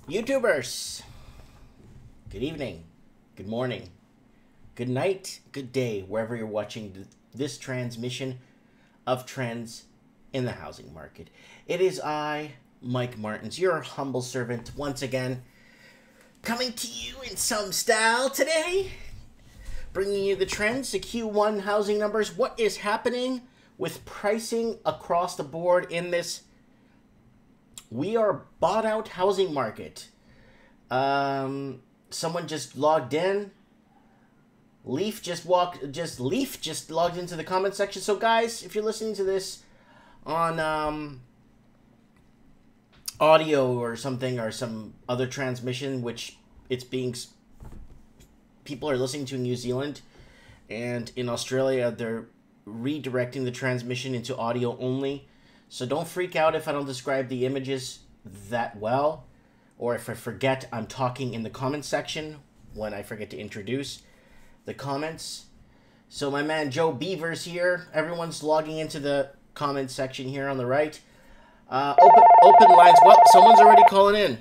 YouTubers, good evening, good morning, good night, good day, wherever you're watching this transmission of trends in the housing market. It is I, Mike Martins, your humble servant, once again, coming to you in some style today, bringing you the trends, the Q1 housing numbers, what is happening with pricing across the board in this we are bought out housing market. Someone just logged in. Leaf just logged into the comment section. So guys, if you're listening to this on audio or something, or some other transmission, which people are listening to in New Zealand and in Australia, they're redirecting the transmission into audio only. So don't freak out if I don't describe the images that well, or if I forget I'm talking in the comment section when I forget to introduce the comments. So my man Joe Beaver's here. Everyone's logging into the comment section here on the right. Open lines. Well, someone's already calling in.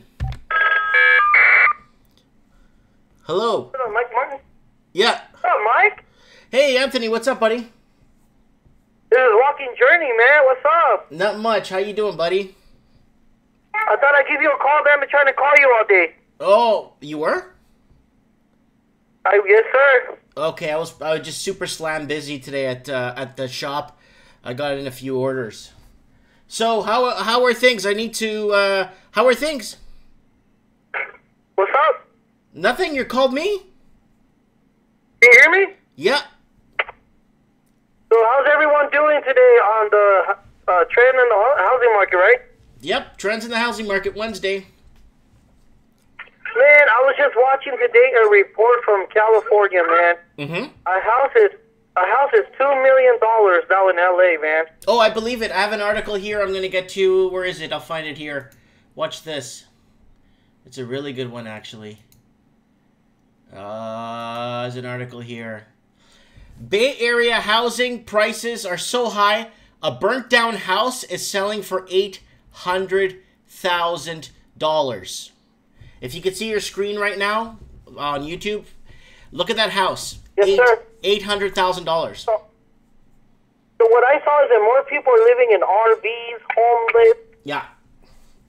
Hello. Hello, Mike Martin. Yeah. Hello, Mike. Hey, Anthony. What's up, buddy? This is Walking Journey, man. What's up? Not much. How you doing, buddy? I thought I'd give you a call, man. I've been trying to call you all day. Oh, you were? Yes, sir. Okay, I was just super slam busy today at the shop. I got in a few orders. So how are things? I need to. How are things? What's up? Nothing. You called me? Can you hear me? Yeah. So how's everyone doing today on the trend in the housing market, right? Yep. Trends in the housing market Wednesday. Man, I was just watching today a report from California, man. Mm-hmm. A house is $2 million now in LA, man. Oh, I believe it. I have an article here. I'm gonna get to. Where is it? I'll find it here. Watch this. It's a really good one, actually. There's an article here. Bay Area housing prices are so high, a burnt down house is selling for $800,000. If you can see your screen right now on YouTube, look at that house. Yes, sir. $800,000. So what I saw is that more people are living in RVs, homeless. Yeah.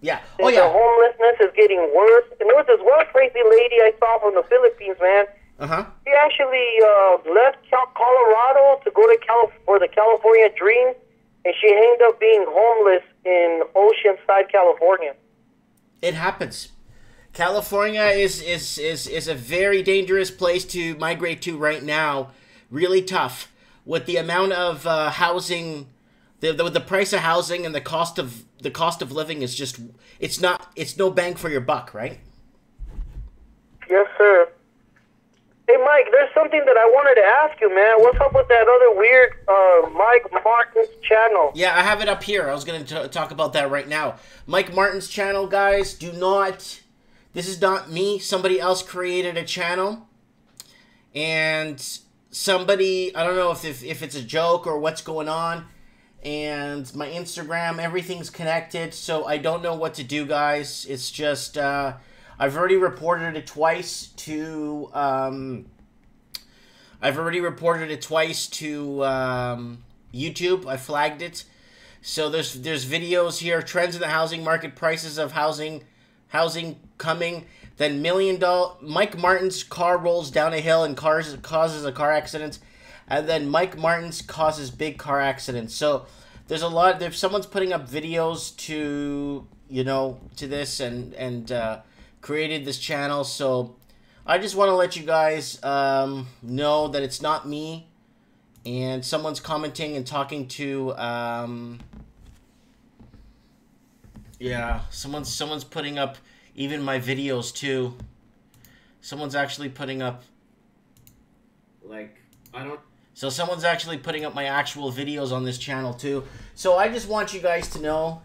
Yeah. Oh, yeah. The homelessness is getting worse. And there was this one crazy lady I saw from the Philippines, man. Uh-huh. She actually left Colorado to go to for the California dream, and she ended up being homeless in Oceanside, California. It happens. California is a very dangerous place to migrate to right now. Really tough with the amount of housing, the price of housing and the cost of living is just it's no bang for your buck, right? Yes, sir. Hey, Mike, there's something that I wanted to ask you, man. What's up with that other weird Mike Martin's channel? Yeah, I have it up here. I was going to talk about that right now. Mike Martin's channel, guys, this is not me. Somebody else created a channel. And somebody, I don't know if it's a joke or what's going on. And my Instagram, everything's connected. So I don't know what to do, guys. It's just... I've already reported it twice to YouTube. I flagged it. So there's videos here. Trends in the housing market. Prices of housing coming. Then Mike Martin's car rolls down a hill and causes a car accident. And then Mike Martin's causes big car accidents. So there's a lot. If someone's putting up videos to this and created this channel, so I just want to let you guys know that it's not me, and someone's commenting and talking to someone's putting up even my videos too. Someone's actually putting up someone's actually putting up my actual videos on this channel too. So I just want you guys to know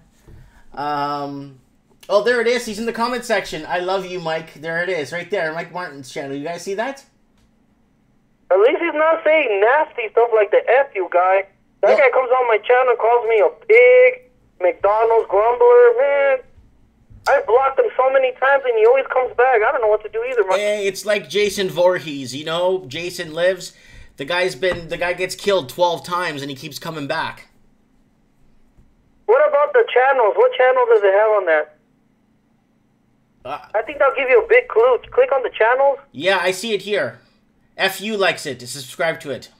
oh, there it is. He's in the comment section. I love you, Mike. There it is, right there. Mike Martin's channel. You guys see that? At least he's not saying nasty stuff like the F you guy. That guy comes on my channel and calls me a pig, McDonald's grumbler. Man, I blocked him so so many times and he always comes back. I don't know what to do either, Mike. Hey, it's like Jason Voorhees, you know? Jason lives. The guy gets killed 12 times and he keeps coming back. What about the channels? What channel does it have on that? I think that'll give you a big clue. Click on the channels. Yeah, I see it here. FU likes it. Subscribe to it.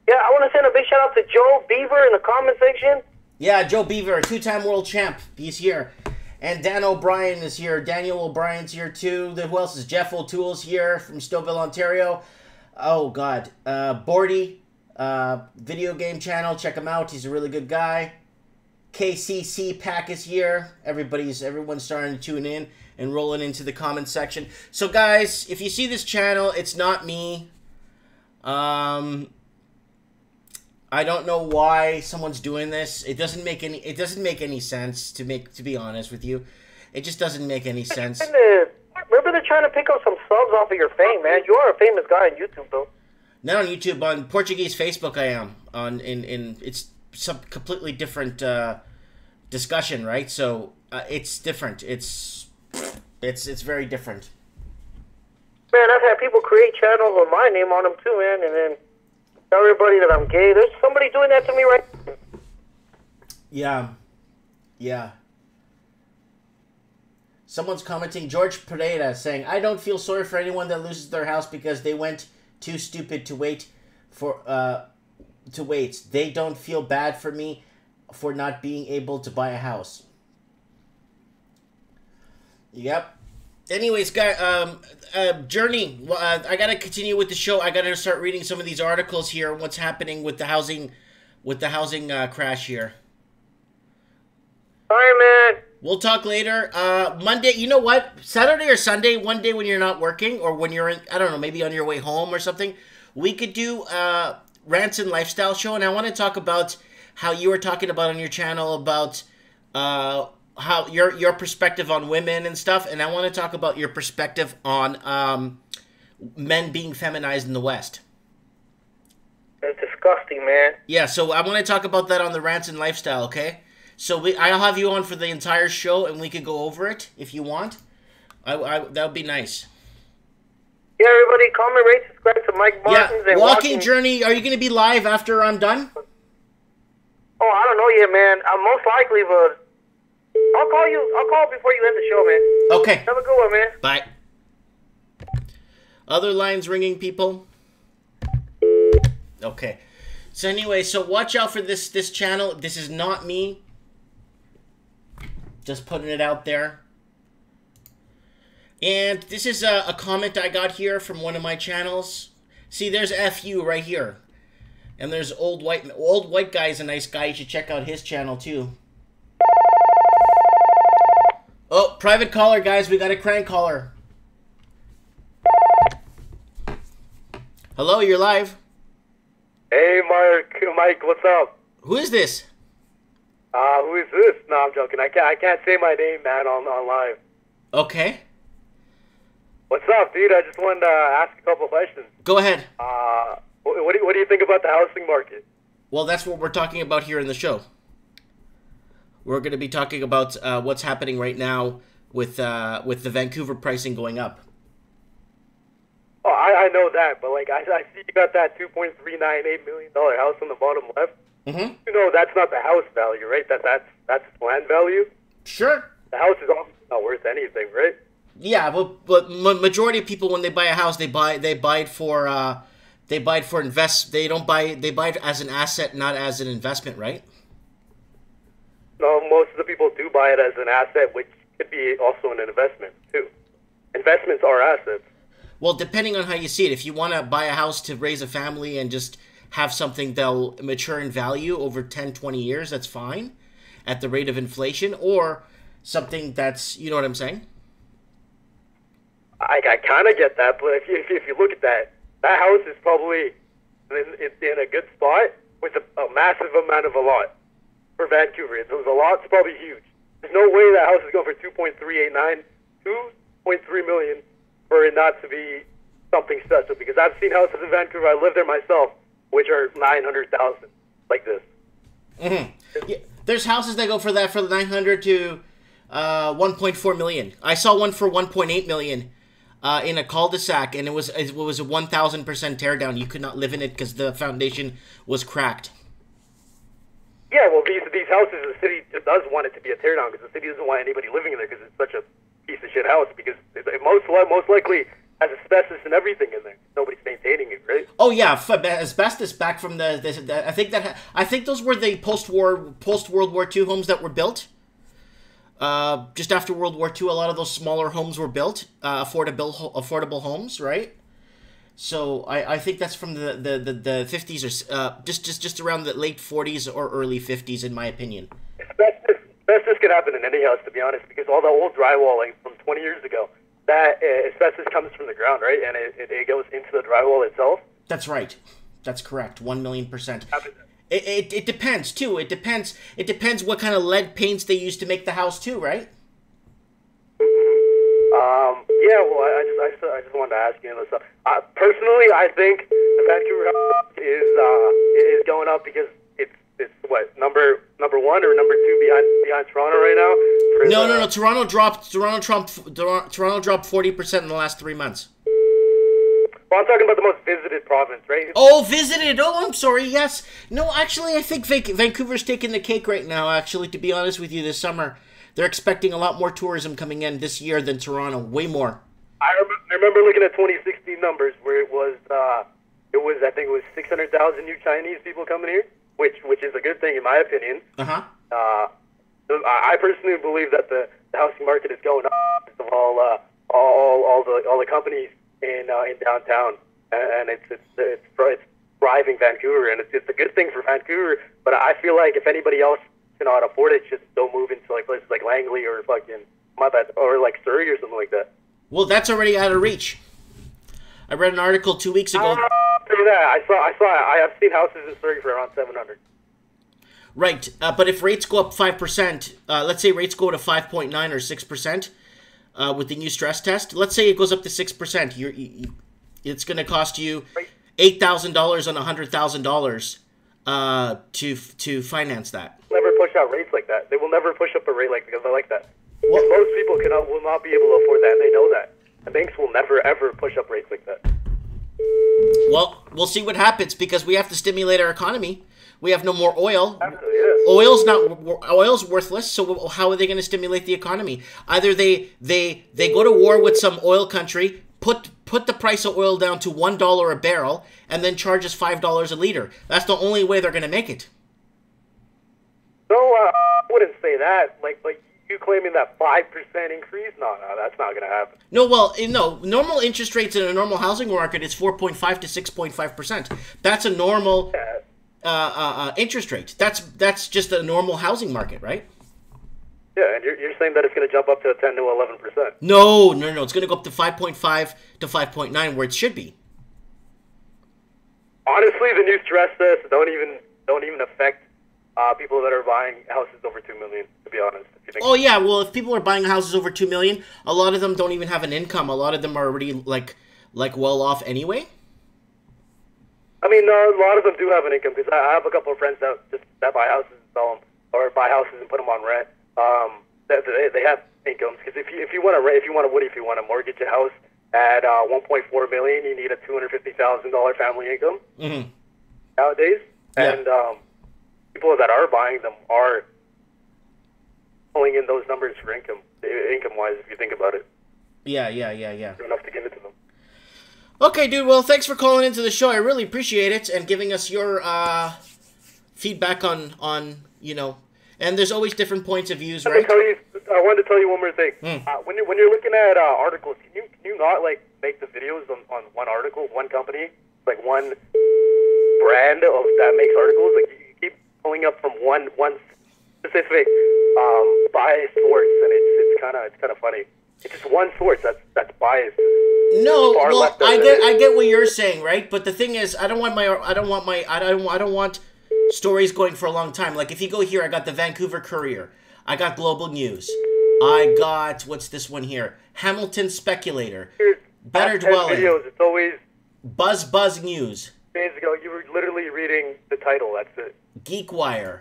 Yeah, I want to send a big shout out to Joe Beaver in the comment section. Yeah, Joe Beaver, two-time world champ. He's here. And Dan O'Brien is here. Daniel O'Brien's here too. Who else is? Jeff O'Toole's here from Stouffville, Ontario. Oh, God. Bordy, video game channel. Check him out. He's a really good guy. KCC Pack is here. Everyone's starting to tune in and rolling into the comment section. So, guys, if you see this channel, it's not me. I don't know why someone's doing this. It doesn't make any sense to be honest with you. It just doesn't make any sense. Remember they're trying to pick up some subs off of your fame, man. You are a famous guy on YouTube, though. Not on YouTube, on Portuguese Facebook I am. It's some completely different discussion, right? So it's different. It's very different. Man, I've had people create channels with my name on them too, man, and then tell everybody that I'm gay. There's somebody doing that to me right now. Yeah. Someone's commenting, George Pereira, saying, I don't feel sorry for anyone that loses their house because they went too stupid to wait. They don't feel bad for me for not being able to buy a house. Yep. Anyways, guys, Journey, I gotta continue with the show. I gotta start reading some of these articles here. What's happening with the housing crash here? All right, man. We'll talk later. Monday, you know what? Saturday or Sunday, one day when you're not working or when you're in, I don't know, maybe on your way home or something, we could do Rants and Lifestyle show. And I want to talk about how you were talking about on your channel about how your perspective on women and stuff. And I want to talk about your perspective on men being feminized in the West. That's disgusting, man. Yeah, so I want to talk about that on the Rants and Lifestyle, okay? So I'll have you on for the entire show, and we could go over it if you want. That would be nice. Yeah, everybody, comment, rate, subscribe to Mike Martins. Yeah, and Walking Journey, are you going to be live after I'm done? Oh, I don't know yet, man. I'm most likely, but I'll call you. I'll call before you end the show, man. Okay. Have a good one, man. Bye. Other lines ringing, people? Okay. So anyway, so watch out for this channel. This is not me. Just putting it out there. And this is a comment I got here from one of my channels. See, there's FU right here. And there's old white guy is a nice guy. You should check out his channel too. Oh, private caller, guys. We got a crank caller. Hello, you're live. Hey, Mike, what's up? Who is this? Who is this? No, I'm joking. I can't say my name, man, on live. Okay. What's up, dude? I just wanted to ask a couple questions. Go ahead. What do you think about the housing market? Well, that's what we're talking about here in the show. We're going to be talking about what's happening right now with the Vancouver pricing going up. Oh, I know that, but like I see you got that $2.398 million house on the bottom left. Mm-hmm. You know that's not the house value, right? That's land value. Sure. The house is obviously not worth anything, right? Yeah, but majority of people when they buy a house, they buy it for invest. They buy it as an asset, not as an investment, right? No, most of the people do buy it as an asset, which could be also an investment too. Investments are assets. Well, depending on how you see it, if you want to buy a house to raise a family and just have something that'll mature in value over 10, 20 years, that's fine at the rate of inflation, or something that's, you know what I'm saying? I kind of get that, but if you look at that house is probably in a good spot with a massive amount of a lot for Vancouver. The lot's probably huge. There's no way that house is going for $2.389, $2.3 million for it not to be something special. Because I've seen houses in Vancouver, I live there myself, which are $900,000 like this. Mm-hmm. Yeah, there's houses that go for that for $900 to 1.4 million. I saw one for 1.8 million in a cul-de-sac, and it was a 1,000% teardown. You could not live in it because the foundation was cracked. Yeah, well, these houses, the city does want it to be a teardown because the city doesn't want anybody living in there because it's such a piece of shit house because it most likely has asbestos and everything in there. Nobody's maintaining it, right? Oh yeah, asbestos back from I think those were the post World War II homes that were built. Just after World War II, a lot of those smaller homes were built, affordable homes, right? So I think that's from the 50s or just around the late 40s or early 50s, in my opinion. Asbestos can happen in any house, to be honest, because all the old drywall from 20 years ago, that asbestos comes from the ground, right? And it goes into the drywall itself. That's right. That's correct. 1,000,000%. It depends too. It depends what kind of lead paints they use to make the house too, right? Yeah. Well, I just wanted to ask you this stuff. Personally, I think the Vancouver house is going up because it's what number one or number two behind Toronto right now. No. Toronto dropped 40% in the last 3 months. Well, I'm talking about the most visited province, right? Oh, visited. Oh, I'm sorry. Yes. No, actually, I think Vancouver's taking the cake right now, actually, to be honest with you, this summer. They're expecting a lot more tourism coming in this year than Toronto. Way more. I remember looking at 2016 numbers where it was I think it was 600,000 new Chinese people coming here, which is a good thing in my opinion. Uh-huh. I personally believe that the housing market is going up because of all the companies in downtown, and it's thriving Vancouver, and it's a good thing for Vancouver. But I feel like if anybody else cannot afford it, just don't move into like places like Langley or fucking or like Surrey or something like that. Well, that's already out of reach. I read an article 2 weeks ago. I have seen houses in Surrey for around 700. Right, but if rates go up 5%, let's say rates go to 5.9 or 6%. With the new stress test, let's say it goes up to 6%. It's going to cost you $8,000 on $100,000 to finance that. Never push out rates like that. They will never push up a rate like that. Well, most people will not be able to afford that, and they know that. And banks will never ever push up rates like that. Well, we'll see what happens because we have to stimulate our economy. We have no more oil. Absolutely, yeah. Oil's worthless. So how are they going to stimulate the economy? Either they go to war with some oil country, put the price of oil down to $1 a barrel, and then charge us $5 a liter. That's the only way they're going to make it. No, I wouldn't say that. Like you claiming that 5% increase? No, that's not going to happen. No, well, no. Normal interest rates in a normal housing market is 4.5 to 6.5%. That's a normal. Yeah. Interest rate. That's just a normal housing market, right? Yeah, and you're saying that it's going to jump up to 10 to 11%. No. It's going to go up to 5.5 to 5.9, where it should be. Honestly, the new stress tests don't even affect people that are buying houses over $2 million. To be honest, if you think. Oh yeah, well, if people are buying houses over $2 million, a lot of them don't even have an income. A lot of them are already like well off anyway. I mean, a lot of them do have an income because I have a couple of friends that buy houses and sell them, or buy houses and put them on rent. They have incomes because if you want to mortgage a house at $1.4 million, you need a $250,000 family income nowadays. Yeah. And people that are buying them are pulling in those numbers for income wise. If you think about it. Yeah. Enough to give it to them. Okay, dude. Well, thanks for calling into the show. I really appreciate it and giving us your feedback on And there's always different points of views, right? I wanted to tell you one more thing. When you're looking at articles, can you not like make the videos on one article, one company, like one brand of that makes articles? Like you keep pulling up from one specific biased source, and it's kind of funny. It's just one source that's biased. No, well, I get what you're saying, right? But the thing is, I don't want stories going for a long time. Like if you go here, I got the Vancouver Courier, I got Global News, I got what's this one here? Hamilton Speculator, Better Dwelling. Videos, it's always Buzz News. Days ago, you were literally reading the title. That's it. GeekWire.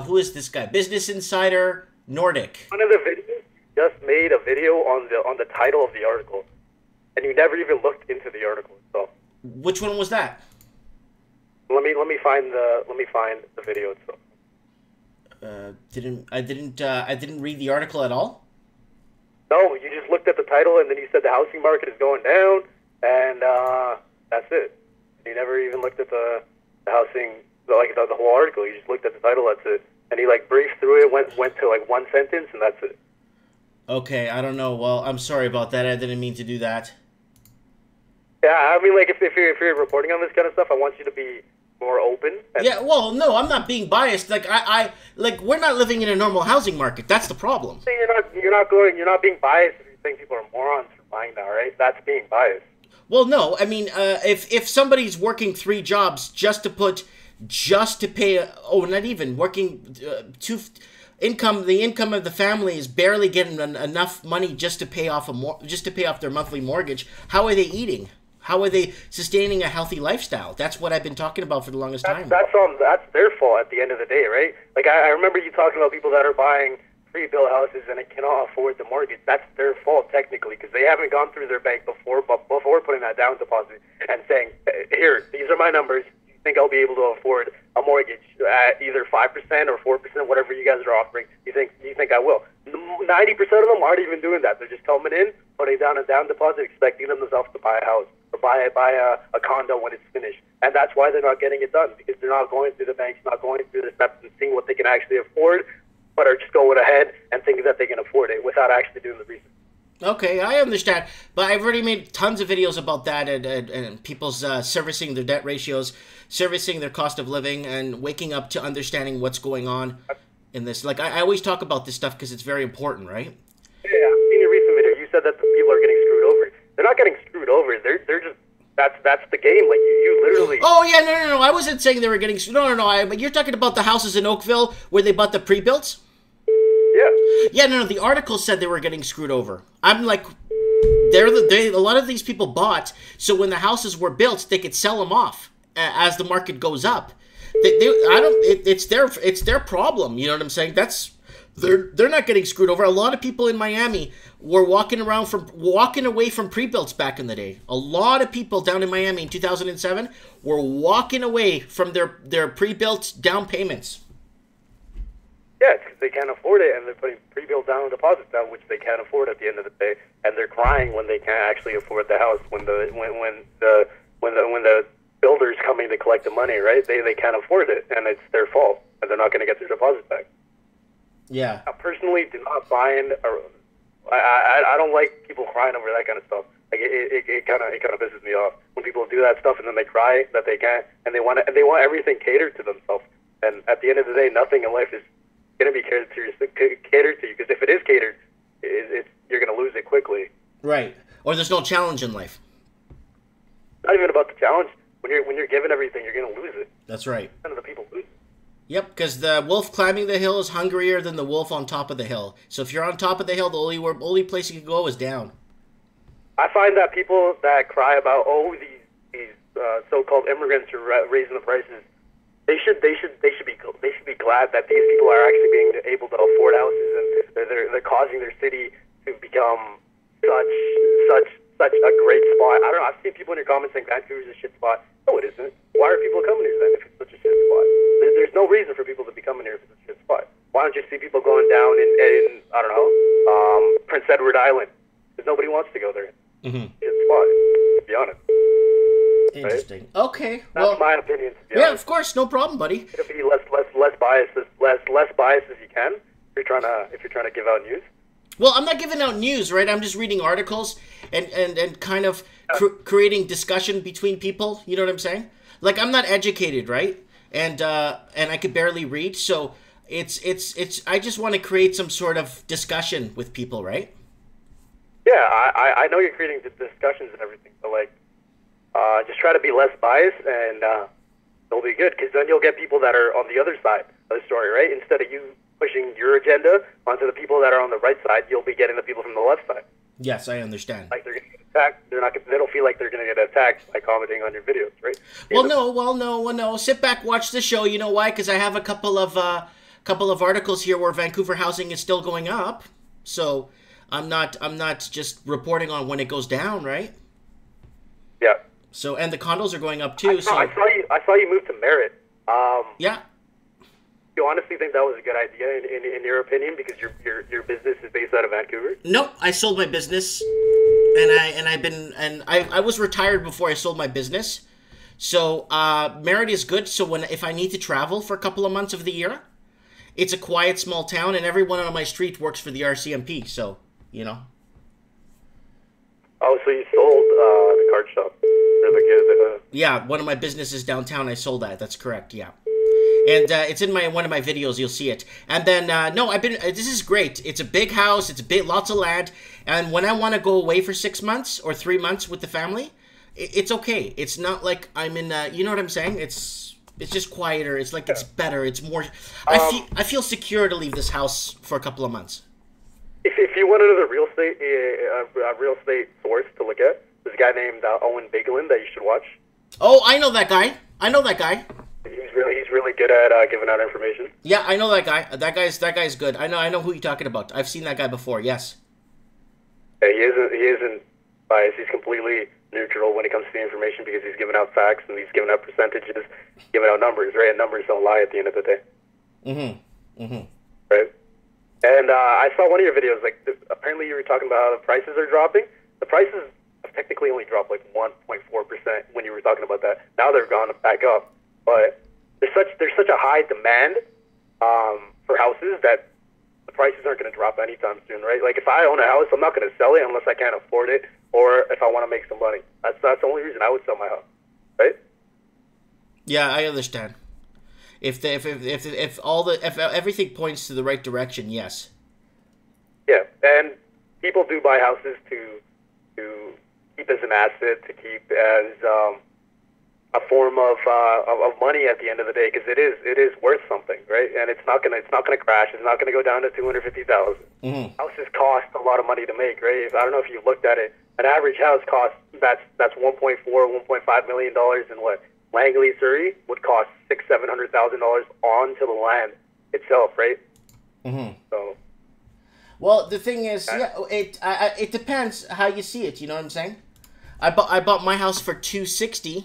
Who is this guy? Business Insider. Nordic. One of the videos just made a video on the title of the article, and you never even looked into the article itself. Which one was that? Let me find the video itself. I didn't read the article at all. No, you just looked at the title and then you said the housing market is going down, and that's it. You never even looked at the housing, like the whole article. You just looked at the title. That's it. And he like briefed through it, went to like one sentence, and that's it. Okay, I don't know. Well, I'm sorry about that. I didn't mean to do that. Yeah, I mean, like if you're reporting on this kind of stuff, I want you to be more open. Yeah, well, no, I'm not being biased. Like I we're not living in a normal housing market. That's the problem. You're not being biased if you think people are morons for buying that, right? That's being biased. Well, no, I mean, if somebody's working 3 jobs just to pay, not even working the income of the family is barely getting enough money just to pay off their monthly mortgage. How are they eating? How are they sustaining a healthy lifestyle? That's what I've been talking about for the longest time. That's their fault at the end of the day, right? Like I remember you talking about people that are buying pre-built houses and they cannot afford the mortgage. That's their fault technically because they haven't gone through their bank before putting that down deposit and saying, here, these are my numbers. You think I'll be able to afford a mortgage at either 5% or 4%, whatever you guys are offering? You think I will? 90% of them aren't even doing that. They're just coming in, putting down a down deposit, expecting themselves to buy a house or buy a condo when it's finished. And that's why they're not getting it done, because they're not going through the banks, not going through the steps and seeing what they can actually afford, but are just going ahead and thinking that they can afford it without actually doing the research. Okay, I understand, but I've already made tons of videos about that and people's servicing their debt ratios, servicing their cost of living, and waking up to understanding what's going on in this. Like, I always talk about this stuff because it's very important, right? Yeah, in your recent video, you said that the people are getting screwed over. They're not getting screwed over. They're just that's the game. Like you literally. Oh yeah, no. I wasn't saying they were getting no. But you're talking about the houses in Oakville where they bought the pre-builts. Yeah. Yeah, no. The article said they were getting screwed over. I'm like, a lot of these people bought so when the houses were built, they could sell them off as the market goes up. It's their problem. You know what I'm saying? They're not getting screwed over. A lot of people in Miami were walking away from pre-builts back in the day. A lot of people down in Miami in 2007 were walking away from their pre-built down payments. Yeah, it's because they can't afford it, and they're putting pre-built down deposits down, which they can't afford at the end of the day, and they're crying when they can't actually afford the house. When the builder's coming to collect the money, right? They can't afford it, and it's their fault, and they're not going to get their deposit back. Yeah. I personally do not find. I don't like people crying over that kind of stuff. Like it kind of pisses me off when people do that stuff and then they cry that they can't, and they want everything catered to themselves. And at the end of the day, nothing in life is going to be catered to you, because if it is catered, you're going to lose it quickly. Right. Or there's no challenge in life. Not even about the challenge. When you're given everything, you're going to lose it. That's right. None of the people lose. Yep, because the wolf climbing the hill is hungrier than the wolf on top of the hill. So if you're on top of the hill, the only place you can go is down. I find that people that cry about these so-called immigrants are raising the prices, they should be glad that these people are actually being able to afford houses, and they're causing their city to become such a great spot. I don't know. I've seen people in your comments saying Vancouver's a shit spot. No, it isn't. Why are people coming here then if it's such a shit spot? There's no reason for people to be coming here if it's a shit spot. Why don't you see people going down in I don't know, Prince Edward Island? Because nobody wants to go there. Mm-hmm. Shit spot, to be honest. Interesting. Right? Okay. That's my opinion. To be honest. Honest. Of course, no problem, buddy. It'll be less biased as you can if you're trying to give out news. Well, I'm not giving out news, right? I'm just reading articles and kind of creating discussion between people. You know what I'm saying? Like, I'm not educated, right? And I could barely read, so it's I just want to create some sort of discussion with people, right? Yeah, I know you're creating the discussions and everything, but like, just try to be less biased, and it'll be good, because then you'll get people that are on the other side of the story, right? Instead of you pushing your agenda onto the people that are on the right side, you'll be getting the people from the left side. Yes, I understand. Like, they're going to get attacked. They don't feel like they're going to get attacked by commenting on your videos, right? No. Sit back, watch the show. You know why? Because I have a couple of couple of articles here where Vancouver housing is still going up. So I'm not just reporting on when it goes down, right? Yeah. So, and the condos are going up too. I saw you move to Merritt. Yeah. You honestly think that was a good idea in your opinion, because your business is based out of Vancouver? No, I sold my business, and I was retired before I sold my business. So Merritt is good. So if I need to travel for a couple of months of the year, it's a quiet small town, and everyone on my street works for the RCMP. So Oh, so you sold the card shop? Yeah, one of my businesses downtown. I sold that. That's correct. Yeah. And it's in one of my videos. You'll see it. And then no, this is great. It's a big house. It's lots of land. And when I want to go away for 6 months or 3 months with the family, it's okay. It's not like I'm in. You know what I'm saying? It's just quieter. It's like it's better. It's more. I feel secure to leave this house for a couple of months. If you want another real estate source to look at, there's a guy named Owen Biglin that you should watch. Oh, I know that guy. He's really good at giving out information. Yeah, I know that guy. That guy's good. I know who you're talking about. I've seen that guy before. Yes. Yeah, he isn't biased. He's completely neutral when it comes to the information, because he's giving out facts and he's giving out percentages, giving out numbers. Right, and numbers don't lie at the end of the day. Right. And I saw one of your videos. Like, apparently you were talking about how the prices are dropping. The prices have technically only dropped like 1.4% when you were talking about that. Now they're gone back up. But there's such a high demand for houses that the prices aren't going to drop anytime soon, right? Like, if I own a house, I'm not going to sell it unless I can't afford it, or if I want to make some money. That's the only reason I would sell my house, right? Yeah, I understand. If everything points to the right direction, yes. Yeah, and people do buy houses to keep as an asset, to keep as a form of money at the end of the day, because it is worth something, right? And it's not gonna crash. It's not gonna go down to $250,000. Houses cost a lot of money to make, right? I don't know if you've looked at it. An average house costs that's $1.5 million in what? Langley, Surrey would cost $700,000 onto the land itself, right? So, well, the thing is, it depends how you see it. You know what I'm saying? I bought my house for $260,000,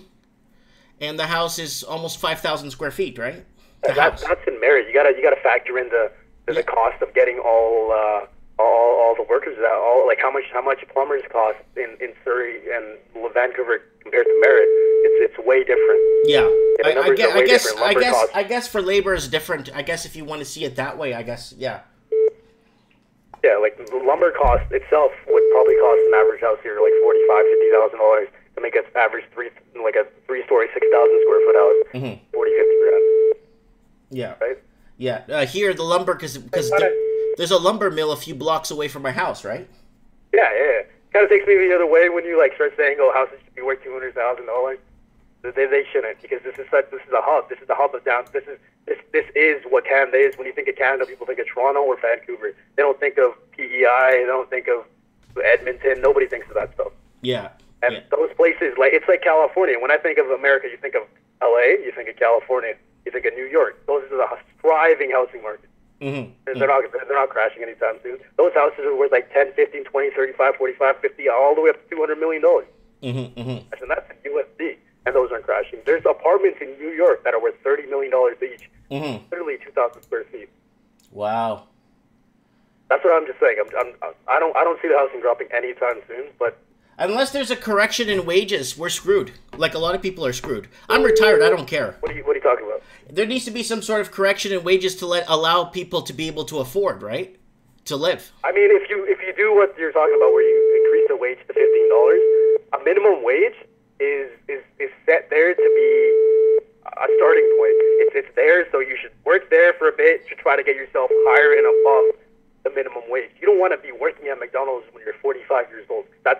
and the house is almost 5,000 square feet, right? That's in Merritt. You gotta factor in the cost of getting all the workers out. Like how much plumbers cost in Surrey and Vancouver compared to Merritt. It's way different. Yeah, I guess for labor is different. I guess if you want to see it that way, I guess, yeah. Yeah, like the lumber cost itself would probably cost an average house here like $45,000-$50,000 to make an average a 3-story 6,000 square foot house. 40-50 grand. Yeah. Right. Yeah. Here the lumber because there's a lumber mill a few blocks away from my house, right? Yeah. Kind of takes me the other way when you like start saying, "Oh, houses should be worth $200,000." They shouldn't, because this is a hub. This is the hub of down. This is what Canada is. When you think of Canada, people think of Toronto or Vancouver. They don't think of PEI. They don't think of Edmonton. Nobody thinks of that stuff. Yeah. And those places, it's like California. When I think of America, you think of LA. You think of California. You think of New York. Those are the thriving housing markets. They're not crashing anytime soon. Those houses are worth like 10, 15, 20, 35, 45, 50, all the way up to $200 million. And that's in USD. And those aren't crashing. There's apartments in New York that are worth $30 million each. Literally 2,000 square feet. Wow. That's what I'm just saying. I don't see the housing dropping anytime soon, but unless there's a correction in wages, we're screwed. Like a lot of people are screwed. I'm retired. I don't care. What are you talking about? There needs to be some sort of correction in wages to allow people to be able to afford, right? To live. I mean, if you do what you're talking about, where you increase the wage to $15, a minimum wage is set there to be a starting point. It's there, so you should work there for a bit to try to get yourself higher and above the minimum wage. You don't want to be working at McDonald's when you're 45 years old. That's.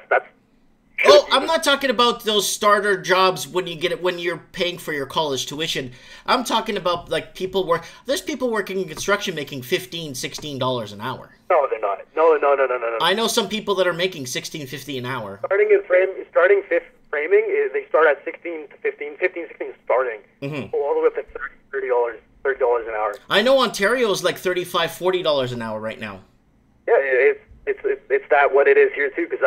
Oh, I'm not talking about those starter jobs when you're paying for your college tuition. I'm talking about like there's people working in construction making $15, $16 an hour. No, they're not. No. I know some people that are making $16, $50 an hour. Starting framing is they start at 16 to 15, 16 starting. All the way up to $30 $30 an hour. I know Ontario is like $35, $40 an hour right now. Yeah, it's that what it is here too. Because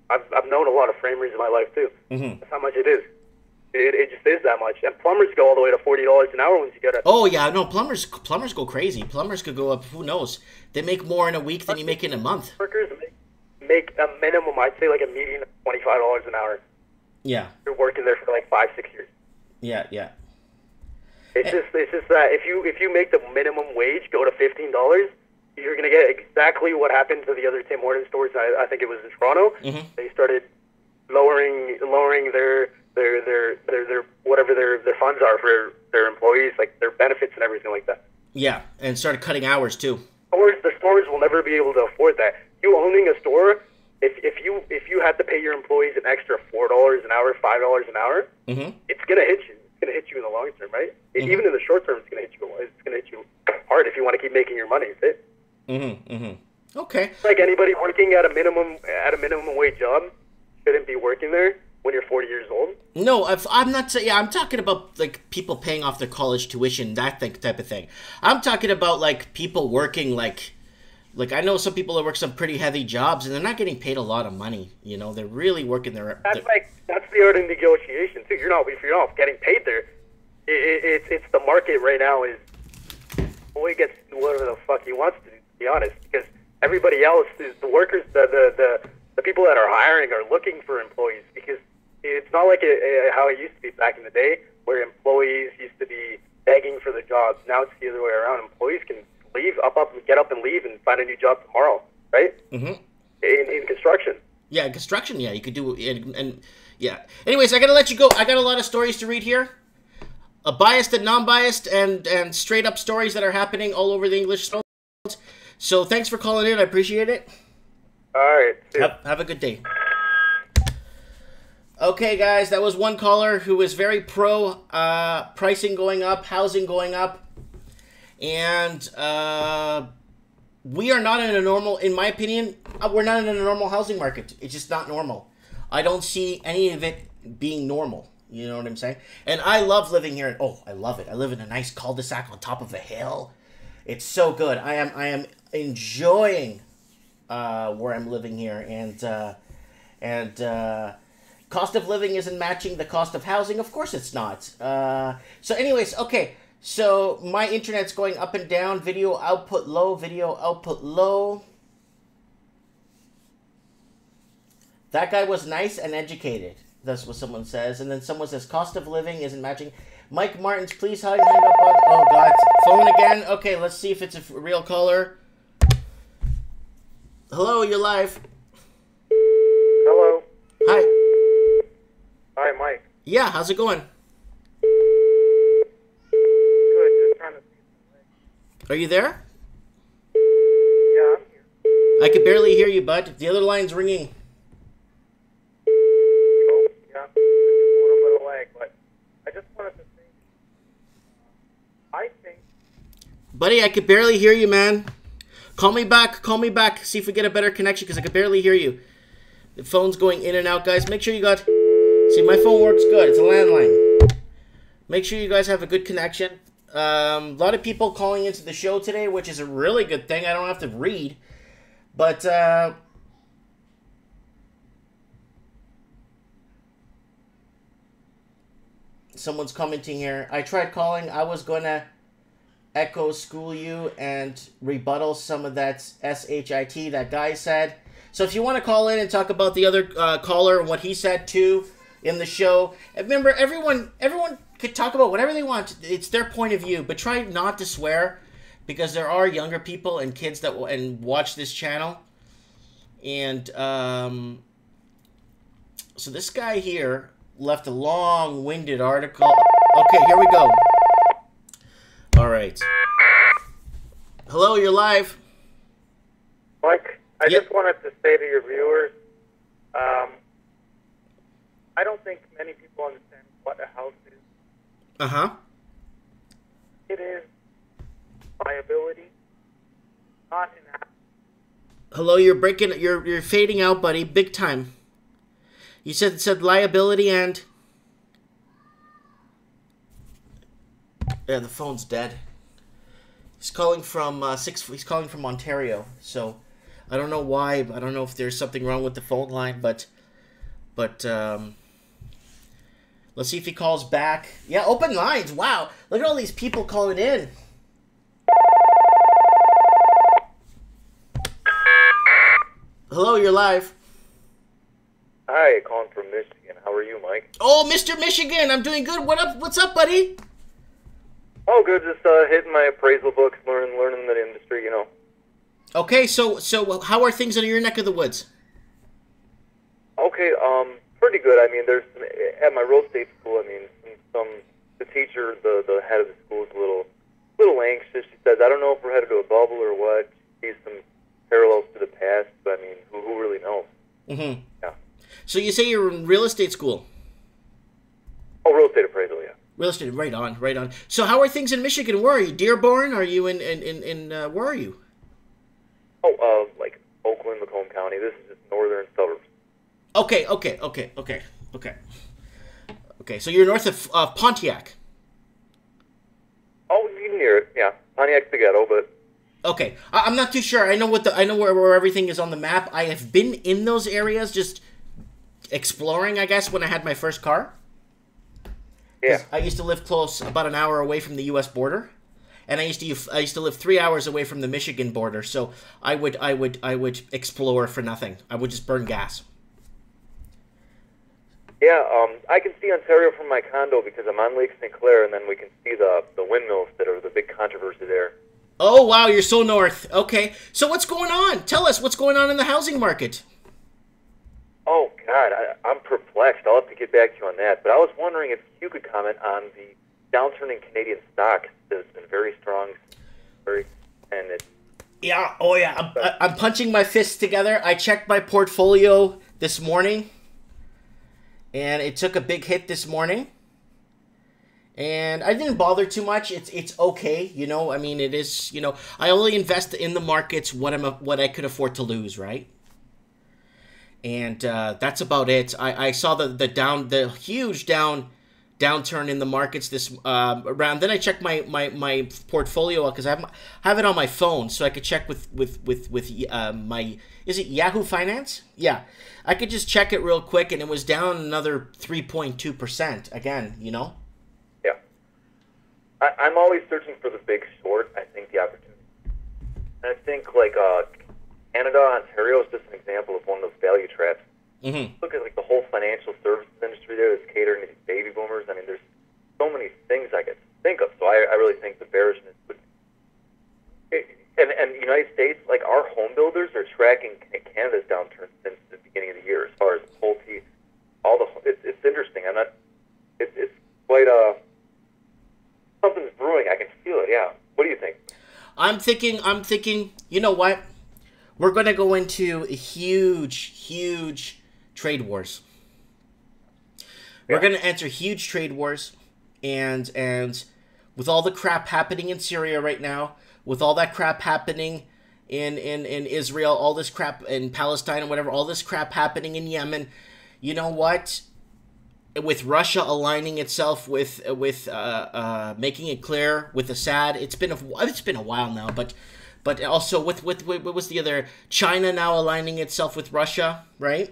I've known a lot of framers in my life too. Mm-hmm. That's how much it is. It just is that much. And plumbers go all the way to $40 an hour once you get it. Oh yeah, no, plumbers go crazy. Plumbers could go up. Who knows? They make more in a week than you make in a month. Workers make a minimum. I'd say like a median of $25 an hour. Yeah. You're working there for like 5-6 years. Yeah. It's just that if you make the minimum wage go to $15, you're gonna get exactly what happened to the other Tim Hortons stores. I think it was in Toronto. Mm-hmm. They started lowering their whatever their funds are for their employees, like their benefits and everything like that. Yeah, and started cutting hours too. The stores will never be able to afford that. You owning a store, if you had to pay your employees an extra $4 an hour, $5 an hour, Mm-hmm. it's gonna hit you. It's gonna hit you in the long term, right? Mm-hmm. Even in the short term, it's gonna hit you. It's gonna hit you hard if you want to keep making your money. That's it. Mm-hmm. Okay. Like anybody working at a minimum wage job shouldn't be working there when you're 40 years old. No, I'm not saying. Yeah, I'm talking about like people paying off their college tuition, that type of thing. I'm talking about like people working like I know some people that work some pretty heavy jobs and they're not getting paid a lot of money. You know, they're really working their. That's the art of negotiation too. If you're not getting paid there, it's the market right now is. Boy gets whatever the fuck he wants to do. To be honest, because everybody else is the workers, the people that are hiring are looking for employees because it's not like how it used to be back in the day where employees used to be begging for the jobs. Now it's the other way around. Employees can get up and leave and find a new job tomorrow, right? Mm-hmm. In construction. Yeah, in construction, yeah, you could do and yeah. Anyways, I gotta let you go. I got a lot of stories to read here. A biased and non-biased and straight up stories that are happening all over the English world. So thanks for calling in. I appreciate it. All right. Have a good day. Okay, guys, that was one caller who was very pro pricing going up, housing going up, and we are not in a normal, in my opinion, we're not in a normal housing market. It's just not normal. I don't see any of it being normal. You know what I'm saying? And I love living here. Oh, I love it. I live in a nice cul-de-sac on top of a hill. It's so good. I am enjoying where I'm living here, and cost of living isn't matching the cost of housing. Of course, it's not. So, anyways, okay. So my internet's going up and down. Video output low. Video output low. That guy was nice and educated. That's what someone says. And then someone says, cost of living isn't matching. Mike Martins, please hang up on... Oh, God. Phone again? Okay, let's see if it's a real caller. Hello, you're live. Hello. Hi. Hi, Mike. Yeah, how's it going? Good. Just trying to see. Are you there? Yeah, I'm here. I can barely hear you, bud. The other line's ringing. Buddy, I could barely hear you, man. Call me back. Call me back. See if we get a better connection, because I could barely hear you. The phone's going in and out, guys. Make sure you got... See, my phone works good. It's a landline. Make sure you guys have a good connection. A lot of people calling into the show today, which is a really good thing. I don't have to read. But, someone's commenting here. I tried calling. I was going to echo school you and rebuttal some of that shit that guy said. So if you want to call in and talk about the other caller and what he said too in the show, remember, everyone could talk about whatever they want. It's their point of view, but try not to swear, because there are younger people and kids that watch this channel. And so this guy here left a long-winded article. Okay, here we go. All right. Hello, you're live. Mike, I just wanted to say to your viewers, I don't think many people understand what a house is. Uh-huh. It is liability, not an asset. Hello, you're fading out, buddy, big time. You said liability and... Yeah, the phone's dead. He's calling from He's calling from Ontario. So I don't know why. I don't know if there's something wrong with the phone line, but let's see if he calls back. Yeah, open lines. Wow, look at all these people calling in. Hello, you're live. Hi, calling from Michigan. How are you, Mike? Oh, Mr. Michigan, I'm doing good. What up? What's up, buddy? Oh, good. Just hitting my appraisal books, learning the industry, you know. Okay, so how are things in your neck of the woods? Okay, pretty good. I mean, there's at my real estate school. I mean, the teacher, the head of the school is a little anxious. She says, I don't know if we're headed to a bubble or what. She sees some parallels to the past, but I mean, who really knows? Mm-hmm. Yeah. So you say you're in real estate school? Oh, real estate appraisal, yeah. Real estate, right on, right on. So how are things in Michigan? Where are you? Dearborn? Are you in where are you? Oh, like Oakland, Macomb County. This is just northern suburbs. Okay. So you're north of Pontiac. Oh, you near it, yeah. Pontiac's the ghetto, but... Okay, I'm not too sure. I know where everything is on the map. I have been in those areas, just exploring, I guess, when I had my first car. Yeah. I used to live close, about an hour away from the U.S. border, and I used to live 3 hours away from the Michigan border. So I would explore for nothing. I would just burn gas. Yeah, I can see Ontario from my condo because I'm on Lake St. Clair, and then we can see the windmills that are the big controversy there. Oh, wow, you're so north. Okay, so what's going on? Tell us what's going on in the housing market. Oh, God, I'm perplexed. I'll have to get back to you on that. But I was wondering if you could comment on the downturn in Canadian stocks that has been very strong. Yeah, oh yeah, I'm punching my fists together. I checked my portfolio this morning, and it took a big hit this morning. And I didn't bother too much. It's okay, you know. I mean, it is, you know. I only invest in the markets what I could afford to lose, right? And that's about it. I saw the huge downturn in the markets this around. Then I checked my portfolio because I have it on my phone, so I could check with my, is it Yahoo Finance? Yeah, I could just check it real quick, and it was down another 3.2% again. You know. I'm always searching for the big short. I think the opportunity. And I think like Canada, Ontario is just an example of one of those value traps. Mm-hmm. Look at like the whole financial services industry there that's catering to these baby boomers. I mean, there's so many things I could think of. So I really think the bearishness would. And the United States, like our home builders are tracking Canada's downturn since the beginning of the year as far as Pulte, it's interesting. It's quite something's brewing. I can feel it. Yeah. What do you think? I'm thinking. You know what? We're going to go into a huge trade wars. We're going to enter huge trade wars, and with all the crap happening in Syria right now, with all that crap happening in Israel, all this crap in Palestine and whatever, all this crap happening in Yemen, you know what? With Russia aligning itself with making it clear with Assad, it's been a while now, but also with what was the other, China now aligning itself with Russia, right?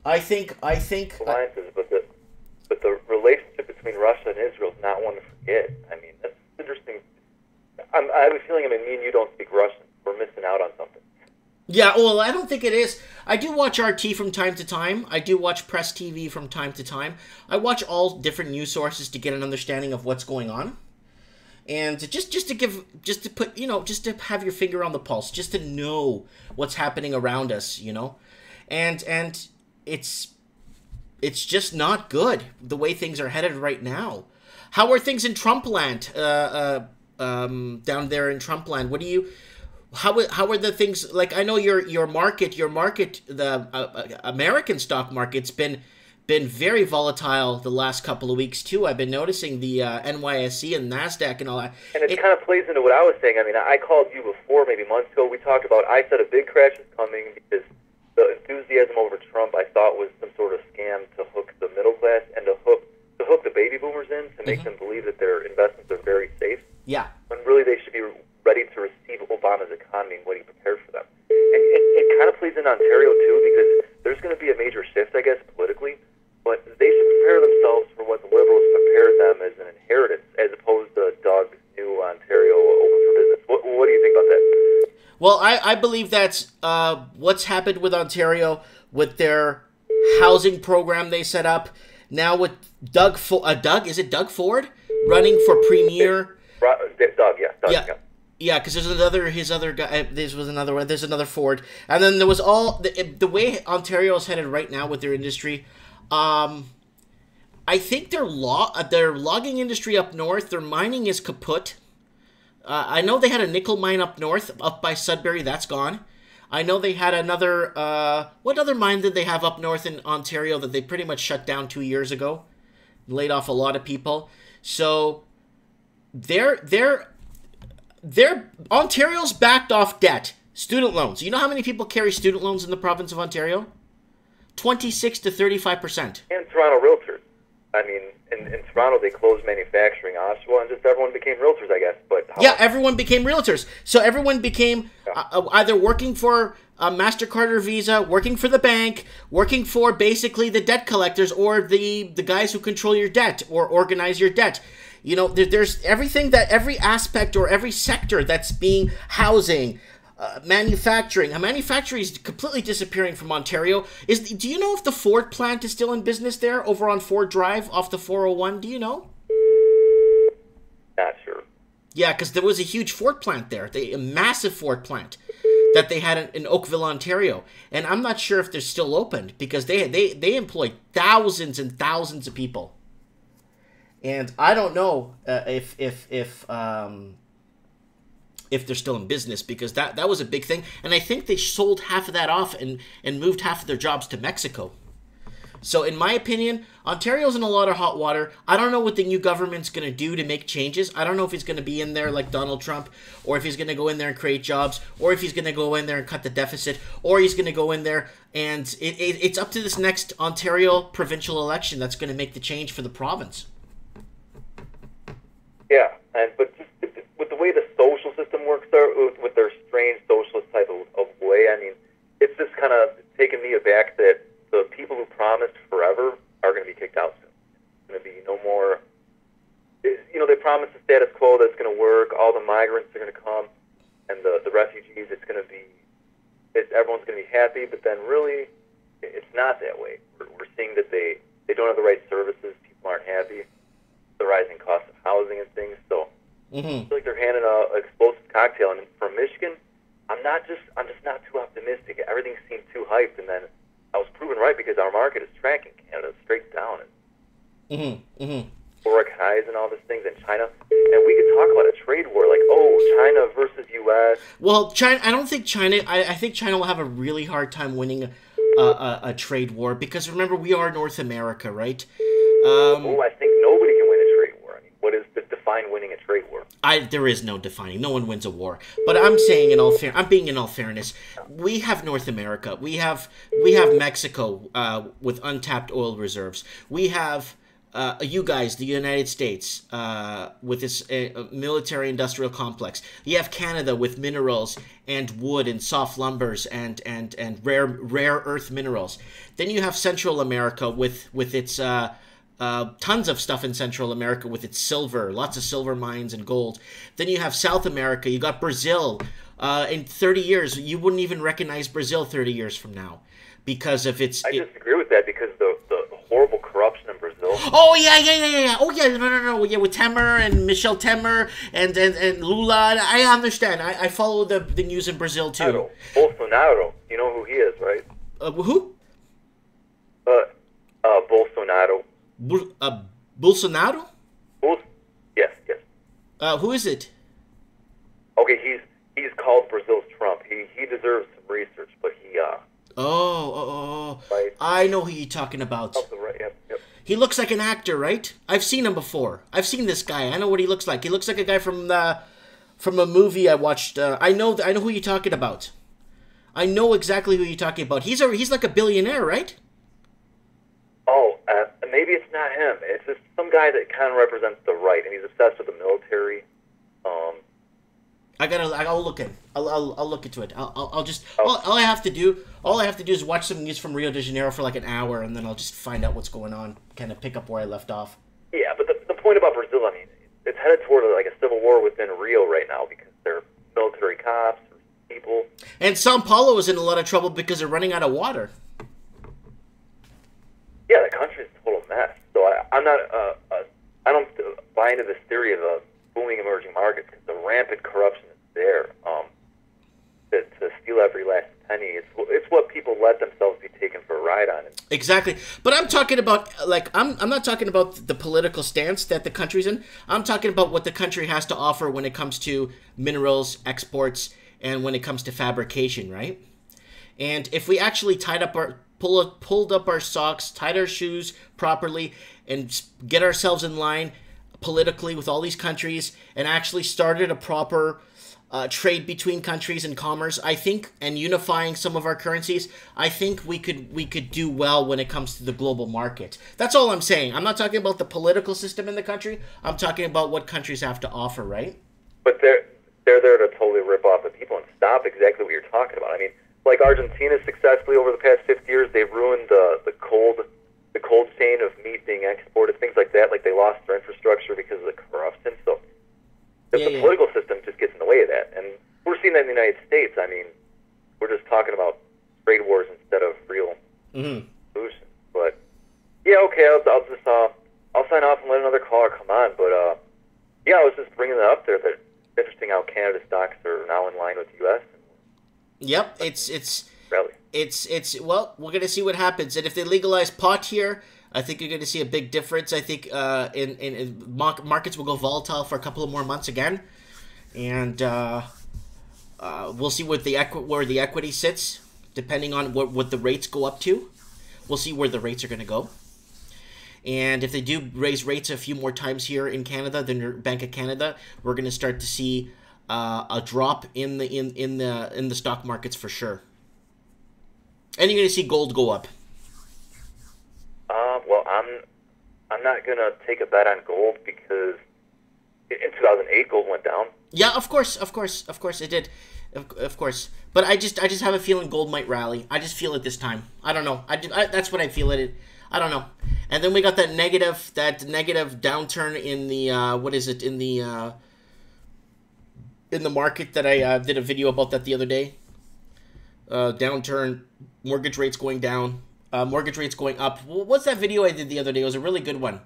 I think alliances, but the relationship between Russia and Israel is not one to forget. I mean, that's interesting. I have a feeling. I mean, me and you don't speak Russian. We're missing out on something. Yeah, well, I don't think it is. I do watch RT from time to time. I do watch Press TV from time to time. I watch all different news sources to get an understanding of what's going on. And just to have your finger on the pulse, just to know what's happening around us, you know. And it's just not good the way things are headed right now. How are things in Trump land? Down there in Trump land, what do you? How are the things, like, I know your market, the American stock market's been very volatile the last couple of weeks too. I've been noticing the NYSE and NASDAQ and all that. And it kind of plays into what I was saying. I mean, I called you before, maybe months ago. We talked about, I said a big crash is coming because the enthusiasm over Trump I thought was some sort of scam to hook the middle class and to hook the baby boomers in to make them believe that they're investing in Ontario too, because there's going to be a major shift, I guess, politically. But they should prepare themselves for what the Liberals prepared them as an inheritance, as opposed to Doug's new Ontario open for business. What do you think about that? Well, I believe that's what's happened with Ontario with their housing program they set up. Now with Doug, is it Doug Ford running for premier? Doug, yeah. Yeah, because there's his other guy. There's another Ford, and then there was all the way Ontario is headed right now with their industry. I think their logging industry up north, their mining is kaput. I know they had a nickel mine up north, up by Sudbury. That's gone. I know they had another. What other mine did they have up north in Ontario that they pretty much shut down 2 years ago? Laid off a lot of people. So they're Ontario's backed off debt. Student loans. You know how many people carry student loans in the province of Ontario? 26 to 35%. And Toronto realtors. I mean, in Toronto they closed manufacturing, Oshawa, and just everyone became realtors, I guess. But everyone became realtors. So everyone became either working for MasterCard or Visa, working for the bank, working for basically the debt collectors or the guys who control your debt or organize your debt. You know, there's everything that every aspect or every sector that's being housing, manufacturing. Manufacturing is completely disappearing from Ontario. Do you know if the Ford plant is still in business there over on Ford Drive off the 401? Do you know? Not sure. Yeah, because there was a huge Ford plant there, a massive Ford plant that they had in Oakville, Ontario, and I'm not sure if they're still open because they employ thousands and thousands of people. And I don't know if they're still in business because that was a big thing. And I think they sold half of that off and moved half of their jobs to Mexico. So in my opinion, Ontario's in a lot of hot water. I don't know what the new government's going to do to make changes. I don't know if he's going to be in there like Donald Trump, or if he's going to go in there and create jobs, or if he's going to go in there and cut the deficit, or he's going to go in there and it's up to this next Ontario provincial election that's going to make the change for the province. Yeah, but just with the way the social system works there, with their strange socialist type of way, I mean, it's just kind of taken me aback that the people who promised forever are going to be kicked out soon. There's going to be no more, you know, they promised the status quo that's going to work, all the migrants are going to come, and the refugees, it's going to be, everyone's going to be happy, but then really, it's not that way. We're seeing that they don't have the right services, people aren't happy, the rising cost of housing and things, so I feel like they're handing an explosive cocktail, and from Michigan, I'm just not too optimistic. Everything seemed too hyped, and then I was proven right because our market is tracking Canada straight down and historic highs and all these things in China. And we could talk about a trade war, like, China versus U.S. Well, China. I don't think China. I think China will have a really hard time winning a trade war because remember we are North America, right? I think nobody can win a trade war. I mean, what is the define winning a trade war? There is no defining. No one wins a war. But I'm saying I'm being in all fairness. We have North America. We have Mexico with untapped oil reserves. We have you guys, the United States, with this military-industrial complex. You have Canada with minerals and wood and soft lumbers and rare earth minerals. Then you have Central America with its tons of stuff in Central America with its silver, lots of silver mines and gold. Then you have South America. You got Brazil. In 30 years, you wouldn't even recognize Brazil 30 years from now because of its... I disagree with that because the horrible corruption in Brazil. Oh, yeah. Oh, yeah, no. Yeah, with Temer and Michel Temer and Lula. I understand. I follow the news in Brazil, too. Bolsonaro. You know who he is, right? Who? Bolsonaro. Bolsonaro? Yes. Who is it? Okay, he's called Brazil's Trump. He deserves some research, but he Right. I know who you're talking about. Right, yep. He looks like an actor, right? I've seen him before. I've seen this guy. I know what he looks like. He looks like a guy from a movie I watched. I know who you're talking about. I know exactly who you're talking about. He's like a billionaire, right? Maybe it's not him. It's just some guy that kind of represents the right, and he's obsessed with the military. I'll look in. I'll look into it. I'll just. Oh. All I have to do is watch some news from Rio de Janeiro for like an hour, and then I'll just find out what's going on. Kind of pick up where I left off. Yeah, but the point about Brazil, I mean, it's headed toward like a civil war within Rio right now because they're military cops, people. And Sao Paulo is in a lot of trouble because they're running out of water. Yeah, the country's a total mess. So I'm not. I don't buy into this theory of a booming emerging markets because the rampant corruption is there. To steal every last penny, it's what people let themselves be taken for a ride on. Exactly, but I'm talking about I'm not talking about the political stance that the country's in. I'm talking about what the country has to offer when it comes to minerals exports and when it comes to fabrication, right? And if we actually pulled up our socks, tied our shoes properly, and get ourselves in line politically with all these countries, and actually started a proper trade between countries and commerce, I think, and unifying some of our currencies, I think we could do well when it comes to the global market. That's all I'm saying. I'm not talking about the political system in the country. I'm talking about what countries have to offer, right? But they're there to totally rip off the people and stop exactly what you're talking about. I mean, like Argentina successfully over the past 50 years, they've ruined the cold chain of meat being exported, things like that. Like they lost their infrastructure because of the corruption. So the political system just gets in the way of that, and we're seeing that in the United States. I mean, we're just talking about trade wars instead of real solutions. But yeah, okay, I'll just I'll sign off and let another caller come on. But yeah, I was just bringing that up there. That it's interesting how Canada stocks are now in line with the U.S. Yep, well, we're gonna see what happens, and if they legalize pot here, I think you're going to see a big difference. I think in markets will go volatile for a couple of more months again, and we'll see where the equity sits, depending on what the rates go up to. We'll see where the rates are going to go, and if they do raise rates a few more times here in Canada, the Bank of Canada, we're going to start to see a drop in the stock markets for sure, and you're going to see gold go up. Well, I'm not gonna take a bet on gold because in 2008 gold went down. Yeah, of course it did, of course. But I just have a feeling gold might rally. I just feel it this time. I don't know. That's what I feel it. I don't know. And then we got that negative downturn in the in the market that I did a video about that the other day. Downturn, mortgage rates going down. Mortgage rates going up. What's that video I did the other day? It was a really good one.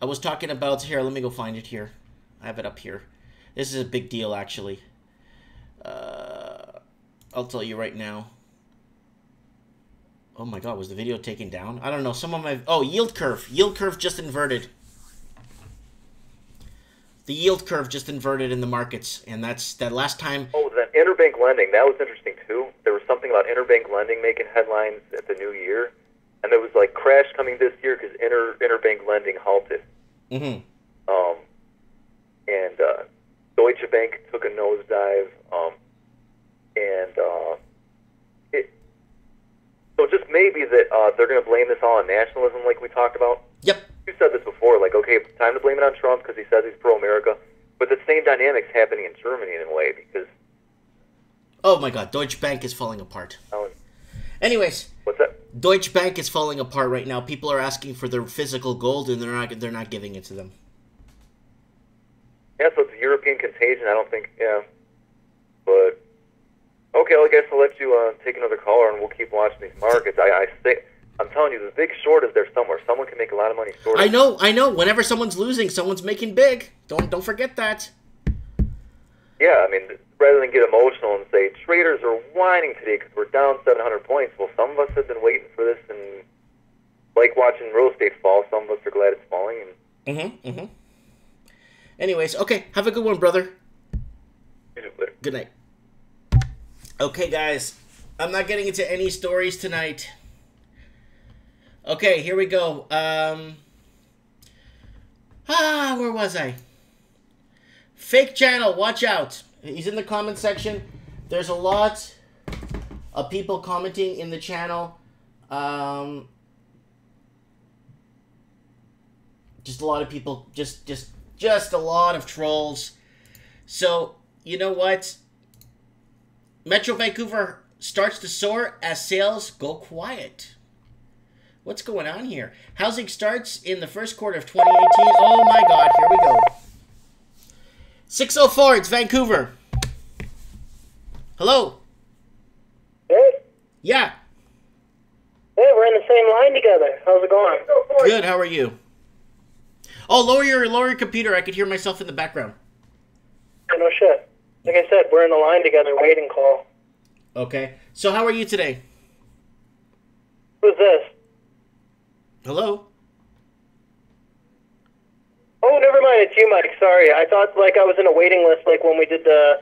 I was talking about... Here, let me go find it here. I have it up here. This is a big deal, actually. I'll tell you right now. Oh my god, was the video taken down? I don't know. Some of my... Oh, yield curve. Yield curve just inverted. The yield curve just inverted in the markets. And that's that last time... Oh, that interbank lending. That was interesting, too. There was something about interbank lending making headlines at the new year. And there was, like, crash coming this year because interbank lending halted. Mm-hmm. And Deutsche Bank took a nosedive. So just maybe that they're going to blame this all on nationalism like we talked about. Yep. You said this before, like, okay, it's time to blame it on Trump because he says he's pro-America. But the same dynamic's happening in Germany in a way because... Oh my god, Deutsche Bank is falling apart. Anyways, what's that? Deutsche Bank is falling apart right now. People are asking for their physical gold, and they're not giving it to them. Yeah, so it's a European contagion. I don't think, yeah. But okay, well, I guess I'll let you take another caller, and we'll keep watching these markets. I'm telling you, the big short is there somewhere. Someone can make a lot of money short. I know. Whenever someone's losing, someone's making big. Don't forget that. Yeah, I mean, rather than get emotional and say, traders are whining today because we're down 700 points, well, some of us have been waiting for this and like watching real estate fall. Some of us are glad it's falling. And Anyways, okay, have a good one, brother. You do later. Good night. Okay, guys, I'm not getting into any stories tonight. Okay, here we go. Where was I? Fake channel, watch out. He's in the comment section. There's a lot of people commenting in the channel. Just a lot of people, just a lot of trolls. So You know what? Metro Vancouver starts to soar as sales go quiet. What's going on here? Housing starts in the first quarter of 2018. Oh my God, here we go. 604, it's Vancouver. Hello? Hey? Yeah. Hey, we're in the same line together. How's it going? Good, how are you? Oh, lower your computer. I could hear myself in the background. No shit. Like I said, we're in the line together, waiting call. Okay. So how are you today? Who's this? Hello? Oh, never mind. It's you, Mike. Sorry. I thought like I was in a waiting list like when we did a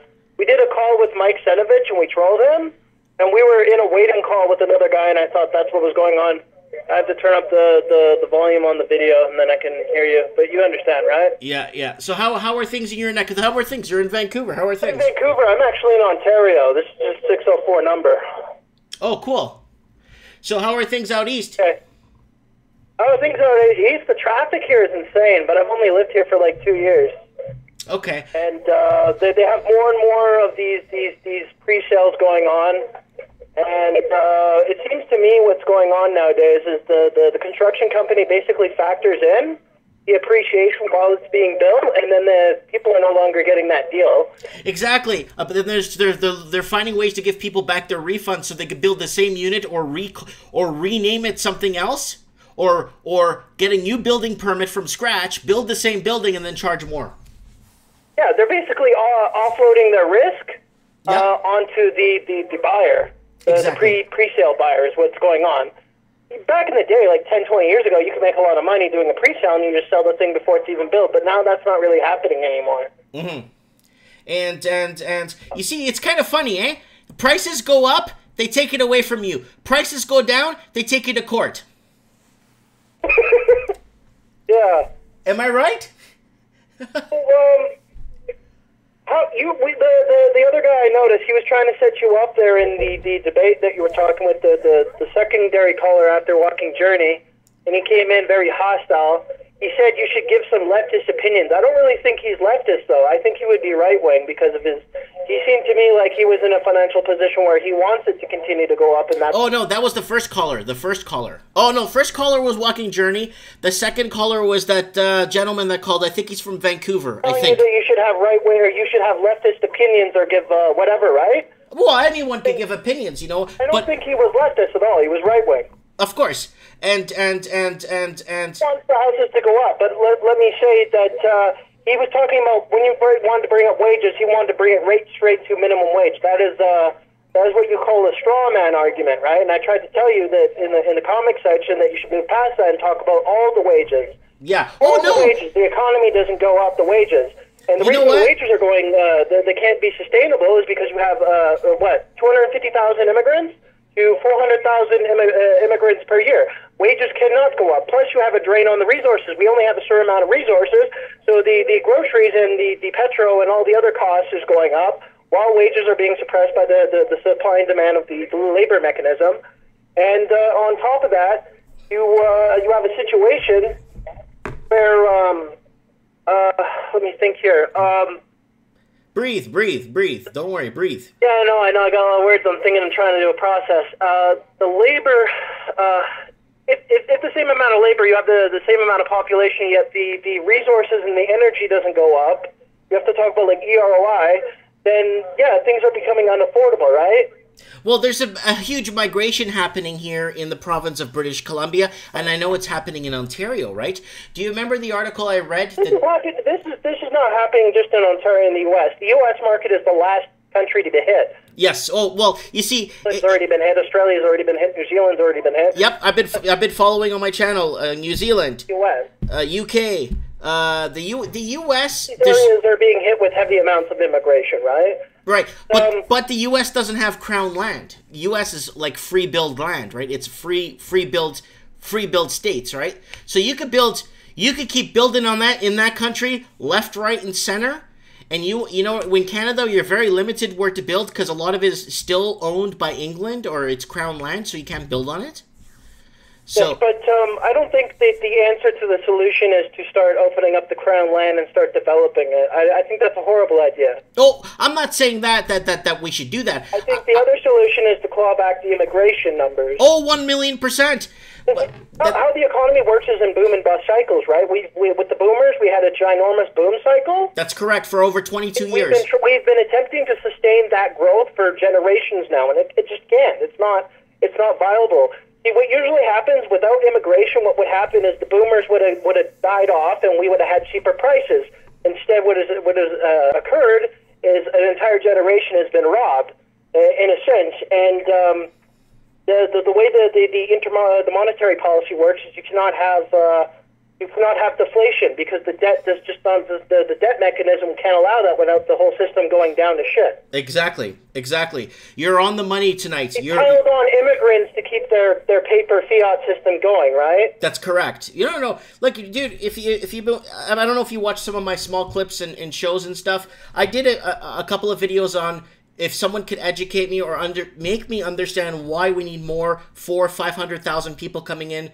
call with Mike Senovich and we trolled him. And we were in a waiting call with another guy, and I thought that's what was going on. I have to turn up the volume on the video, and then I can hear you. But you understand, right? Yeah. So how are things in your neck? How are things? You're in Vancouver. How are things? In Vancouver. I'm actually in Ontario. This is just 604 number. Oh, cool. So how are things out east? Okay. Oh, things out east. The traffic here is insane, but I've only lived here for like 2 years. Okay. And they have more and more of these pre-sales going on. And it seems to me what's going on nowadays is the construction company basically factors in the appreciation while it's being built, and then the people are no longer getting that deal. Exactly. But then they're finding ways to give people back their refunds so they could build the same unit or rename it something else, or get a new building permit from scratch, build the same building, and then charge more. Yeah, they're basically offloading their risk onto the buyer. Exactly. The pre-sale buyer is what's going on. Back in the day, like 10, 20 years ago, you could make a lot of money doing a pre-sale and you just sell the thing before it's even built. But now that's not really happening anymore. Mm-hmm. And you see, it's kind of funny, eh? Prices go up, they take it away from you. Prices go down, they take you to court. Yeah. Am I right? The other guy I noticed, he was trying to set you up there in the debate that you were talking with the secondary caller after Walking Journey, and he came in very hostile. He said you should give some leftist opinions. I don't really think he's leftist, though. I think he would be right-wing because of his... He seemed to me like he was in a financial position where he wants it to continue to go up, and that's... Oh, no, that was the first caller. Oh, no, first caller was Walking Journey. The second caller was that gentleman that called. I think he's from Vancouver, I think. You that you should have right-wing, or you should have leftist opinions or give whatever, right? Well, anyone can give opinions, you know. I don't think he was leftist at all. He was right-wing. Of course. And He wants the houses to go up, but let me say that he was talking about when you wanted to bring up wages, he wanted to bring it right straight to minimum wage. That is what you call a straw man argument, right? And I tried to tell you that in the comic section that you should move past that and talk about all the wages. Yeah. All the wages. The economy doesn't go up, the wages. And the reason the wages are going, they can't be sustainable is because you have, 250,000 immigrants to 400,000 immigrants per year. Wages cannot go up. Plus, you have a drain on the resources. We only have a certain amount of resources, so the groceries and the petrol and all the other costs is going up, while wages are being suppressed by the supply and demand of the labor mechanism. And on top of that, you have a situation where, let me think here. Breathe. Don't worry, breathe. Yeah, I know. I got a lot of words. I'm thinking. I'm trying to do a process. The labor, if the same amount of labor, you have the same amount of population, yet the resources and the energy doesn't go up. You have to talk about like EROI. Then things are becoming unaffordable, right? Well, there's a huge migration happening here in the province of British Columbia, and I know it's happening in Ontario, right? Do you remember the article I read? This is not happening just in Ontario in the U.S. The U.S. market is the last country to be hit. Yes. Oh, well, you see... It's already been hit. Australia's already been hit. New Zealand's already been hit. Yep, I've been following on my channel. New Zealand. U.S. UK. The U.S. These areas are being hit with heavy amounts of immigration, right? Right, but the U.S. doesn't have crown land. The U.S. is like free build land, right? It's free build states, right? So you could keep building on that in that country, left, right, and center. And you know, in Canada, you're very limited where to build because a lot of it is still owned by England or it's crown land, so you can't build on it. So, yes, but I don't think that the answer to the solution is to start opening up the Crown land and start developing it. I think that's a horrible idea. oh, I'm not saying that we should do that. I think the other solution is to claw back the immigration numbers. Oh, 1,000,000%. How the economy works is in boom and bust cycles, right? We with the boomers, we had a ginormous boom cycle. That's correct, for over 22 years. We've been attempting to sustain that growth for generations now, and it just can't. It's not viable. See, what usually happens without immigration, what would happen is the boomers would have died off, and we would have had cheaper prices. Instead, what has occurred is an entire generation has been robbed, in a sense, and the way the monetary policy works is you cannot have deflation because the debt does just the debt mechanism can't allow that without the whole system going down to shit. Exactly. You're on the money tonight. You're piled on immigrants to keep their paper fiat system going, right? That's correct. You don't know, like, dude. If you, I don't know if you watch some of my small clips and shows and stuff. I did a couple of videos on. If someone could educate me or make me understand why we need more 500,000 people coming in,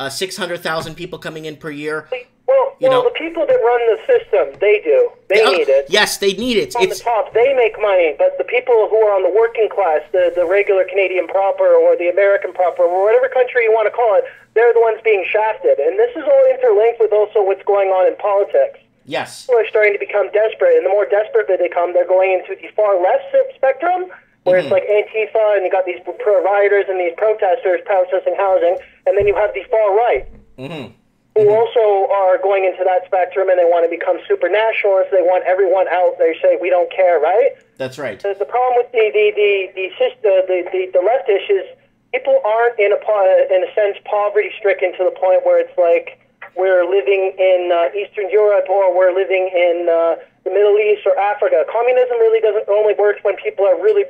600,000 people coming in per year. Well, the people that run the system, they do. They need it. Yes, they need it. On the top, they make money, but the people who are on the working class, the regular Canadian proper or the American proper or whatever country you want to call it, they're the ones being shafted. And this is all interlinked with also what's going on in politics. Yes. People are starting to become desperate, and the more desperate they become, they're going into the far left spectrum, where it's like Antifa, and you got these rioters and these protesters protesting housing, and then you have the far right, who also are going into that spectrum, and they want to become super nationalists. They want everyone out. They say we don't care, right? That's right. The problem with the leftish is people aren't in a sense poverty stricken to the point where it's like we're living in Eastern Europe or we're living in the Middle East or Africa. Communism really doesn't only work when people are really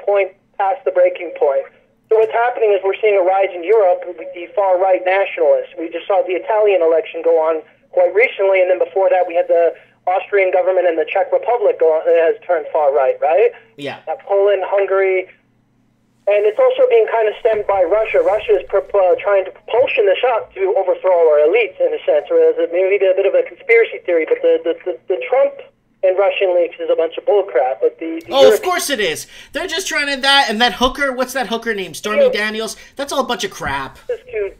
past the breaking point. So what's happening is we're seeing a rise in Europe with the far-right nationalists. We just saw the Italian election go on quite recently, and then before that we had the Austrian government and the Czech Republic has turned far-right, right? Yeah. Poland, Hungary. And it's also being kind of stemmed by Russia. Russia is trying to propulsion this up to overthrow our elites, in a sense, or as maybe a bit of a conspiracy theory. But the Trump and Russian leaks is a bunch of bullcrap. But of course it is. They're just trying to that hooker. What's that hooker name? Stormy Daniels. That's all a bunch of crap. The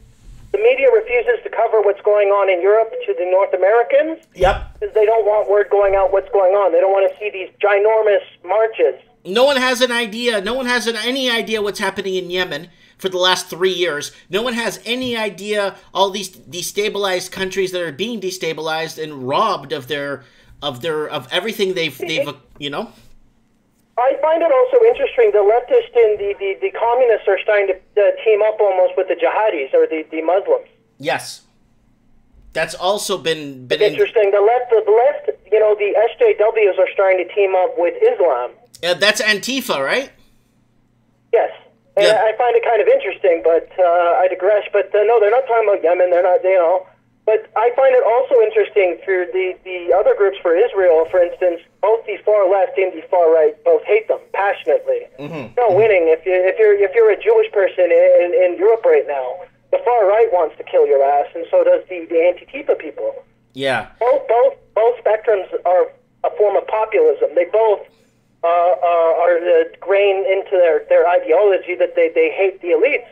media refuses to cover what's going on in Europe to the North Americans. Yep. Because they don't want word going out what's going on. They don't want to see these ginormous marches. No one has an idea. No one has any idea what's happening in Yemen for the last 3 years. No one has any idea all these destabilized countries that are being destabilized and robbed of everything they've you know. I find it also interesting. The leftists and the communists are starting to team up almost with the jihadis or the Muslims. Yes, that's also been interesting. The left, you know, the SJWs are starting to team up with Islam. That's Antifa, right? Yes. And yeah. I find it kind of interesting, but I digress. But no, they're not talking about Yemen. They're not, you know. But I find it also interesting through the other groups for Israel, for instance, both the far left and the far right both hate them passionately. No winning. If you're a Jewish person in Europe right now, the far right wants to kill your ass, and so does the Antifa people. Yeah. Both spectrums are a form of populism. They both are grained into their ideology that they hate the elites.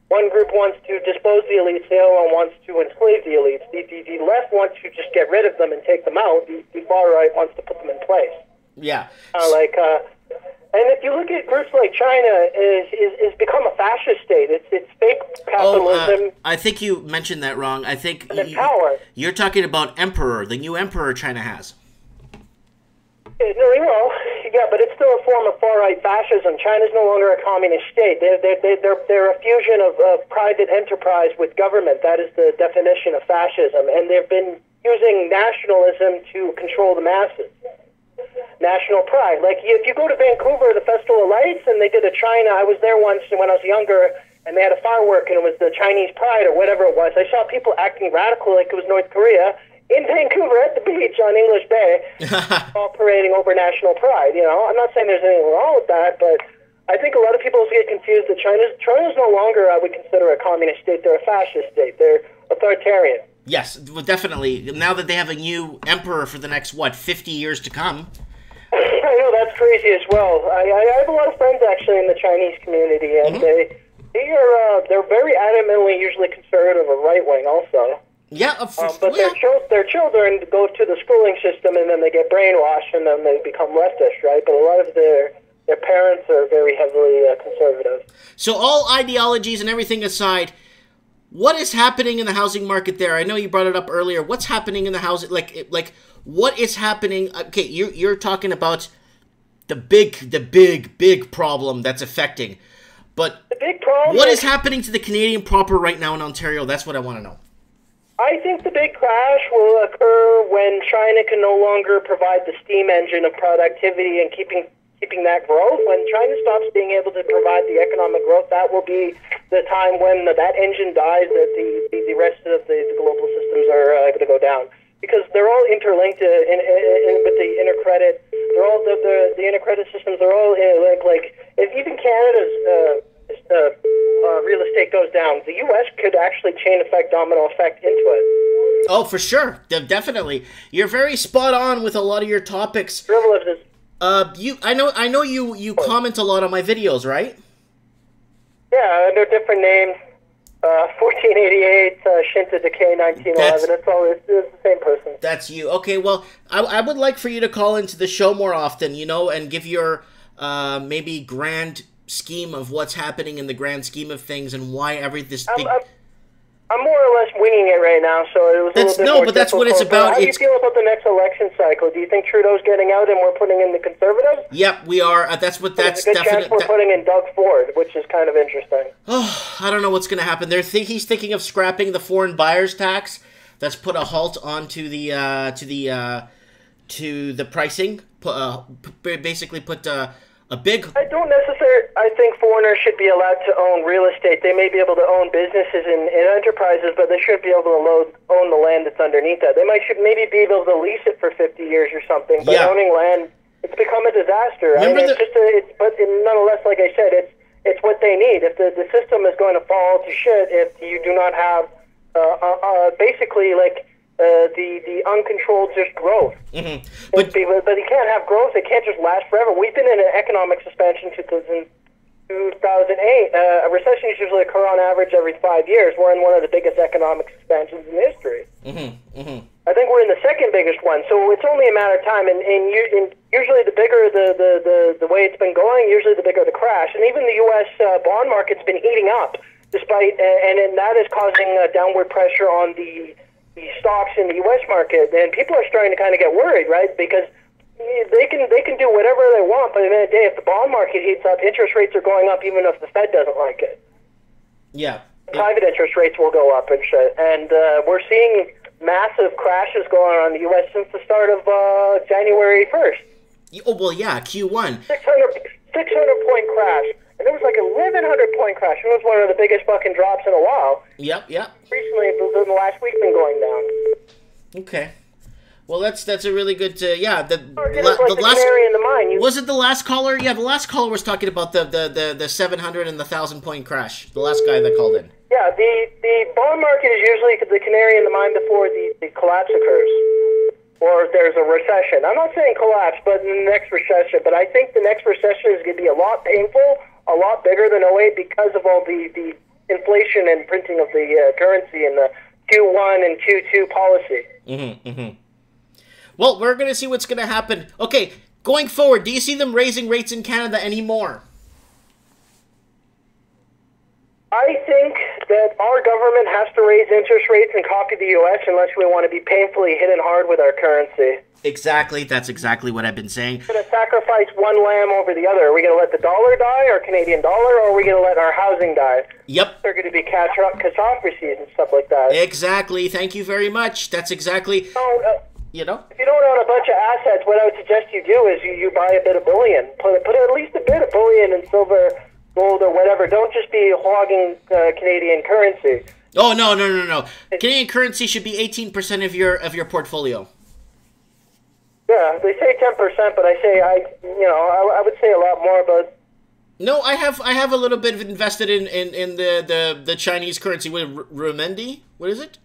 One group wants to dispose the elites, the other one wants to enslave the elites. The left wants to just get rid of them and take them out. The far right wants to put them in place. Yeah. And if you look at groups like China, is become a fascist state. It's fake capitalism. I think you mentioned that wrong. I think power. You're talking about emperor, the new emperor China has. Yeah, but it's still a form of far-right fascism. China's no longer a communist state. They're a fusion of private enterprise with government. That is the definition of fascism. And they've been using nationalism to control the masses. National pride. Like, if you go to Vancouver, the Festival of Lights, and they did a China, I was there once when I was younger, and they had a firework, and it was the Chinese pride or whatever it was. I saw people acting radical like it was North Korea, in Vancouver at the beach on English Bay, all parading over national pride. You know, I'm not saying there's anything wrong with that, but I think a lot of people get confused that China's no longer, I would consider, a communist state. They're a fascist state. They're authoritarian. Yes, well, definitely. Now that they have a new emperor for the next, 50 years to come. I know, that's crazy as well. I have a lot of friends, actually, in the Chinese community, and they're very adamantly usually conservative or right-wing also. Yeah, but their children go to the schooling system, and then they get brainwashed, and then they become leftist, right? But a lot of their parents are very heavily conservative. So all ideologies and everything aside, what is happening in the housing market there? I know you brought it up earlier. What's happening in the housing? Like what is happening? Okay, you're talking about the big problem that's affecting. But the big problem what is happening to the Canadian proper right now in Ontario? That's what I want to know. I think the big crash will occur when China can no longer provide the steam engine of productivity and keeping that growth. When China stops being able to provide the economic growth, that will be the time when that engine dies, that the rest of the global systems are going to go down. Because they're all interlinked with the intercredit. They're all the intercredit systems. They're all like if even Canada's real estate goes down, the U.S. could actually chain effect, domino effect into it. Oh, for sure, definitely. You're very spot on with a lot of your topics. Privileges. I know you comment a lot on my videos, right? Yeah, under different names. 1488, Shinta Decay 1911. It's the same person. That's you. Okay, well, I would like for you to call into the show more often, and give your maybe grand scheme of what's happening in the grand scheme of things and why I'm more or less winging it right now, so it was a little bit more that's what it's about. How do you feel about the next election cycle? Do you think Trudeau's getting out and we're putting in the Conservatives? Yep, we are. That's There's a good chance we're putting in Doug Ford, which is kind of interesting. Oh, I don't know what's going to happen. He's thinking of scrapping the foreign buyers tax. That's put a halt onto the pricing. Basically put a big... I think foreigners should be allowed to own real estate. They may be able to own businesses and enterprises, but they shouldn't be able to own the land that's underneath that. They should maybe be able to lease it for 50 years or something, but owning land, it's become a disaster. But nonetheless, like I said, it's what they need. If the system is going to fall to shit, if you do not have basically the uncontrolled just growth. Mm-hmm. But you can't have growth. It can't just last forever. We've been in an economic suspension since 2008. A recession usually occur on average every 5 years. We're in one of the biggest economic suspensions in history. Mm-hmm. Mm-hmm. I think we're in the second biggest one. So it's only a matter of time. And usually the bigger the way it's been going, usually the bigger the crash. And even the U.S. Bond market's been heating up, despite and that is causing downward pressure on the stocks in the U.S. market, and people are starting to kind of get worried, right? Because they can do whatever they want, but at the end of the day, if the bond market heats up, interest rates are going up, even if the Fed doesn't like it. Yeah. Private interest rates will go up and shit, and we're seeing massive crashes going on in the U.S. since the start of January 1st. Oh well, yeah, Q1. 600 point crash. And it was like a 1,100-point crash. It was one of the biggest fucking drops in a while. Yep. Recently, in the last week, been going down. Okay. Well, that's a really good. The last canary in the mine. Was it the last caller? Yeah, the last caller was talking about the 700 and the 1,000-point crash. The last guy that called in. Yeah, the bond market is usually the canary in the mine before the collapse occurs, or there's a recession. I'm not saying collapse, but in the next recession. But I think the next recession is going to be a lot painful, a lot bigger than '08 because of all the inflation and printing of the currency and the Q1 and Q2 policy. Mm-hmm, mm-hmm. Well, we're going to see what's going to happen. Okay, going forward, do you see them raising rates in Canada anymore? I think that our government has to raise interest rates and copy the U.S. unless we want to be painfully hit and hard with our currency. Exactly. That's exactly what I've been saying. We're going to sacrifice one lamb over the other. Are we going to let the dollar die, our Canadian dollar, or are we going to let our housing die? Yep. They're going to be catastrophes and stuff like that. Exactly. Thank you very much. That's exactly... If you don't own a bunch of assets, what I would suggest you do is you buy a bit of bullion. Put at least a bit of bullion in silver, gold, or whatever. Don't just be hogging Canadian currency. Oh, no. Canadian currency should be 18% of your portfolio. Yeah, they say 10%, but I would say a lot more. But No, I have a little bit of invested in the Chinese currency. What, renminbi? What is it?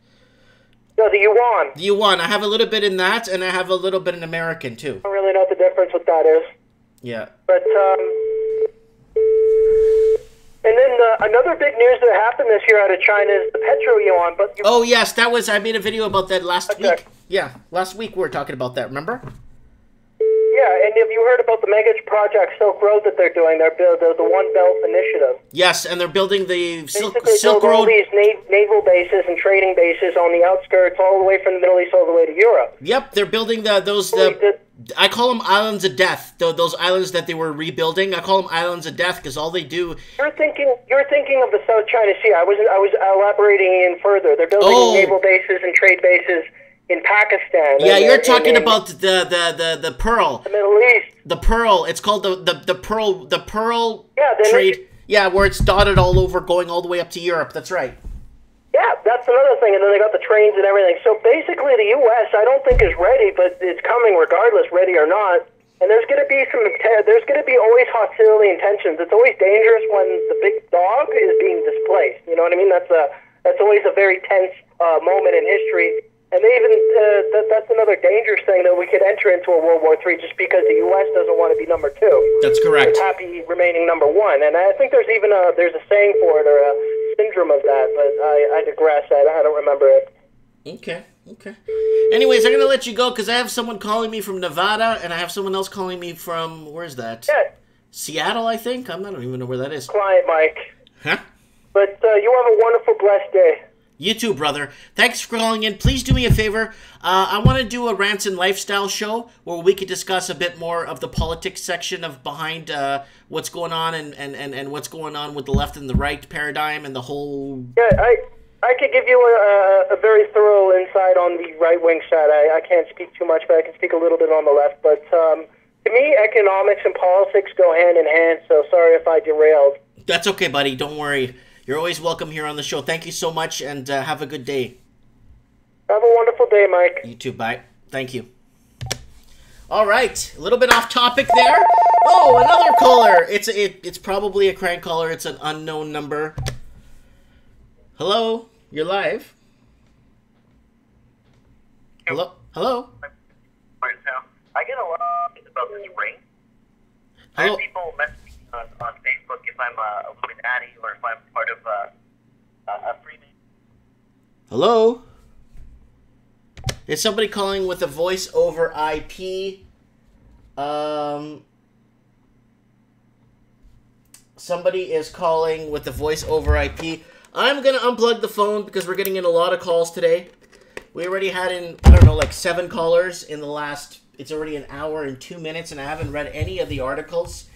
No, the yuan. The yuan. I have a little bit in that, and I have a little bit in American too. I don't really know what the difference with that is. Yeah. But and then another big news that happened this year out of China is the petro yuan. But oh yes, that was, I made a video about that last week. Yeah, last week we were talking about that. Remember? Yeah, and have you heard about the mega project Silk Road that they're doing? They're the One Belt Initiative. Yes, and they're building the Silk Road. All these naval bases and trading bases on the outskirts, all the way from the Middle East all the way to Europe. Yep, they're building I call them islands of death. Those islands that they were rebuilding, I call them islands of death because all they do. You're thinking of the South China Sea. I was elaborating in further. They're building naval bases and trade bases in Pakistan. Yeah, you're talking about the Pearl. The Middle East. The Pearl. It's called the Pearl trade. Yeah, where it's dotted all over, going all the way up to Europe. That's right. Yeah, that's another thing. And then they got the trains and everything. So basically, the U.S. I don't think is ready, but it's coming regardless, ready or not. And there's going to be always hostility and tensions. It's always dangerous when the big dog is being displaced. You know what I mean? That's always a very tense moment in history. And they even that's another dangerous thing that we could enter into a World War III just because the U.S. doesn't want to be number 2. That's correct. It's happy remaining number 1. And I think there's even a saying for it or a syndrome of that, but I digress. I don't remember it. Okay. Anyways, I'm going to let you go because I have someone calling me from Nevada and I have someone else calling me from, where's that? Yeah. Seattle, I think? I don't even know where that is. Client Mike. Huh? But you have a wonderful, blessed day. You too, brother. Thanks for calling in. Please do me a favor. I want to do a rants and lifestyle show where we could discuss a bit more of the politics section of behind what's going on and what's going on with the left and the right paradigm and the whole... Yeah, I could give you a very thorough insight on the right-wing side. I can't speak too much, but I can speak a little bit on the left. But to me, economics and politics go hand in hand, so sorry if I derailed. That's okay, buddy. Don't worry. You're always welcome here on the show. Thank you so much, and have a good day. Have a wonderful day, Mike. You too. Bye. Thank you. All right. A little bit off topic there. Oh, another caller. It's probably a crank caller. It's an unknown number. Hello? You're live. Hello? Hello? I get a lot about this ring. Hello? I have people message me on Facebook if I'm a Illuminati or if I'm part of a Freemason. Hello? Is somebody calling with a voice over IP? Somebody is calling with a voice over IP. I'm going to unplug the phone because we're getting in a lot of calls today. We already had in, I don't know, like 7 callers in the last, it's already an hour and 2 minutes, and I haven't read any of the articles.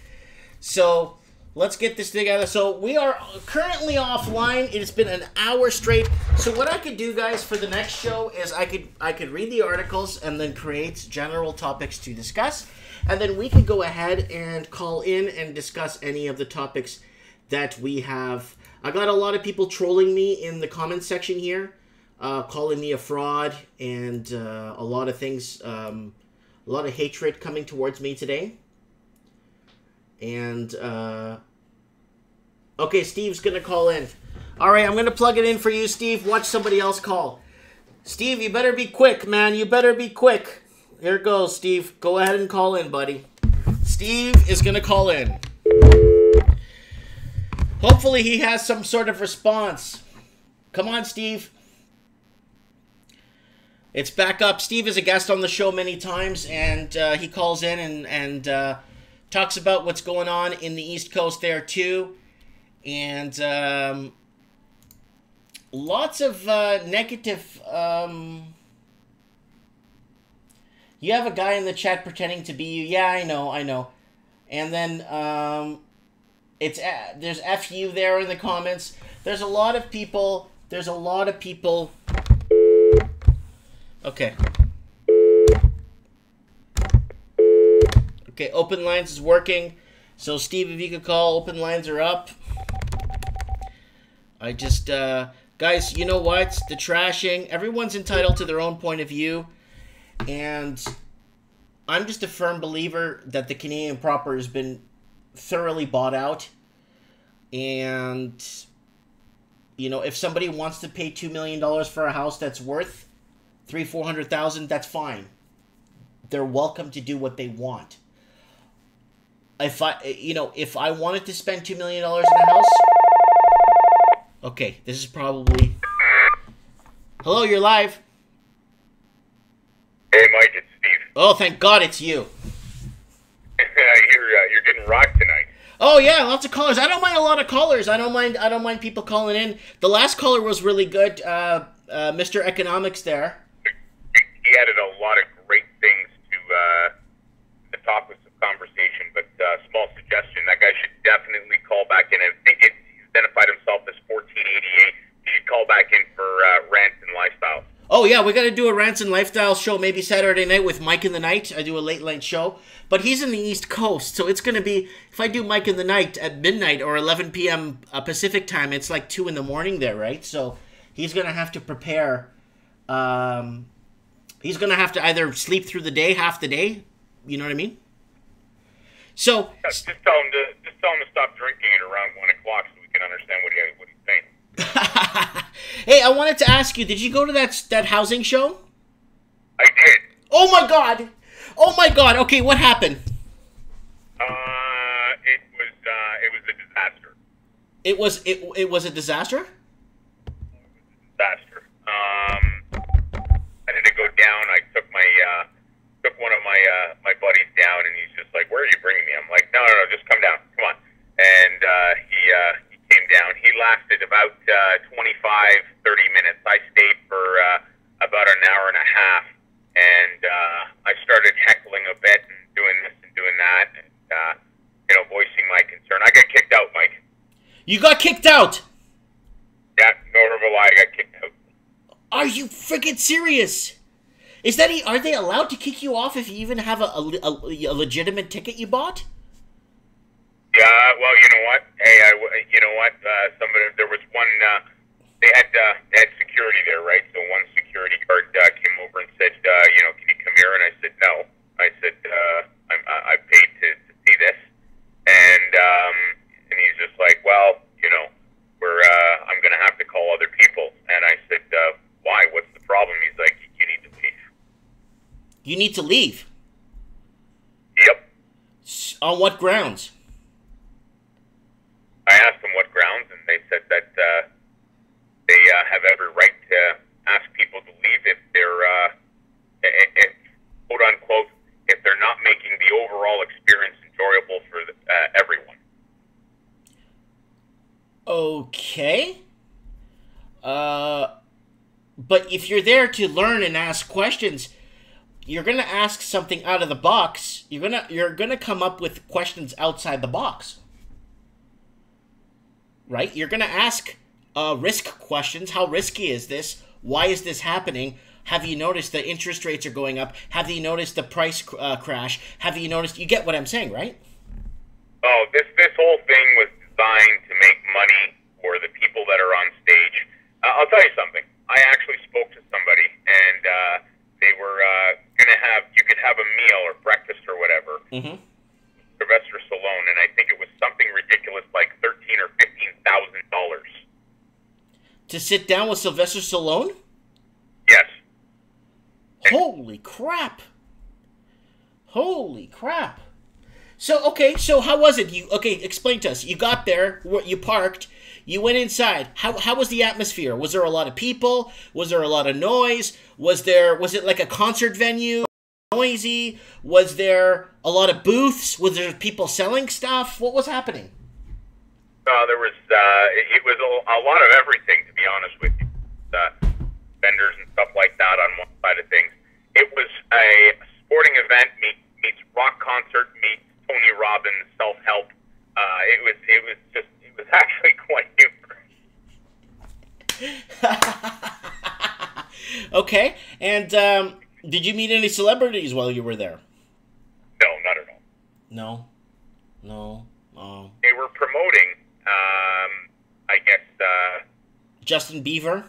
So let's get this together. So we are currently offline. It's been an hour straight. So what I could do, guys, for the next show is I could read the articles and then create general topics to discuss. And then we could go ahead and call in and discuss any of the topics that we have. I got a lot of people trolling me in the comment section here, calling me a fraud and a lot of things, a lot of hatred coming towards me today. And, okay, Steve's going to call in. All right, I'm going to plug it in for you, Steve. Watch somebody else call. Steve, you better be quick, man. You better be quick. Here it goes, Steve. Go ahead and call in, buddy. Steve is going to call in. Hopefully he has some sort of response. Come on, Steve. It's back up. Steve is a guest on the show many times, and he calls in and talks about what's going on in the East Coast there, too. And lots of negative... You have a guy in the chat pretending to be you. Yeah, I know. And then there's FU there in the comments. There's a lot of people. Okay. Okay, open lines is working. So Steve, if you could call, open lines are up. I just guys, you know what? The trashing. Everyone's entitled to their own point of view. And I'm just a firm believer that the Canadian proper has been thoroughly bought out. And, you know, if somebody wants to pay $2 million for a house that's worth $300,000-$400,000, that's fine. They're welcome to do what they want. If I wanted to spend $2 million in a house, okay, this is probably. Hello, you're live. Hey, Mike, it's Steve. Oh, thank God it's you. You're getting rocked tonight. Oh yeah, lots of callers. I don't mind a lot of callers. I don't mind people calling in. The last caller was really good, Mr. Economics there. He added a lot of great things to the topics of conversation, but small suggestion, that guy should definitely call back in. I think he identified himself as 1488. He should call back in for rants and lifestyle. Oh yeah, we got to do a rants and lifestyle show maybe Saturday night with Mike in the Night. I do a late night show, but he's in the East Coast, so it's going to be, if I do Mike in the Night at midnight or 11 p.m. Pacific time, it's like 2 in the morning there, right? So he's going to have to prepare. He's going to have to either sleep through the day, half the day, you know what I mean? So just tell him to stop drinking at around 1 o'clock so we can understand what he's saying. Hey, I wanted to ask you, did you go to that housing show? I did. Oh my god! Oh my god! Okay, what happened? It was a disaster. It was a disaster? Disaster. I had to go down. I took one of my buddies down, and he's just like, "Where are you bringing me?" I'm like, "No, just come down. Come on." And he came down. He lasted about 25-30 minutes. I stayed for about an hour and a half, and I started heckling a bit and doing this and doing that, and voicing my concern. I got kicked out, Mike. You got kicked out? Yeah, no lie, I got kicked out. Are you freaking serious? Are they allowed to kick you off if you even have a legitimate ticket you bought? Yeah, well, you know what? Hey, there was one. They had security there, right? So one security guard came over and said, can you come here? And I said, no. I said, I paid to see this, and he's just like, well, I'm gonna have to call other people. And I said, why? What's the problem? He's like, you need to leave. You need to leave? Yep. On what grounds? I asked them what grounds, and they said that they have every right to ask people to leave if they're, quote unquote, if they're not making the overall experience enjoyable for everyone. Okay. But if you're there to learn and ask questions, you're gonna ask something out of the box. You're gonna come up with questions outside the box. Right? You're going to ask risk questions. How risky is this? Why is this happening? Have you noticed the interest rates are going up? Have you noticed the price crash? Have you noticed? You get what I'm saying, right? Oh, this whole thing was designed to make money for the people that are on stage. I'll tell you something. I actually spoke to somebody, and they were going to you could have a meal or breakfast or whatever. Mm-hmm. Sylvester Stallone, and I think it was something ridiculous like $13,000 or $15,000 to sit down with Sylvester Stallone. Yes. Holy crap! Holy crap! So how was it? Explain to us. You got there, you parked, you went inside. How was the atmosphere? Was there a lot of people? Was there a lot of noise? Was it like a concert venue? Noisy? Was there a lot of booths? Was there people selling stuff? What was happening? There was it was a lot of everything, to be honest with you. Vendors and stuff like that on one side of things. It was a sporting event meets rock concert meets Tony Robbins self-help. It was actually quite humorous. Okay, and did you meet any celebrities while you were there? No, not at all. No. Oh. They were promoting, I guess, Justin Bieber?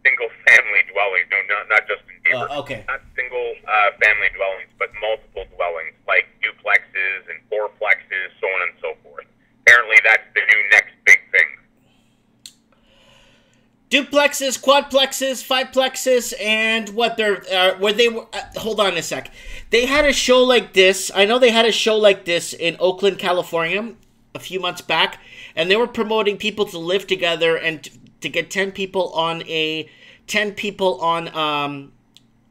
Single-family dwellings. No, not Justin Bieber. Okay. Not single family dwellings, but multiple dwellings, like duplexes and fourplexes, so on duplexes, quadplexes, fiveplexes, and what they're where they were. Hold on a sec. They had a show like this. I know they had a show like this in Oakland, California, a few months back, and they were promoting people to live together and to get 10 people on a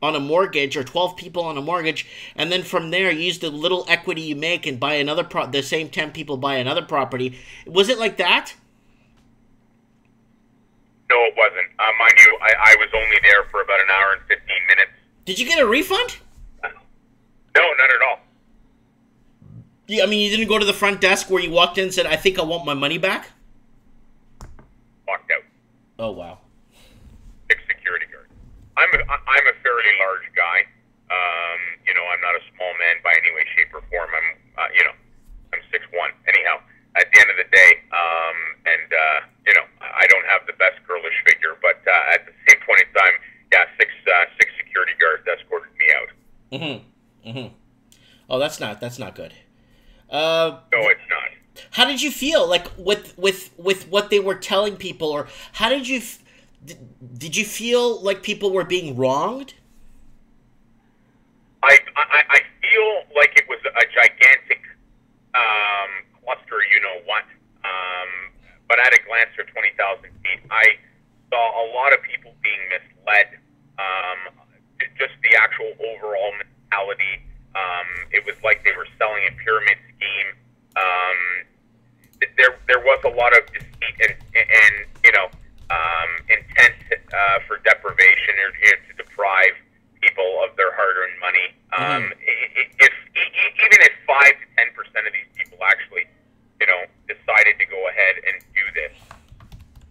mortgage, or 12 people on a mortgage, and then from there use the little equity you make and buy another the same 10 people buy another property. Was it like that? No, it wasn't. Mind you, I was only there for about an hour and 15 minutes. Did you get a refund? No, not at all. Yeah, I mean, you didn't go to the front desk where you walked in and said, "I think I want my money back"? Walked out. Oh, wow. 6 security guards. I'm a fairly large guy. I'm not a small man by any way, shape, or form. I'm 6'1". Anyhow, at the end of the day, I don't have the best girlish figure, but at the same point in time, yeah, six security guards escorted me out. Oh, that's not good. No, it's not. How did you feel, like, with what they were telling people, or how did you did you feel like people were being wronged? I feel like it was a gigantic cluster, you know what? But at a glance, for 20,000 feet, I saw a lot of people being misled. Just the actual overall mentality. It was like they were selling a pyramid scheme. There was a lot of deceit and intent for deprivation, or to deprive people of their hard-earned money. Even if 5 to 10% of these people actually, decided to go ahead and do this,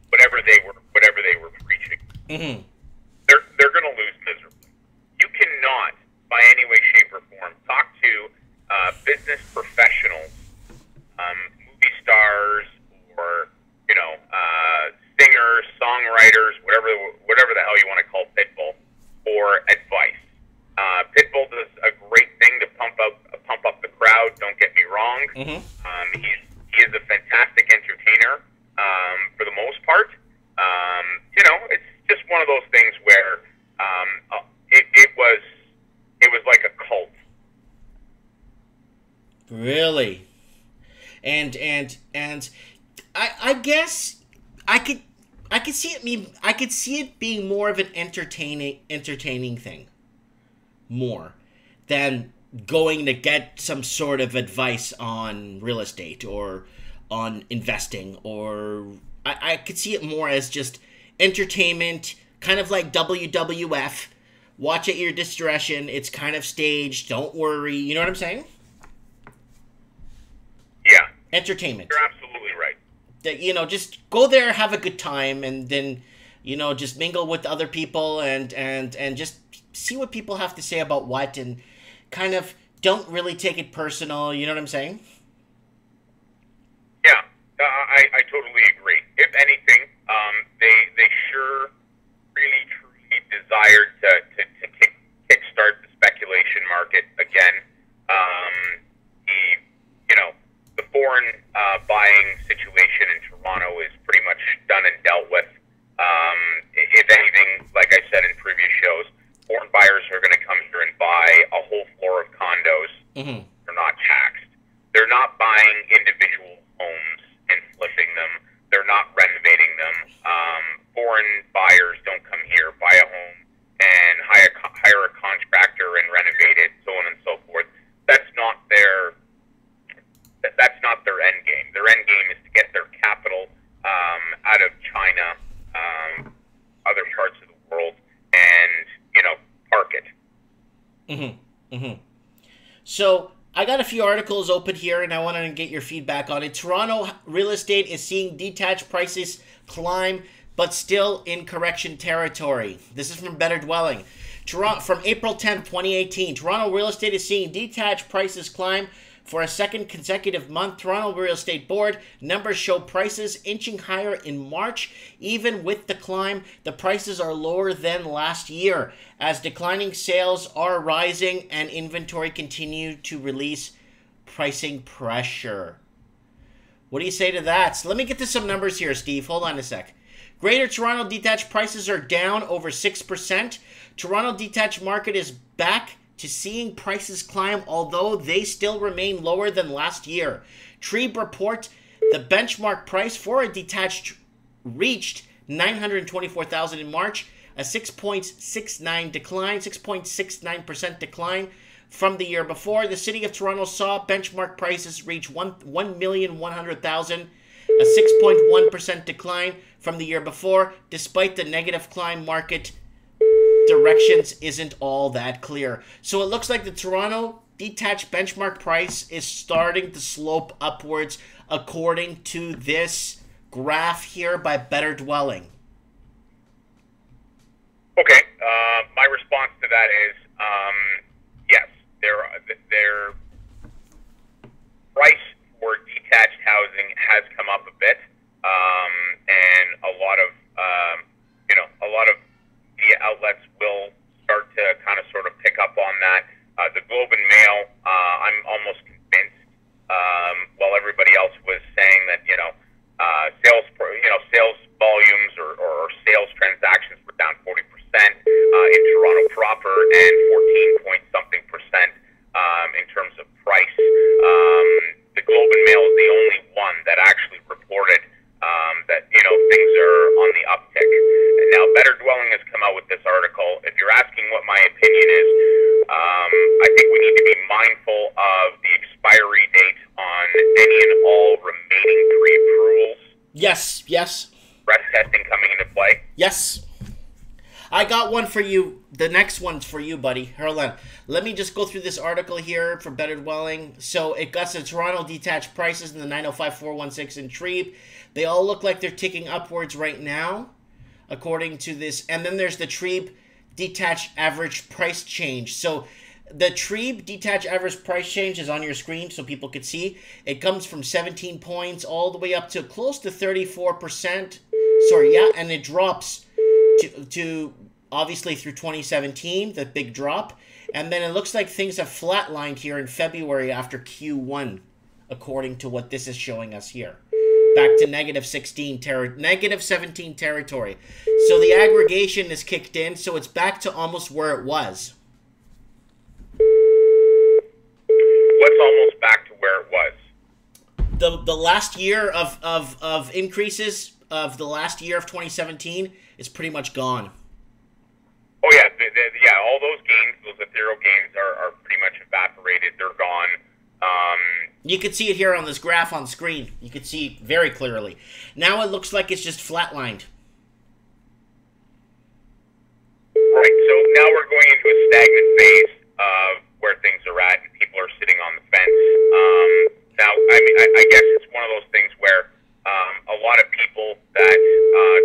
whatever they were preaching, they're going to lose miserably. You cannot, by any way, shape, or form, talk to business professionals, movie stars, or singers, songwriters, whatever the hell you want to call Pitbull, for advice. Pitbull does a great thing to pump up the crowd. Don't get me wrong. He is a fantastic entertainer, for the most part. It's just one of those things where it was like a cult. Really? And I guess I could see it being more of an entertaining thing, more than going to get some sort of advice on real estate or on investing, or I could see it more as just entertainment, kind of like WWF. Watch at your discretion. It's kind of staged. Don't worry. You know what I'm saying? Yeah. Entertainment. You're absolutely right. That, just go there, have a good time, and then, just mingle with other people and just see what people have to say about what, and kind of don't really take it personal. You know what I'm saying? Yeah, I totally agree. If anything, they sure really truly desired to kickstart the speculation market again. The foreign buying situation in Toronto is pretty much done and dealt with. If anything, like I said in previous shows, foreign buyers are going to come here and buy a whole floor of condos. They're not taxed. They're not buying individual homes and flipping them. They're not renovating them. Foreign buyers don't come here, buy a home, and hire a contractor and renovate it, so on and so forth. That's not their end game. Their end game is to get their capital out of China, other parts of the world, and park it. So I got a few articles open here, and I want to get your feedback on it. Toronto real estate is seeing detached prices climb, but still in correction territory. This is from Better Dwelling. From April 10th, 2018, Toronto real estate is seeing detached prices climb for a second consecutive month. Toronto Real Estate Board numbers show prices inching higher in March. Even with the climb, the prices are lower than last year, as declining sales are rising and inventory continue to release pricing pressure. What do you say to that? So let me get to some numbers here, Steve. Hold on a sec. Greater Toronto detached prices are down over 6%. Toronto detached market is back to seeing prices climb, although they still remain lower than last year. Trebe report the benchmark price for a detached reached $924,000 in March, a 6.69% decline from the year before. The City of Toronto saw benchmark prices reach $1,100,000, a 6.1% decline from the year before. Despite the negative climb, market directions isn't all that clear. So it looks like the Toronto detached benchmark price is starting to slope upwards according to this graph here by Better Dwelling. Okay, my response to that is yes, their price for detached housing has come up a bit, and a lot of media outlets will start to kind of sort of pick up on that. The Globe and Mail, I'm almost convinced, while everybody else was saying that sales volumes or sales transactions were down 40% in Toronto proper and 14 point something percent in terms of price. The Globe and Mail is the only one that actually reported that things are on the uptick. And now Better Dwelling has come out with this article. If you're asking what my opinion is, I think we need to be mindful of the expiry date on any and all remaining pre-approvals. Yes. Breath testing coming into play. Yes. I got one for you. The next one's for you, buddy. Hold on. Let me just go through this article here for Better Dwelling. So it got the Toronto detached prices in the 905-416 in Trebe. They all look like they're ticking upwards right now, according to this. And then there's the Trebe detached average price change. So the Trebe detached average price change is on your screen so people could see. It comes from 17 points all the way up to close to 34%. And it drops to obviously through 2017, the big drop. And then it looks like things have flatlined here in February after Q1, according to what this is showing us here. Back to negative 17 territory. So the aggregation is kicked in, so it's back to almost where it was. What's almost back to where it was? The last year of increases of the last year of 2017 is pretty much gone. Oh yeah, all those gains, those ethereal gains are pretty much evaporated. They're gone. You can see it here on this graph on screen. You can see it very clearly. Now it looks like it's just flatlined. Right, so now we're going into a stagnant phase of where things are at, and people are sitting on the fence. Now, I guess it's one of those things where a lot of people that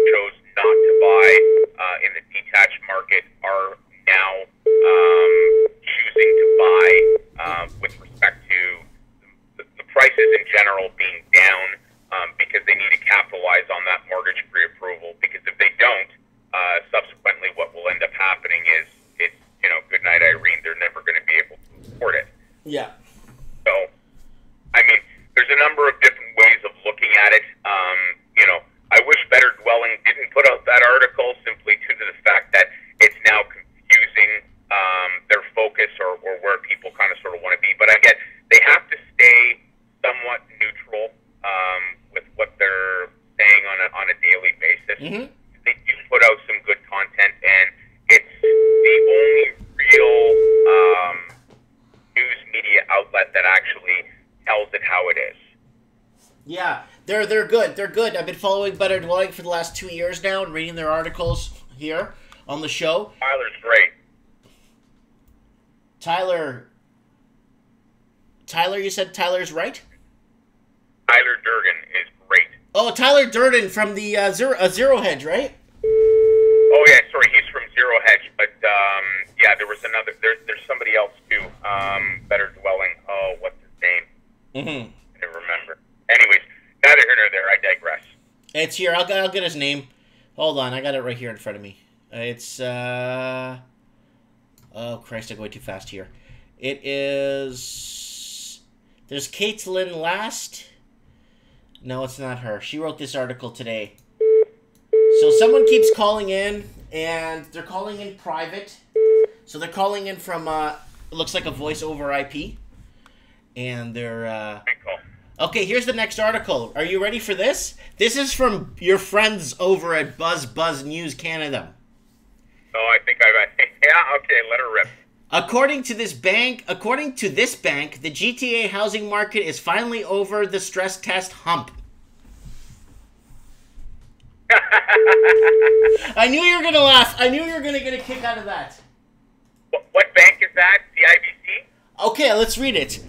chose not to buy in the detached market are now choosing to buy with respect to the prices in general being down because they need to capitalize on that mortgage pre-approval. Because if they don't, subsequently what will end up happening is it's, good night, Irene, they're never going to be able to afford it. Yeah. So, I mean, there's a number of different ways of looking at it. I wish Better Dwelling didn't put out that article simply due to the fact that it's now confusing their focus or where people kind of sort of want to be. But I get they have to stay somewhat neutral with what they're saying on a daily basis. Mm-hmm. They do put out some good content, and it's the only real news media outlet that actually tells it how it is. Yeah, they're good. They're good. I've been following Better Dwelling for the last 2 years now and reading their articles here on the show. Tyler's great. Tyler, you said Tyler's right? Tyler Durden is great. Oh, Tyler Durden from the Zero Hedge, right? Oh yeah, sorry, he's from Zero Hedge, but yeah, there was another. There's somebody else too. Better Dwelling. Oh, what's his name? Mm-hmm. I don't remember. Anyways, neither here nor there. I digress. It's here. I'll get his name. Hold on, I got it right here in front of me. It's oh Christ, I'm going too fast here. It is. There's Caitlin Last. No, it's not her. She wrote this article today. So someone keeps calling in, and they're calling in private. So they're calling in from, it looks like a voice over IP. And they're, okay, here's the next article. Are you ready for this? This is from your friends over at Buzz News Canada. Oh, I think yeah, okay, let her rip. According to this bank, the GTA housing market is finally over the stress test hump. I knew you were going to laugh. I knew you were going to get a kick out of that. What bank is that? CIBC? Okay, let's read it.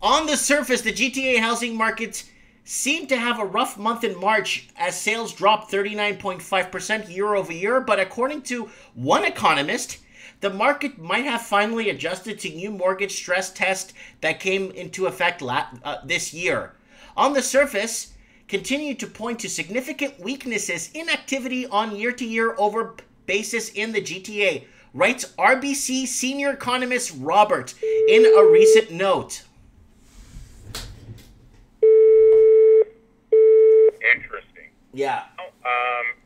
On the surface, the GTA housing market seemed to have a rough month in March as sales dropped 39.5% year over year, but according to one economist, the market might have finally adjusted to new mortgage stress test that came into effect this year. On the surface, continued to point to significant weaknesses in activity on year-to-year over basis in the GTA, writes RBC senior economist Robert in a recent note. Interesting. Yeah.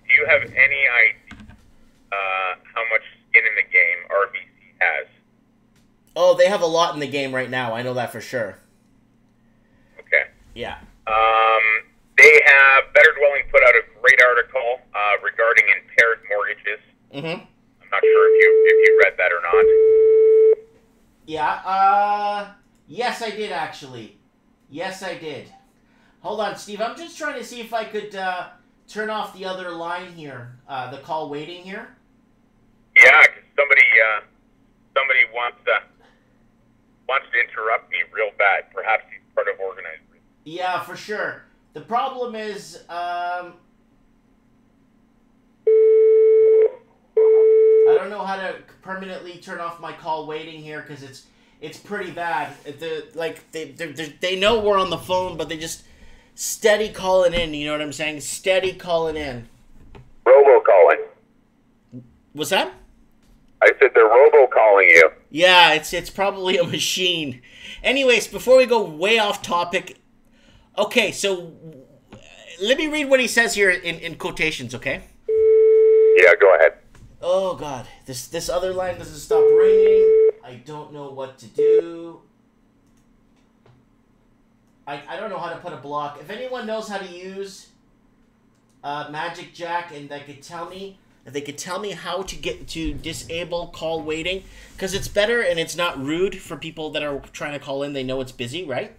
Do you have any idea how much skin in the game RBC has? Oh, they have a lot in the game right now. I know that for sure. Okay. Yeah. They have Better Dwelling put out a great article regarding impaired mortgages. Mm-hmm. I'm not sure if you read that or not. Yeah. Yes, I did actually. Yes, I did. Hold on, Steve. I'm just trying to see if I could turn off the other line here, the call waiting here. Yeah, because somebody wants to interrupt me real bad. Perhaps he's part of organized. Yeah, for sure. The problem is, I don't know how to permanently turn off my call waiting here because it's pretty bad. They know we're on the phone, but they just steady calling in. You know what I'm saying? Steady calling in. Robo-calling. What's that? I said they're robo-calling you. Yeah, it's probably a machine. Anyways, before we go way off topic, okay, so let me read what he says here in quotations, okay? Yeah, go ahead. Oh, God. This other line doesn't stop ringing. I don't know what to do. I don't know how to put a block. If anyone knows how to use Magic Jack and they could tell me how to get to disable call waiting, because it's better and it's not rude for people that are trying to call in. They know it's busy, right?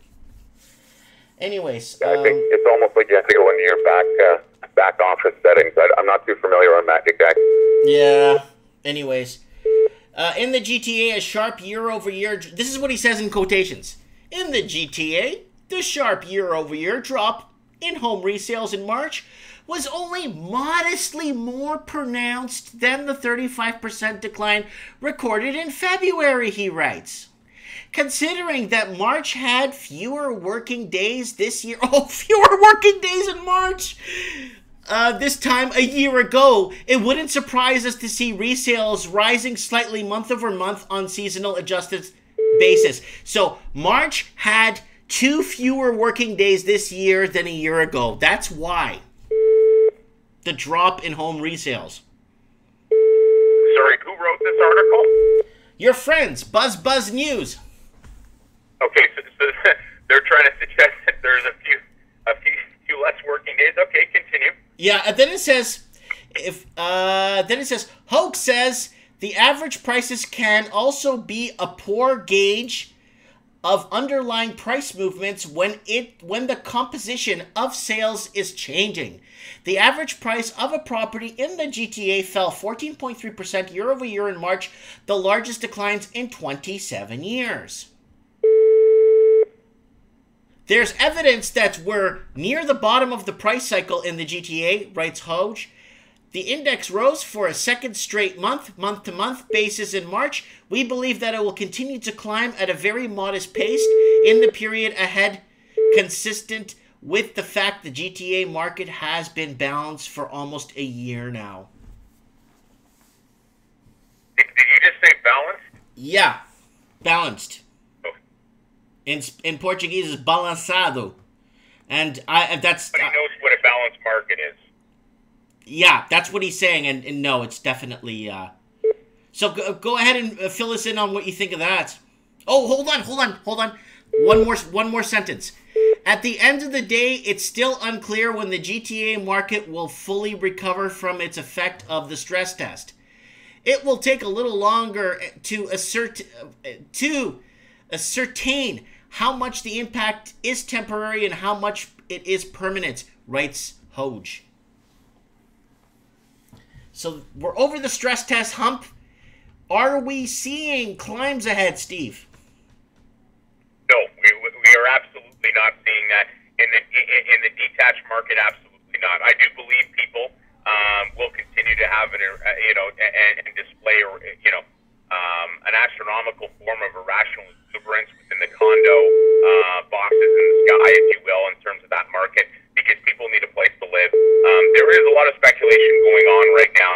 Anyways. Yeah, I think it's almost like you have to go into your back office settings. I'm not too familiar on Magic Jack. Yeah. Anyways. In the GTA, a sharp year-over-year... This is what he says in quotations. In the GTA, the sharp year-over-year drop in home resales in March was only modestly more pronounced than the 35% decline recorded in February, he writes. Considering that March had fewer working days this year... Oh, fewer working days in March! This time a year ago, it wouldn't surprise us to see resales rising slightly month over month on seasonal adjusted basis. So March had 2 fewer working days this year than a year ago. That's why. The drop in home resales. Sorry, who wrote this article? Your friends, Buzz News. Okay, so they're trying to suggest that there's a few less working days. Okay, continue. Yeah, and then it says, Hoke says the average prices can also be a poor gauge of underlying price movements when the composition of sales is changing. The average price of a property in the GTA fell 14.3% year over year in March, the largest declines in 27 years. There's evidence that we're near the bottom of the price cycle in the GTA, writes Hodge. The index rose for a second straight month-to-month basis in March. We believe that it will continue to climb at a very modest pace in the period ahead, consistent with the fact the GTA market has been balanced for almost a year now. Did you just say balanced? Yeah, balanced. In Portuguese is balançado. And that's... But he knows what a balanced market is. Yeah, that's what he's saying, and no, it's definitely. So go ahead and fill us in on what you think of that. Oh, hold on. One more sentence. At the end of the day, it's still unclear when the GTA market will fully recover from its effect of the stress test. It will take a little longer to ascertain how much the impact is temporary and how much it is permanent, writes Hoge. So we're over the stress test hump. Are we seeing climbs ahead, Steve? No, we are absolutely not seeing that in the detached market. Absolutely not. I do believe people will continue to have and display an astronomical form of irrational exuberance within the condo boxes in the sky, if you will, in terms of that market, because people need a place to live. There is a lot of speculation going on right now.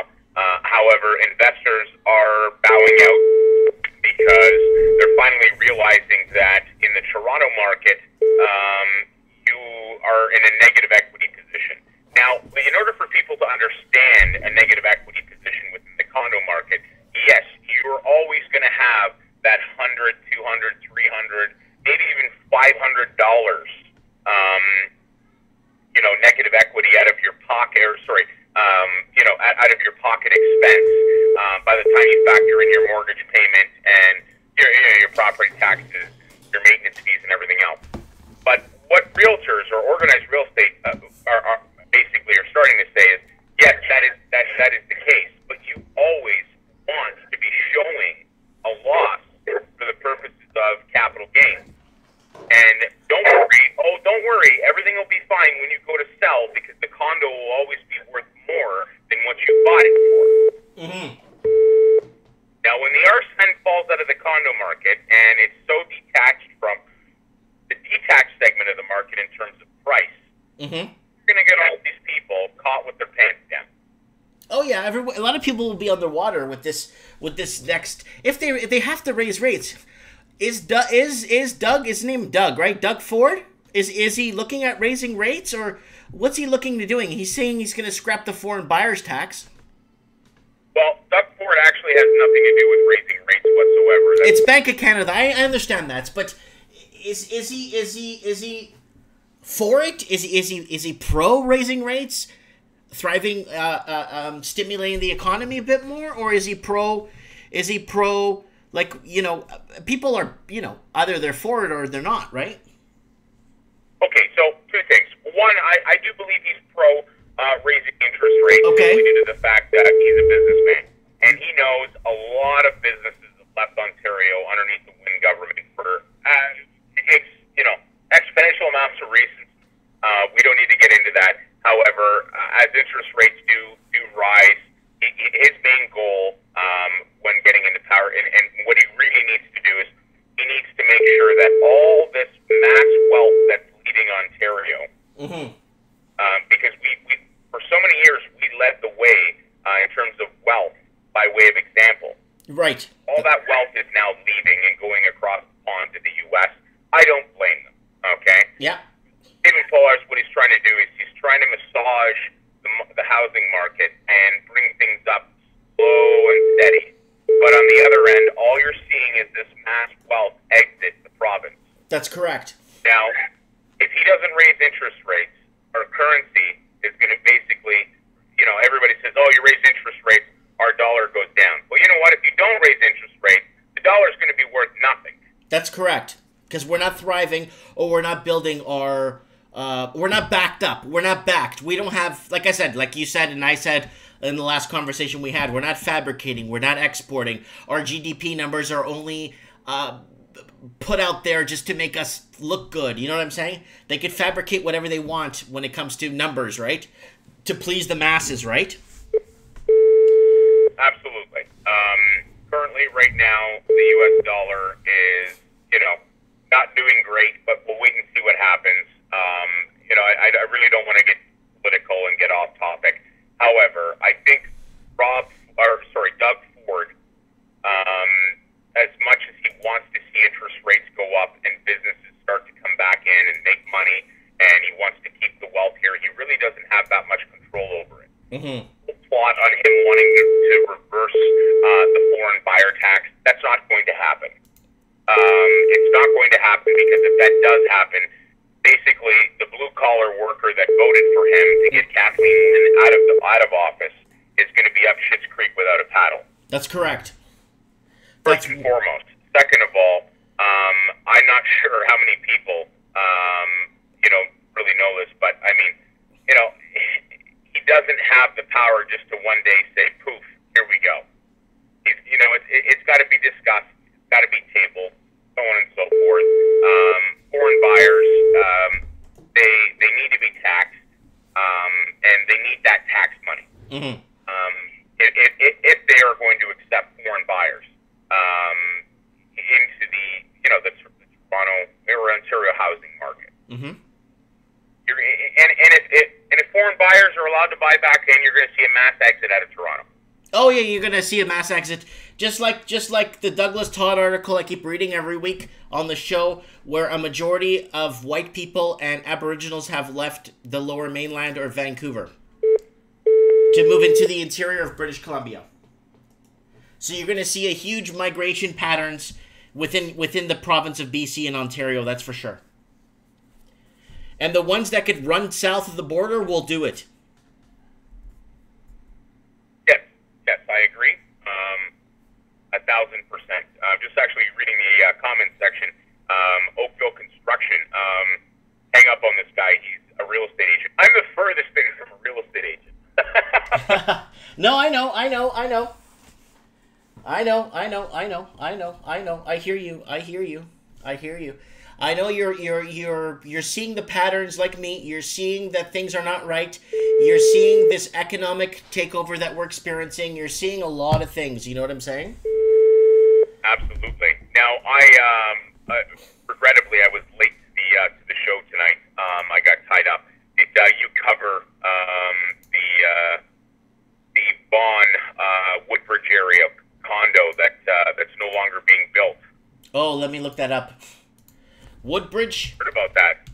However, investors are bowing out because they're finally realizing that in the Toronto market, you are in a negative equity position. Now, in order for people to understand a negative equity position within the condo market, yes, you're always going to have that $100, $200, $300, maybe even $500, negative equity out of your pocket, out of your pocket expense by the time you factor in your mortgage payment and your property taxes, your maintenance fees, and everything else. But what realtors or organized real estate are basically starting to say is, yes, that is the case, but you always want to be showing a loss for the purposes of capital gain. And don't worry, everything will be fine when you go to sell, because the condo will always be worth more than what you bought it for. Mm-hmm. Now, when the R10 falls out of the condo market and it's so detached from the detached segment of the market in terms of price, Mm-hmm. you're going to get all these people caught with their pants down. Oh yeah, a lot of people will be underwater with this next. If they have to raise rates, is Doug? His name Doug, right? Doug Ford. Is he looking at raising rates, or what's he looking to doing? He's saying he's going to scrap the foreign buyer's tax. Well, Doug Ford actually has nothing to do with raising rates whatsoever. It's Bank of Canada. I understand that, but is he for it? Is he pro raising rates, thriving, stimulating the economy a bit more, or is he pro? Like, people are, either they're for it or they're not, right? Okay, so two things. One, I do believe he's pro raising interest rates, okay, due to the fact that he's a businessman, and he knows a lot of businesses have left Ontario underneath the Wynne government for exponential amounts of reasons. We don't need to get into that. However, as interest rates do rise, his main goal when getting into power, and what he really needs to do is he needs to make sure that all this mass wealth that's leaving Ontario, mm-hmm. Because we for so many years we led the way in terms of wealth by way of example. Right. All that wealth is now leaving and going across the pond to the U.S. I don't blame them. Okay. Yeah. Stephen Pollard, what he's trying to do is he's trying to massage the housing market and bring things up slow and steady. But on the other end, all you're seeing is this mass wealth exit the province. That's correct. Now, if he doesn't raise interest rates, our currency is going to basically, everybody says, oh, you raise interest rates, our dollar goes down. Well, you know what? If you don't raise interest rates, the dollar is going to be worth nothing. That's correct. Because we're not thriving, or we're not building our... we're not backed up. We're not backed. We don't have, like I said, like you said and I said in the last conversation we had, we're not fabricating. We're not exporting. Our GDP numbers are only put out there just to make us look good. You know what I'm saying? They could fabricate whatever they want when it comes to numbers, right? To please the masses, right? Absolutely. Currently, right now, the U.S. dollar is, not doing great, but we'll wait and see what happens. I really don't want to get political and get off topic. However, I think Doug Ford, as much as he wants to see interest rates go up and businesses start to come back in and make money, and he wants to keep the wealth here, he really doesn't have that much control over it. Mm-hmm. plot on him wanting to reverse the foreign buyer tax. That's not going to happen. It's not going to happen because if that does happen, basically the blue-collar worker that voted for him to get Kathleen out of office is going to be up Schitt's Creek without a paddle. That's correct. First and foremost. Second of all, I'm not sure how many people, really know this, but I mean, he doesn't have the power just to one day say, poof, here we go. It's got to be discussed. It's got to be tabled, so on and so forth. Foreign buyers, they need to be taxed, and they need that tax money. Mm-hmm. If they are going to accept foreign buyers into the Toronto or Ontario housing market. Mm-hmm. And if foreign buyers are allowed to buy back in, you're going to see a mass exit out of Toronto. Oh yeah, you're gonna see a mass exit, just like the Douglas Todd article I keep reading every week on the show, where a majority of white people and Aboriginals have left the Lower Mainland or Vancouver to move into the interior of British Columbia. So you're gonna see a huge migration patterns within the province of BC and Ontario. That's for sure. And the ones that could run south of the border will do it. Yes, I agree. 1,000%. Just actually reading the comment section. Oakville Construction. Hang up on this guy. He's a real estate agent. I'm the furthest thing from a real estate agent. No, I know. I hear you. I know you're seeing the patterns like me. You're seeing that things are not right. You're seeing this economic takeover that we're experiencing. You're seeing a lot of things. You know what I'm saying? Absolutely. Now, regrettably, I was late to the show tonight. I got tied up. Did you cover the Vaughan Woodbridge area condo that's no longer being built? Oh, let me look that up. Woodbridge? Heard about that.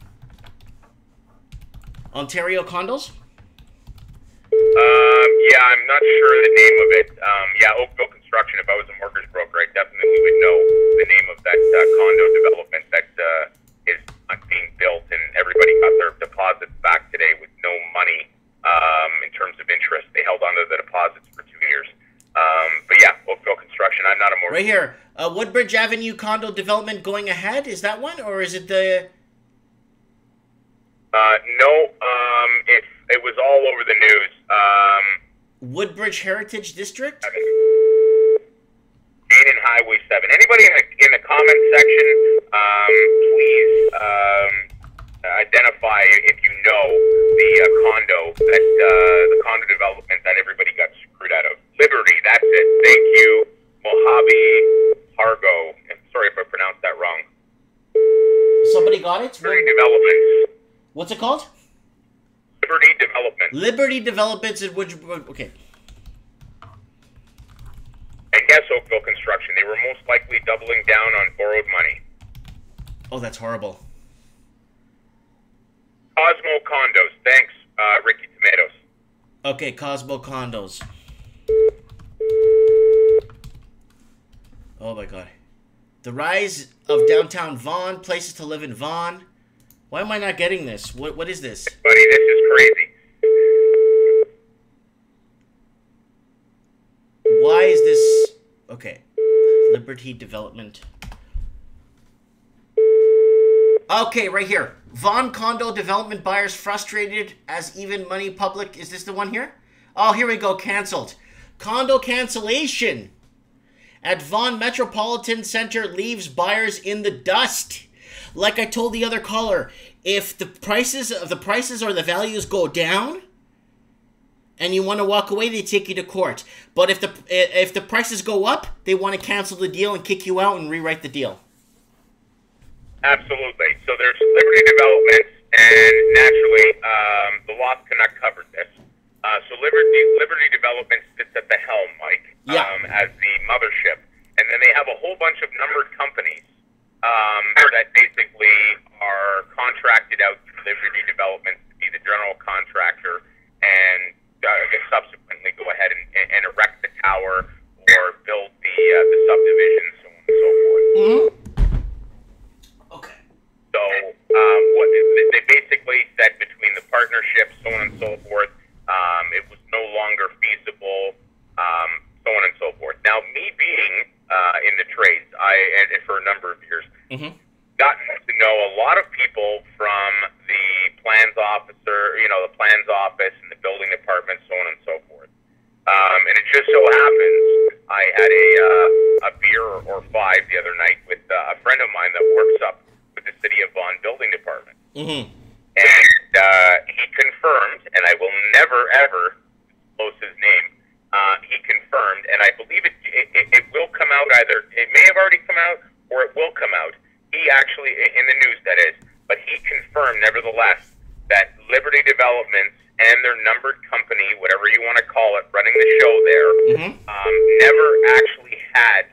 Ontario condos? Yeah, I'm not sure the name of it. Oakville Construction. If I was a mortgage broker, I definitely would know the name of that condo development that is not being built, and everybody got their deposits back today with no money in terms of interest. They held onto the deposits for 2 years. But yeah, Oakville Construction. I'm not a mortgage. Right here. Woodbridge Avenue condo development going ahead. Is that one, or is it the? No. It was all over the news. Woodbridge Heritage District. Jane and Highway 7. Anybody in the comment section, please identify if you know the condo development that everybody got screwed out of. Liberty. That's it. Thank you. Mojave Hargo. Sorry if I pronounced that wrong. Somebody got it? Liberty Developments. What's it called? Liberty Developments. Liberty Developments in Woodbridge. Okay. And yes, Oakville Construction. They were most likely doubling down on borrowed money. Oh, that's horrible. Cosmo Condos. Thanks, Ricky Tomatoes. Okay, Cosmo Condos. Oh my god. The rise of downtown Vaughan, places to live in Vaughan. Why am I not getting this? What is this? Buddy, this is crazy. Why is this? Okay. Liberty Development. Okay, right here. Vaughan condo development buyers frustrated as even money public. Is this the one here? Oh, here we go. Cancelled. Condo cancellation at Vaughan Metropolitan Center leaves buyers in the dust. Like I told the other caller, if the prices or the values go down and you want to walk away, they take you to court. But if the prices go up, they want to cancel the deal and kick you out and rewrite the deal. Absolutely. So there's Liberty Developments, and naturally, the loss cannot cover this. So Liberty Developments sits at the helm, Mike, as the mothership. And then they have a whole bunch of numbered companies that basically are contracted out to Liberty Developments to be the general contractor, and subsequently go ahead and erect the tower or build the subdivision, so on and so forth. Okay. So what they basically said between the partnerships, so on and so forth, it was no longer feasible, so on and so forth. Now, me being in the trades, and for a number of years, gotten to know a lot of people from the plans officer, the plans office and the building department, so on and so forth. And it just so happens I had a beer or five the other night with a friend of mine that works up with the City of Vaughan building department. And he confirmed, and I will never, ever disclose his name, he confirmed, and I believe it will come out either, it may have already come out, or it will come out. He actually, in the news that is, but he confirmed, nevertheless, that Liberty Developments and their numbered company, whatever you want to call it, running the show there, never actually had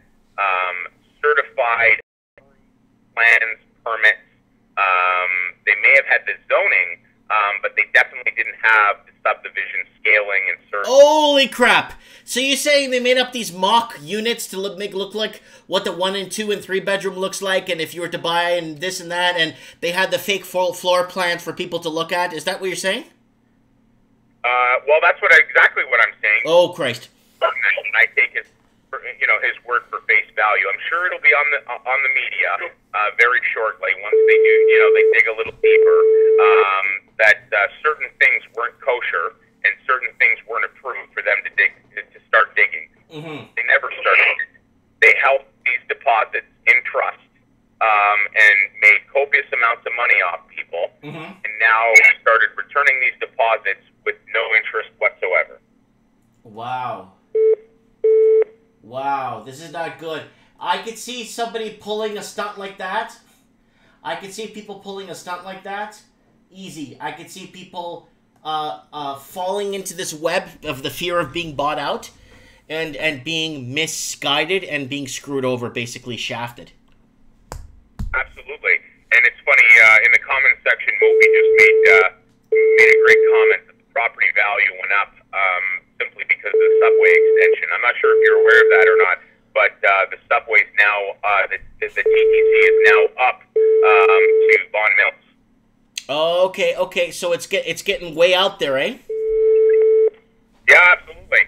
certified plans, permits. They may have had the zoning, but they definitely didn't have the subdivision scaling and service. Holy crap! So you're saying they made up these mock units to make it look like what the 1 and 2 and 3 bedroom looks like, and if you were to buy and this and that, and they had the fake floor plans for people to look at? Is that what you're saying? Well, that's exactly what I'm saying. Oh Christ! And I take his word for face value. I'm sure it'll be on the media very shortly once they do. They dig a little deeper. That certain things weren't kosher and certain things weren't approved for them to start digging. They never started. They held these deposits in trust and made copious amounts of money off people, and now started returning these deposits with no interest whatsoever. Wow. Wow, this is not good. I could see somebody pulling a stunt like that. I could see people pulling a stunt like that. Easy. I could see people falling into this web of the fear of being bought out and being misguided and being screwed over, basically shafted. Absolutely. And it's funny, in the comment section, Moby just made a great comment that the property value went up simply because of the subway extension. I'm not sure if you're aware of that or not, but the subway's now, the TTC is now up to Vaughan Mills. Okay, so it's getting way out there, eh? Yeah, absolutely.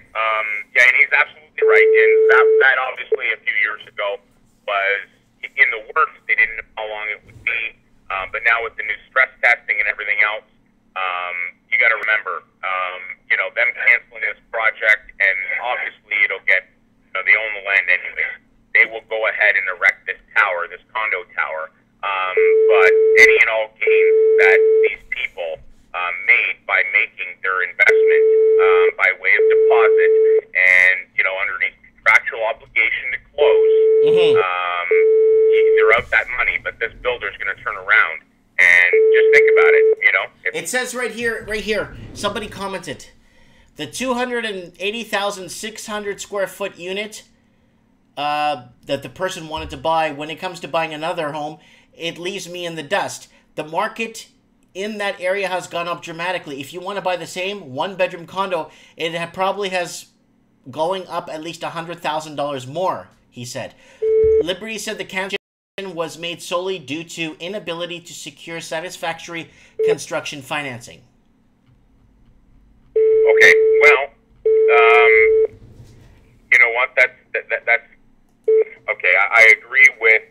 Yeah, and he's absolutely right. And that obviously a few years ago was in the works. They didn't know how long it would be, but now with the new stress testing and everything else, you got to remember, them canceling this project, and obviously it'll get, they own the land anyway. They will go ahead and erect this tower, this condo tower. But any and all gains that these people made by making their investment by way of deposit and, underneath contractual obligation to close, they're out that money, but this builder's going to turn around and just think about it, It says right here, somebody commented, the 280,600 square foot unit that the person wanted to buy, when it comes to buying another home, it leaves me in the dust. The market in that area has gone up dramatically. If you want to buy the same 1-bedroom condo, it probably has going up at least $100,000 more, he said. Liberty said the cancellation was made solely due to inability to secure satisfactory construction financing. Okay, well, you know what? That's okay. I agree with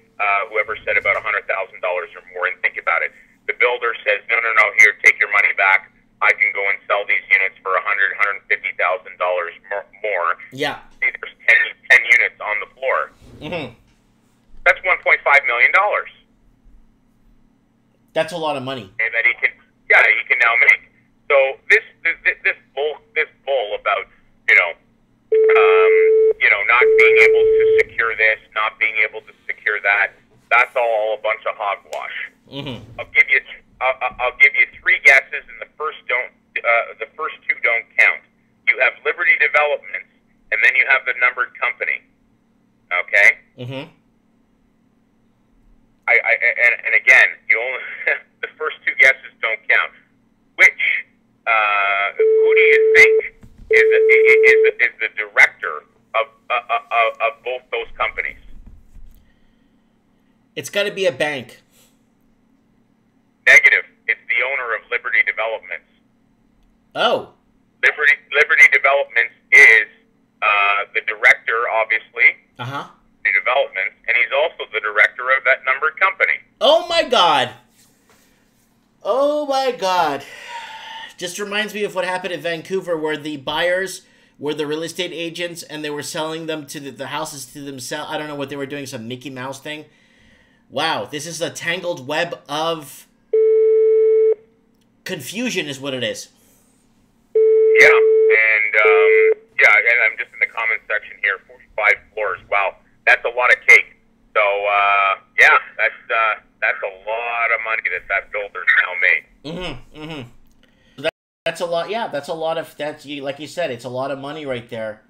whoever said about $100,000 or more. And think about it. The builder says, no, here, take your money back. I can go and sell these units for $150,000 more. Yeah. See, there's 10 units on the floor. That's $1.5 million. That's a lot of money. And that he can now make. So this bull about not being able to secure this, not being able to secure that. That's all a bunch of hogwash. I'll give you 3 guesses, and the first two don't count. You have Liberty Developments, and then you have the numbered company. Okay. And again, you only the first 2 guesses don't count. Who do you think is the director of both those companies? It's got to be a bank. Negative. It's the owner of Liberty Developments. Oh. Liberty Developments is the director, obviously. Uh-huh. The developments, and he's also the director of that numbered company. Oh my God. Oh my God. Just reminds me of what happened in Vancouver, where the buyers were the real estate agents and they were selling them to the houses to themselves. I don't know what they were doing, some Mickey Mouse thing. Wow, this is a tangled web of confusion is what it is. Yeah, and I'm just in the comment section here, 45 floors. Wow, that's a lot of cake. So, yeah, that's a lot of money that builder's now made. That's a lot. Yeah, that's a lot of, like you said, it's a lot of money right there.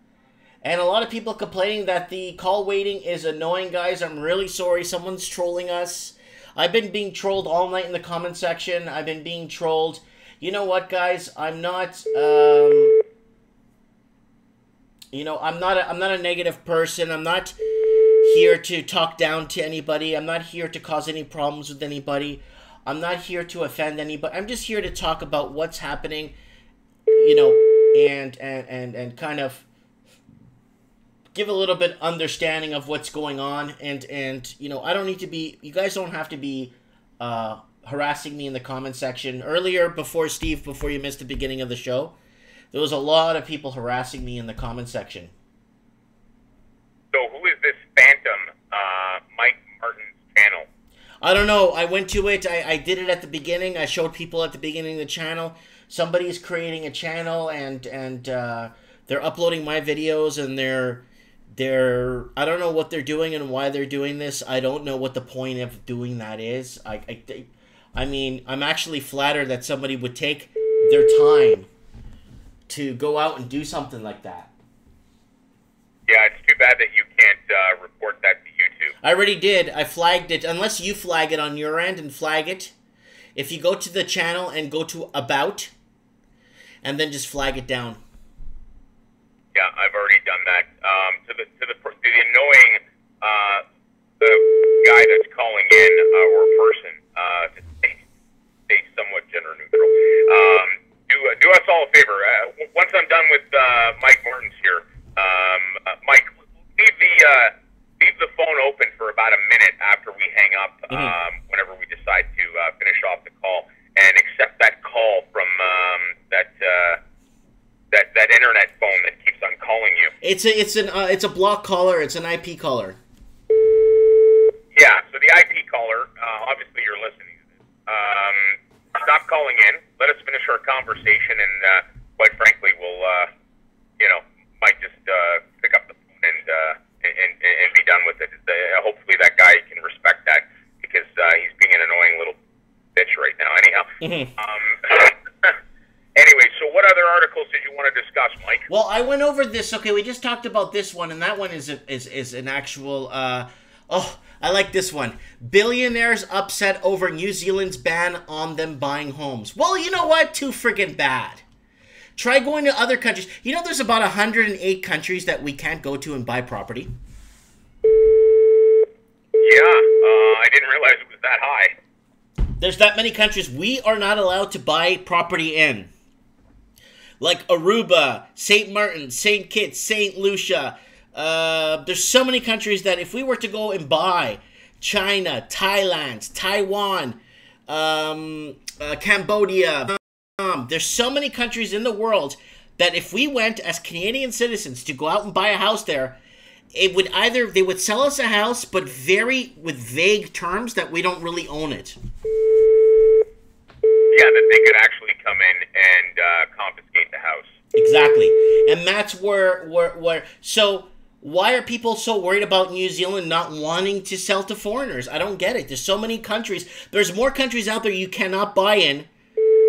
And a lot of people complaining that the call waiting is annoying, guys. I'm really sorry. Someone's trolling us. I've been being trolled all night in the comment section. I've been being trolled. You know what, guys? I'm not, I'm not a negative person. I'm not here to talk down to anybody. I'm not here to cause any problems with anybody. I'm not here to offend anybody. I'm just here to talk about what's happening, and kind of give a little bit understanding of what's going on. And I don't need to be, you guys don't have to be harassing me in the comment section. Earlier, before you missed the beginning of the show, there was a lot of people harassing me in the comment section. So who is this phantom Mike Martin's channel? I don't know. I went to it. I did it at the beginning. I showed people at the beginning of the channel. Somebody's creating a channel and they're uploading my videos, and they're I don't know what they're doing and why they're doing this. I don't know what the point of doing that is. I mean, I'm actually flattered that somebody would take their time to go out and do something like that. Yeah, it's too bad that you can't report that to YouTube. I already did. I flagged it. Unless you flag it on your end and flag it. If you go to the channel and go to About, and then just flag it down. Yeah, I've already done that. To the annoying the guy that's calling in, or person, to stay somewhat gender neutral. Do us all a favor. Once I'm done with Mike Martin's here, Mike, leave the phone open for about a minute after we hang up. Whenever we decide to finish off the call, and accept that call from that internet phone that keeps on calling you. It's a block caller. It's an IP caller. Yeah. So the IP caller, obviously you're listening to this. Stop calling in. Let us finish our conversation, and quite frankly, we'll might just pick up the phone and be done with it. Hopefully that guy can respect that, because he's being an annoying little bitch right now. Anyhow. Anyway, so what other articles did you want to discuss, Mike? Well, I went over this. Okay, we just talked about this one, and that one is an actual. I like this one. Billionaires upset over New Zealand's ban on them buying homes. Well, you know what? Too freaking bad. Try going to other countries. You know, there's about 108 countries that we can't go to and buy property. Yeah, I didn't realize it was that high. There's that many countries we are not allowed to buy property in. Like Aruba, St. Martin, St. Kitts, St. Lucia. There's so many countries that if we were to go and buy, China, Thailand, Taiwan, Cambodia, there's so many countries in the world that if we went as Canadian citizens to go out and buy a house there, it would either, they would sell us a house, but with vague terms that we don't really own it. Yeah, that they could actually come in and confiscate the house. Exactly. And that's where so why are people so worried about New Zealand not wanting to sell to foreigners? I don't get it. There's so many countries. There's more countries out there you cannot buy in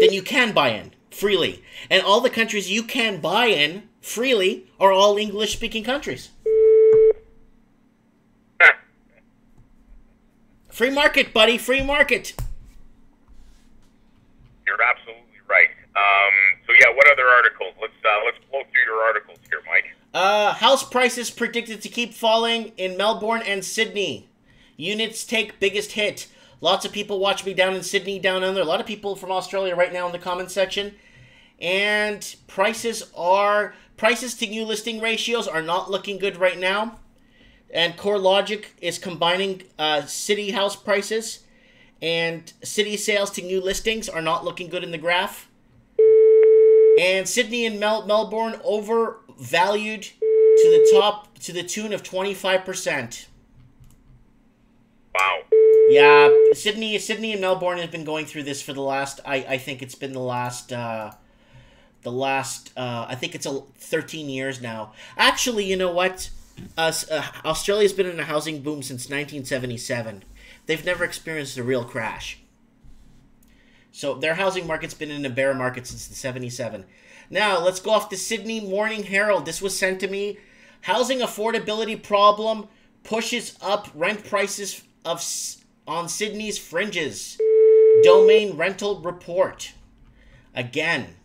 than you can buy in freely. And all the countries you can buy in freely are all English-speaking countries. Free market, buddy. Free market. You're absolutely right. So yeah, what other articles? Let's blow through your articles here. House prices predicted to keep falling in Melbourne and Sydney. Units take biggest hit. Lots of people watch me down in Sydney, down under. A lot of people from Australia right now in the comments section. And prices to new listing ratios are not looking good right now. And CoreLogic is combining city house prices and city sales to new listings are not looking good in the graph. And Sydney and Melbourne overvalued to the tune of 25%. Wow. Yeah, Sydney and Melbourne have been going through this for the last. I think it's been the last. I think it's 13 years now. Actually, you know what? Australia's been in a housing boom since 1977. They've never experienced a real crash. So their housing market's been in a bear market since the 77. Now, let's go off to Sydney Morning Herald. This was sent to me. Housing affordability problem pushes up rent prices on Sydney's fringes. Domain rental report. Again,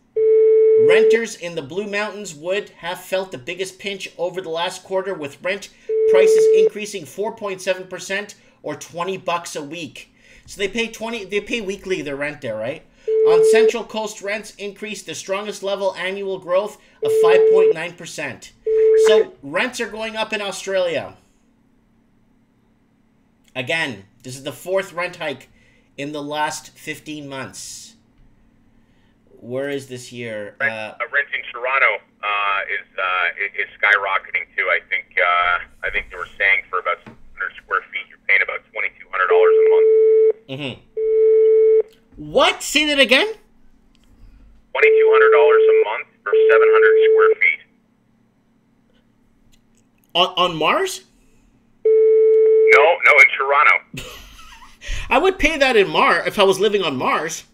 renters in the Blue Mountains would have felt the biggest pinch over the last quarter, with rent prices increasing 4.7% or $20 a week. So they pay weekly their rent there, right? On Central Coast, rents increased the strongest level annual growth of 5.9%. So rents are going up in Australia. Again, this is the fourth rent hike in the last 15 months. Where is this here? Rent in Toronto is skyrocketing too. I think they were saying for about 100 square feet, you're paying about $2,200 a month. Mm-hmm. What? Say that again? $2,200 a month for 700 square feet. On Mars? No, in Toronto. I would pay that in Mars if I was living on Mars.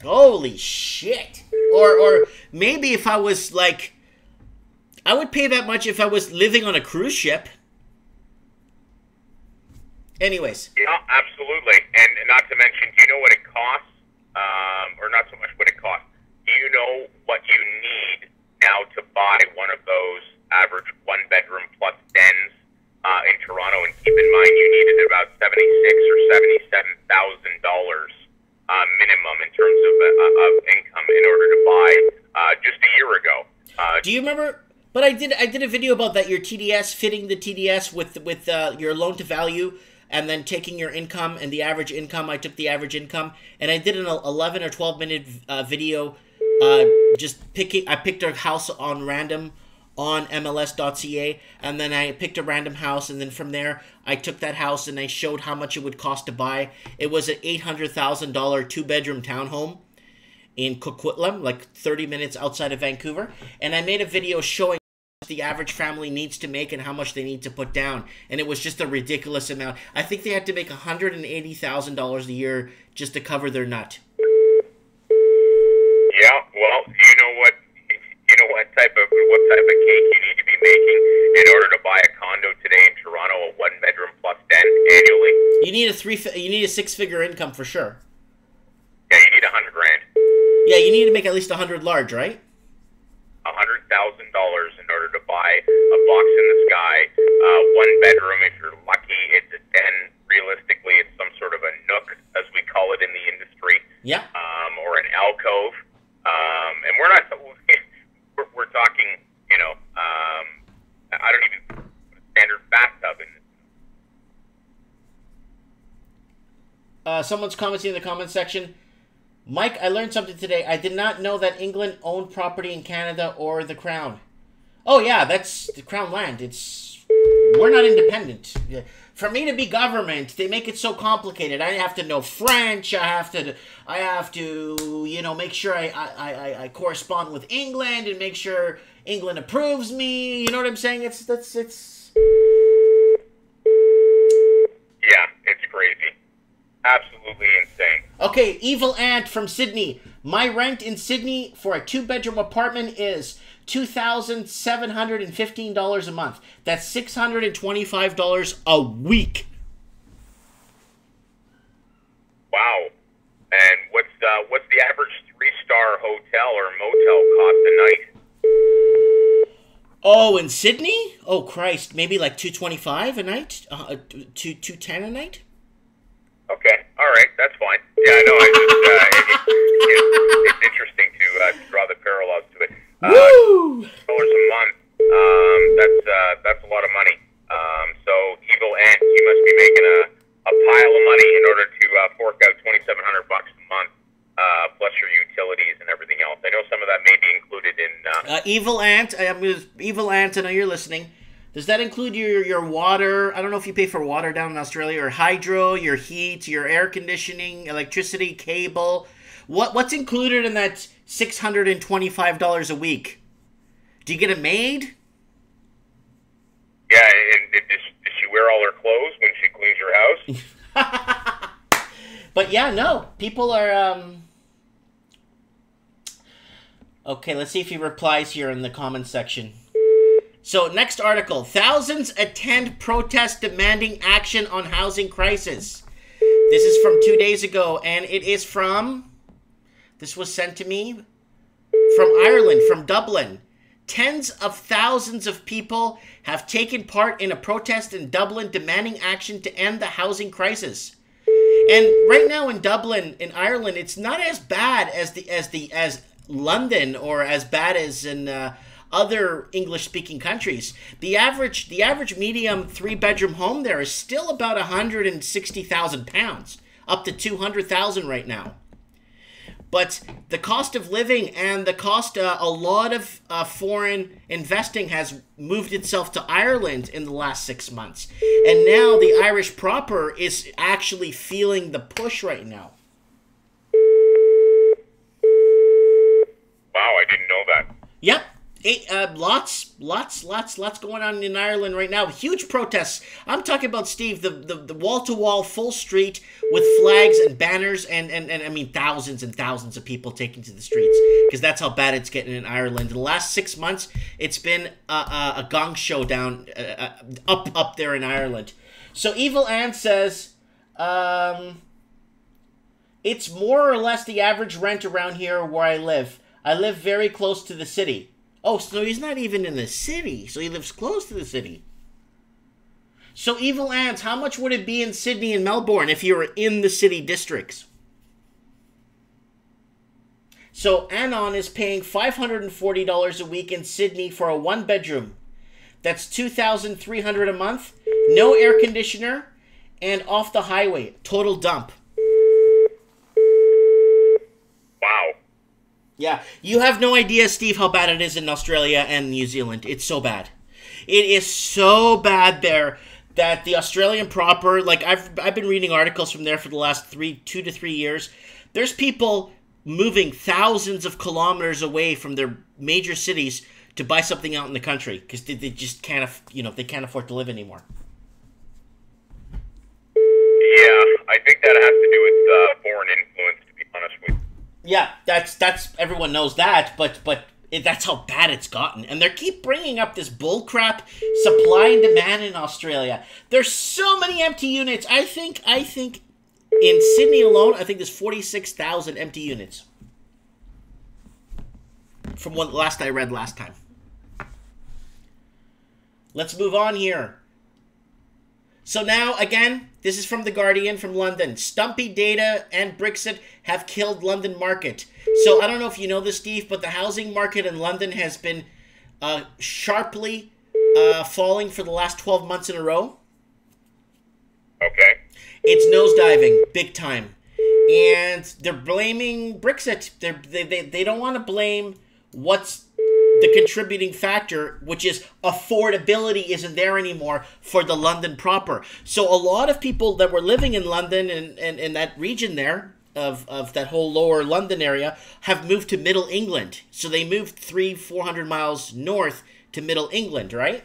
Holy shit. Or maybe if I was like, I would pay that much if I was living on a cruise ship. Anyways. Yeah, absolutely. And not to mention, do you know what it costs? Or not so much what it costs. Do you know what you need now to buy one of those average one-bedroom plus dens in Toronto? And keep in mind, you needed about $76,000 or $77,000 minimum in terms of income in order to buy just a year ago. Do you remember? But I did a video about that. Your TDS, fitting the TDS with your loan to value, and then taking your income and the average income. I took the average income, and I did an 11 or 12 minute video. I picked a house on random on MLS.ca, and then I picked a random house, and then from there I took that house and I showed how much it would cost to buy. It was an $800,000 2-bedroom townhome in Coquitlam, like 30 minutes outside of Vancouver, and I made a video showing what the average family needs to make and how much they need to put down, and it was just a ridiculous amount. I think they had to make $180,000 a year just to cover their nut. Yeah, well, you know what type of cake you need to be making in order to buy a condo today in Toronto, a 1-bedroom plus den annually. You need a 6-figure income for sure. Yeah, you need $100,000. Yeah, you need to make at least 100 large, right? $100,000 in order to buy a box in the sky, 1-bedroom. If you're lucky, it's a den. Realistically, it's some sort of a nook, as we call it in the industry. Yeah. Or an alcove. And we're not. We're talking. I don't even put a standard bathtub in. Someone's commenting in the comment section. Mike, I learned something today. I did not know that England owned property in Canada or the Crown. Oh yeah, that's the Crown land. We're not independent. For me to be government, they make it so complicated. I have to know French. I have to, make sure I correspond with England and make sure England approves me. You know what I'm saying? It's. Yeah, it's crazy. Absolutely insane. Okay, Evil Ant from Sydney. My rent in Sydney for a 2-bedroom apartment is $2,715 a month. That's $625 a week. Wow. And what's the average 3-star hotel or motel cost a night? Oh, in Sydney? Oh, Christ. Maybe like 225 a night? 210 a night? Okay, all right, that's fine. Yeah, I know. It's interesting to draw the parallels to it. Woo! Dollars a month. That's a lot of money. So evil ant, you must be making a pile of money in order to fork out $2,700 a month, plus your utilities and everything else. I know some of that may be included in. Evil ant, evil ant. I know you're listening. Does that include your water? I don't know if you pay for water down in Australia, or hydro, your heat, your air conditioning, electricity, cable. What's included in that $625 a week? Do you get a maid? Yeah, and does she wear all her clothes when she cleans your house? But yeah, no. People are... Okay, let's see if he replies here in the comments section. So, next article. Thousands attend protest demanding action on housing crisis. This is from 2 days ago, and it is from... This was sent to me from Ireland, from Dublin. Tens of thousands of people have taken part in a protest in Dublin demanding action to end the housing crisis. And right now in Dublin, in Ireland, it's not as bad as London, or as bad as in other English-speaking countries. The average medium 3-bedroom home there is still about £160,000, up to $200,000 right now. But the cost of living and the cost, a lot of foreign investing has moved itself to Ireland in the last 6 months. And now the Irish proper is actually feeling the push right now. Wow, I didn't know that. Yep. Lots going on in Ireland right now. Huge protests. I'm talking about, Steve, the wall-to-wall full street with flags and banners and I mean thousands and thousands of people taking to the streets, because that's how bad it's getting in Ireland. In the last 6 months, it's been a gong show down up there in Ireland. So Evil Ann says, it's more or less the average rent around here where I live. I live very close to the city. Oh, so he's not even in the city. So he lives close to the city. So, Evil Ants, how much would it be in Sydney and Melbourne if you were in the city districts? So, Anon is paying $540 a week in Sydney for a 1-bedroom. That's $2,300 a month. No air conditioner. And off the highway. Total dump. Wow. Yeah, you have no idea, Steve, how bad it is in Australia and New Zealand. It's so bad. It is so bad there that the Australian proper, like I've been reading articles from there for the last 2 to 3 years. There's people moving thousands of kilometers away from their major cities to buy something out in the country because they just can't, they can't afford to live anymore. Yeah, I think that has to do with foreign influence, to be honest with you. Yeah, that's everyone knows that, but that's how bad it's gotten. And they keep bringing up this bullcrap supply and demand in Australia. There's so many empty units. I think in Sydney alone, I think there's 46,000 empty units. From what last I read last time. Let's move on here. So now, again, this is from The Guardian from London. Stumpy data and Brexit have killed London market. So I don't know if you know this, Steve, but the housing market in London has been sharply falling for the last 12 months in a row. Okay. It's nosediving, big time. And they're blaming Brexit. They don't want to blame what's the contributing factor, which is affordability isn't there anymore for the London proper. So a lot of people that were living in London and in that region there of that whole lower London area have moved to Middle England. So they moved 300-400 miles north to Middle England, right?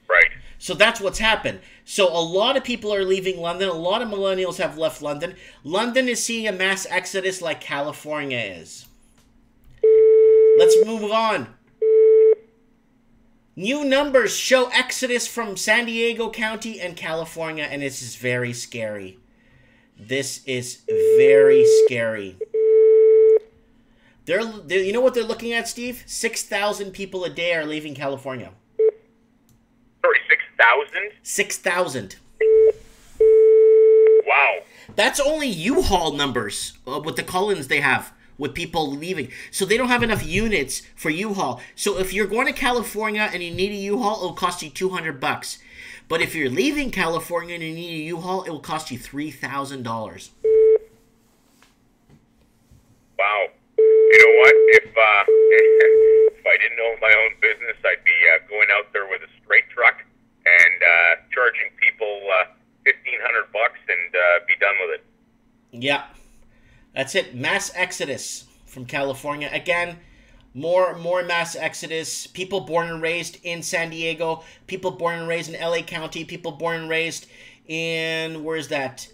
Right. So that's what's happened. So a lot of people are leaving London. A lot of millennials have left London. London is seeing a mass exodus like California is. Let's move on. New numbers show exodus from San Diego County and California, and this is very scary. This is very scary. They're you know what they're looking at, Steve? 6,000 people a day are leaving California. Sorry, 6,000? 6,000. Wow. That's only U-Haul numbers with the call-ins they have with people leaving. So they don't have enough units for U-Haul. So if you're going to California and you need a U-Haul, it'll cost you $200. But if you're leaving California and you need a U-Haul, it will cost you $3,000. Wow. You know what? If if I didn't own my own business, I'd be going out there with a straight truck and charging people $1,500 and be done with it. Yeah, that's it. Mass exodus from California again. More mass exodus. People born and raised in San Diego. People born and raised in LA County. People born and raised in where's that?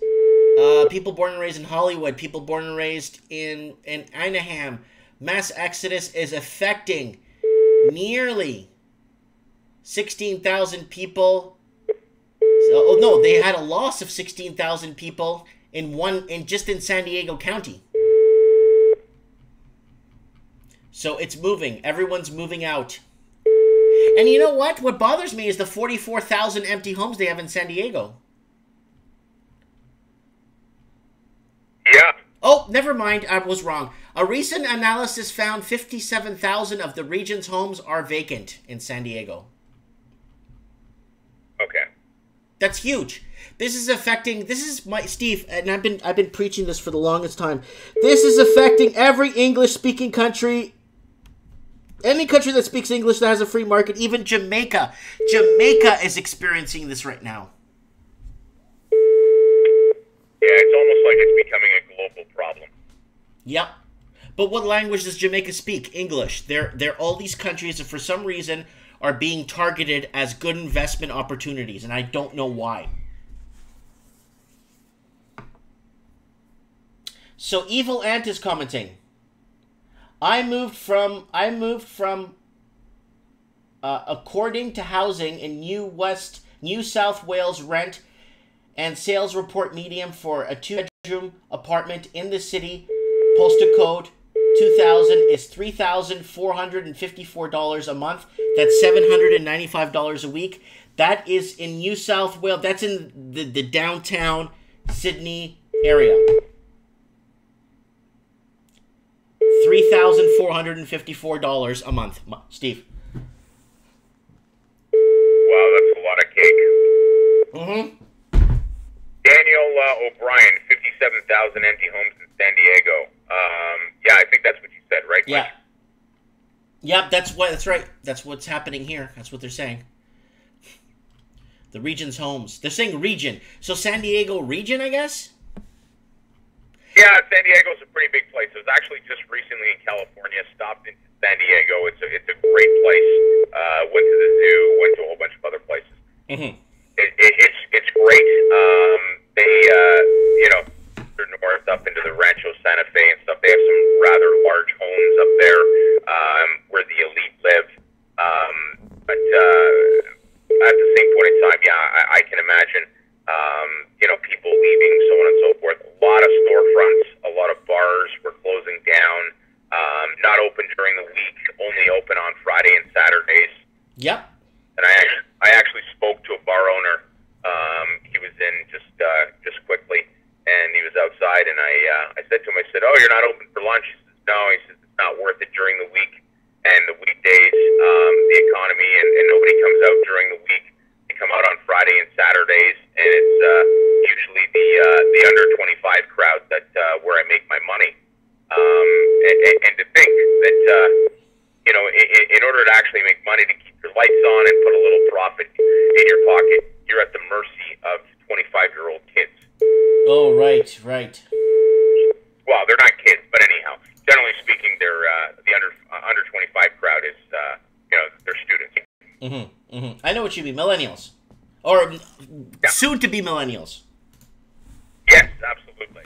People born and raised in Hollywood. People born and raised in Anaheim. Mass exodus is affecting nearly 16,000 people. Oh no, they had a loss of 16,000 people just in San Diego County. So it's moving. Everyone's moving out. And you know what? What bothers me is the 44,000 empty homes they have in San Diego. Yeah. Oh, never mind. I was wrong. A recent analysis found 57,000 of the region's homes are vacant in San Diego. Okay. That's huge. This is affecting. Steve, and I've been preaching this for the longest time. This is affecting every English-speaking country. Any country that speaks English that has a free market, even Jamaica. Jamaica is experiencing this right now. Yeah, it's almost like it's becoming a global problem. Yep. But what language does Jamaica speak? English. They're all these countries that for some reason are being targeted as good investment opportunities, and I don't know why. So Evil Ant is commenting. I moved from according to housing in New South Wales rent and sales report medium for a 2-bedroom apartment in the city, postal code 2000 is $3,454 a month. That's $795 a week. That is in New South Wales. That's in the downtown Sydney area. $3,454 a month, Steve. Wow, that's a lot of cake. Mm-hmm. Daniel O'Brien, 57,000 empty homes in San Diego. Yeah, I think that's what you said, right? Yeah. Yep, that's right. That's what's happening here. That's what they're saying. The region's homes. They're saying region. So San Diego region, I guess? Yeah, San Diego's a pretty big place. I was actually just recently in California, stopped into San Diego. It's a great place. Went to the zoo, went to a whole bunch of other places. Mm-hmm. It's great. They're north up into the Rancho Santa Fe and stuff. They have some rather large homes up there where the elite live. But at the same point in time, yeah, I can imagine, people leaving, so on and so forth. A lot of storefronts, a lot of bars were closing down, not open during the week, only open on Friday and Saturdays. Yep. And I actually spoke to a bar owner. He was in just quickly, and he was outside, and I said to him, I said, "Oh, you're not open for lunch?" He says, "No." He says, "It's not worth it during the week and the weekdays, the economy, and nobody comes out during the week. They come out on Friday and Saturdays, and it's usually the under 25 crowd that where I make my money." And to think that in order to actually make money, to keep your lights on and put a little profit in your pocket, you're at the mercy of 25-year-old kids. Oh, right. Well, they're not kids, but anyhow, generally speaking, they're the under 25 crowd is they're students. Mm-hmm. Mm-hmm. I know what you mean, millennials, or soon to be millennials. Yes, absolutely.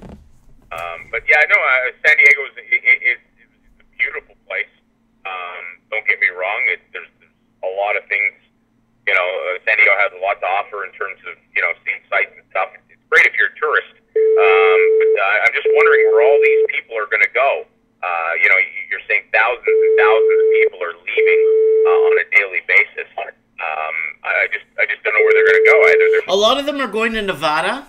But yeah, no, San Diego is a beautiful place. Don't get me wrong. There's a lot of things. San Diego has a lot to offer in terms of seeing sights and stuff. It's great if you're a tourist. But I'm just wondering where all these people are going to go. You're lot of them are going to Nevada.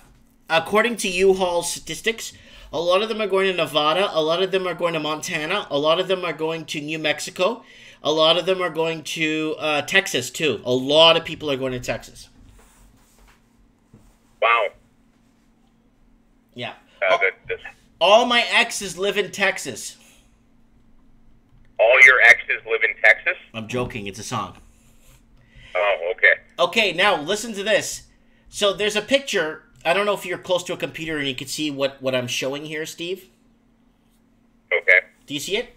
According to U-Haul statistics, a lot of them are going to Nevada. A lot of them are going to Montana. A lot of them are going to New Mexico. A lot of them are going to Texas, too. A lot of people are going to Texas. Wow. Yeah. All my exes live in Texas. All your exes live in Texas? I'm joking. It's a song. Oh, okay. Okay, now listen to this. So there's a picture. I don't know if you're close to a computer and you can see what I'm showing here, Steve. Okay. Do you see it?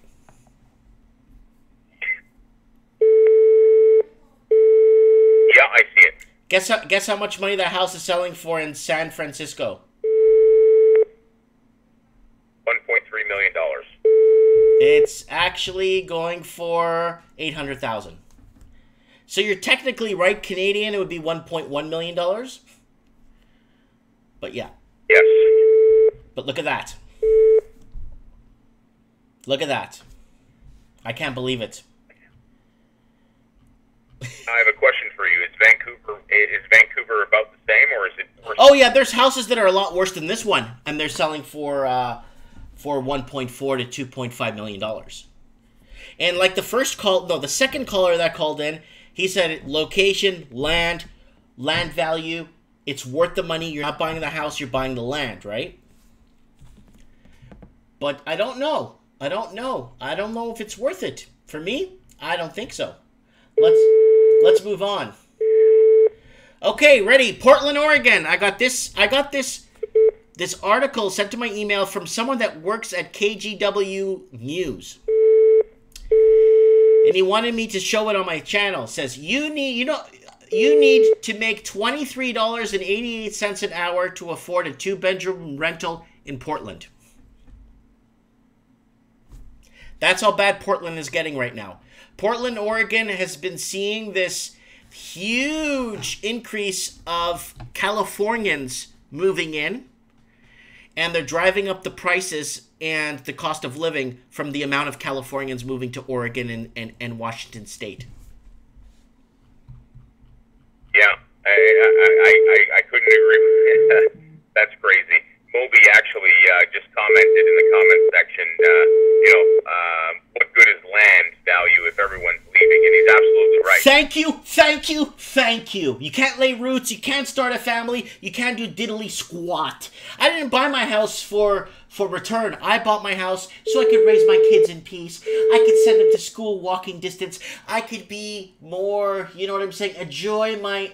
Yeah, I see it. Guess how much money that house is selling for in San Francisco? $1.3 million. It's actually going for $800,000. So you're technically right, Canadian. It would be $1.1 million. But yeah. Yes. But look at that. Look at that. I can't believe it. I have a question for you. Is Vancouver about the same, or is it worse? Oh yeah, there's houses that are a lot worse than this one, and they're selling for 1.4 to $2.5 million. And like the second caller that called in, he said location, land value, it's worth the money. You're not buying the house, you're buying the land, right? But I don't know. I don't know if it's worth it. For me, I don't think so. Let's move on. Okay, ready. Portland, Oregon. I got this article sent to my email from someone that works at KGW News. And he wanted me to show it on my channel. It says you need to make $23.88 an hour to afford a 2-bedroom rental in Portland. That's how bad Portland is getting right now. Portland, Oregon has been seeing this huge increase of Californians moving in, and they're driving up the prices and the cost of living from the amount of Californians moving to Oregon and Washington State. Yeah, I couldn't agree with that. That's crazy. Moby actually just commented in the comment section, what good is land value if everyone's leaving? And he's absolutely right. Thank you. You can't lay roots. You can't start a family. You can't do diddly squat. I didn't buy my house for return. I bought my house so I could raise my kids in peace. I could send them to school walking distance. I could be more, you know what I'm saying, enjoy my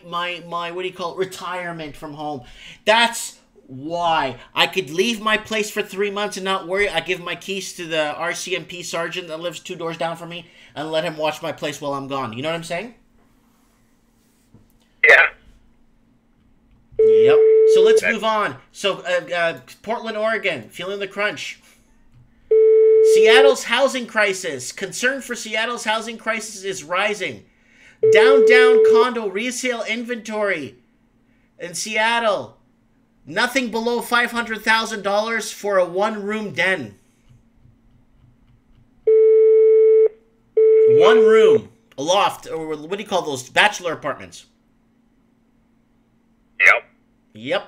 retirement from home. That's why. I could leave my place for 3 months and not worry. I give my keys to the RCMP sergeant that lives 2 doors down from me and let him watch my place while I'm gone. You know what I'm saying? Yeah. Yep. So let's move on. So Portland, Oregon, feeling the crunch. Seattle's housing crisis. Concern for Seattle's housing crisis is rising. Downtown condo resale inventory in Seattle. Nothing below $500,000 for a 1-room den. 1 room, a loft, or what do you call those? Bachelor apartments. Yep.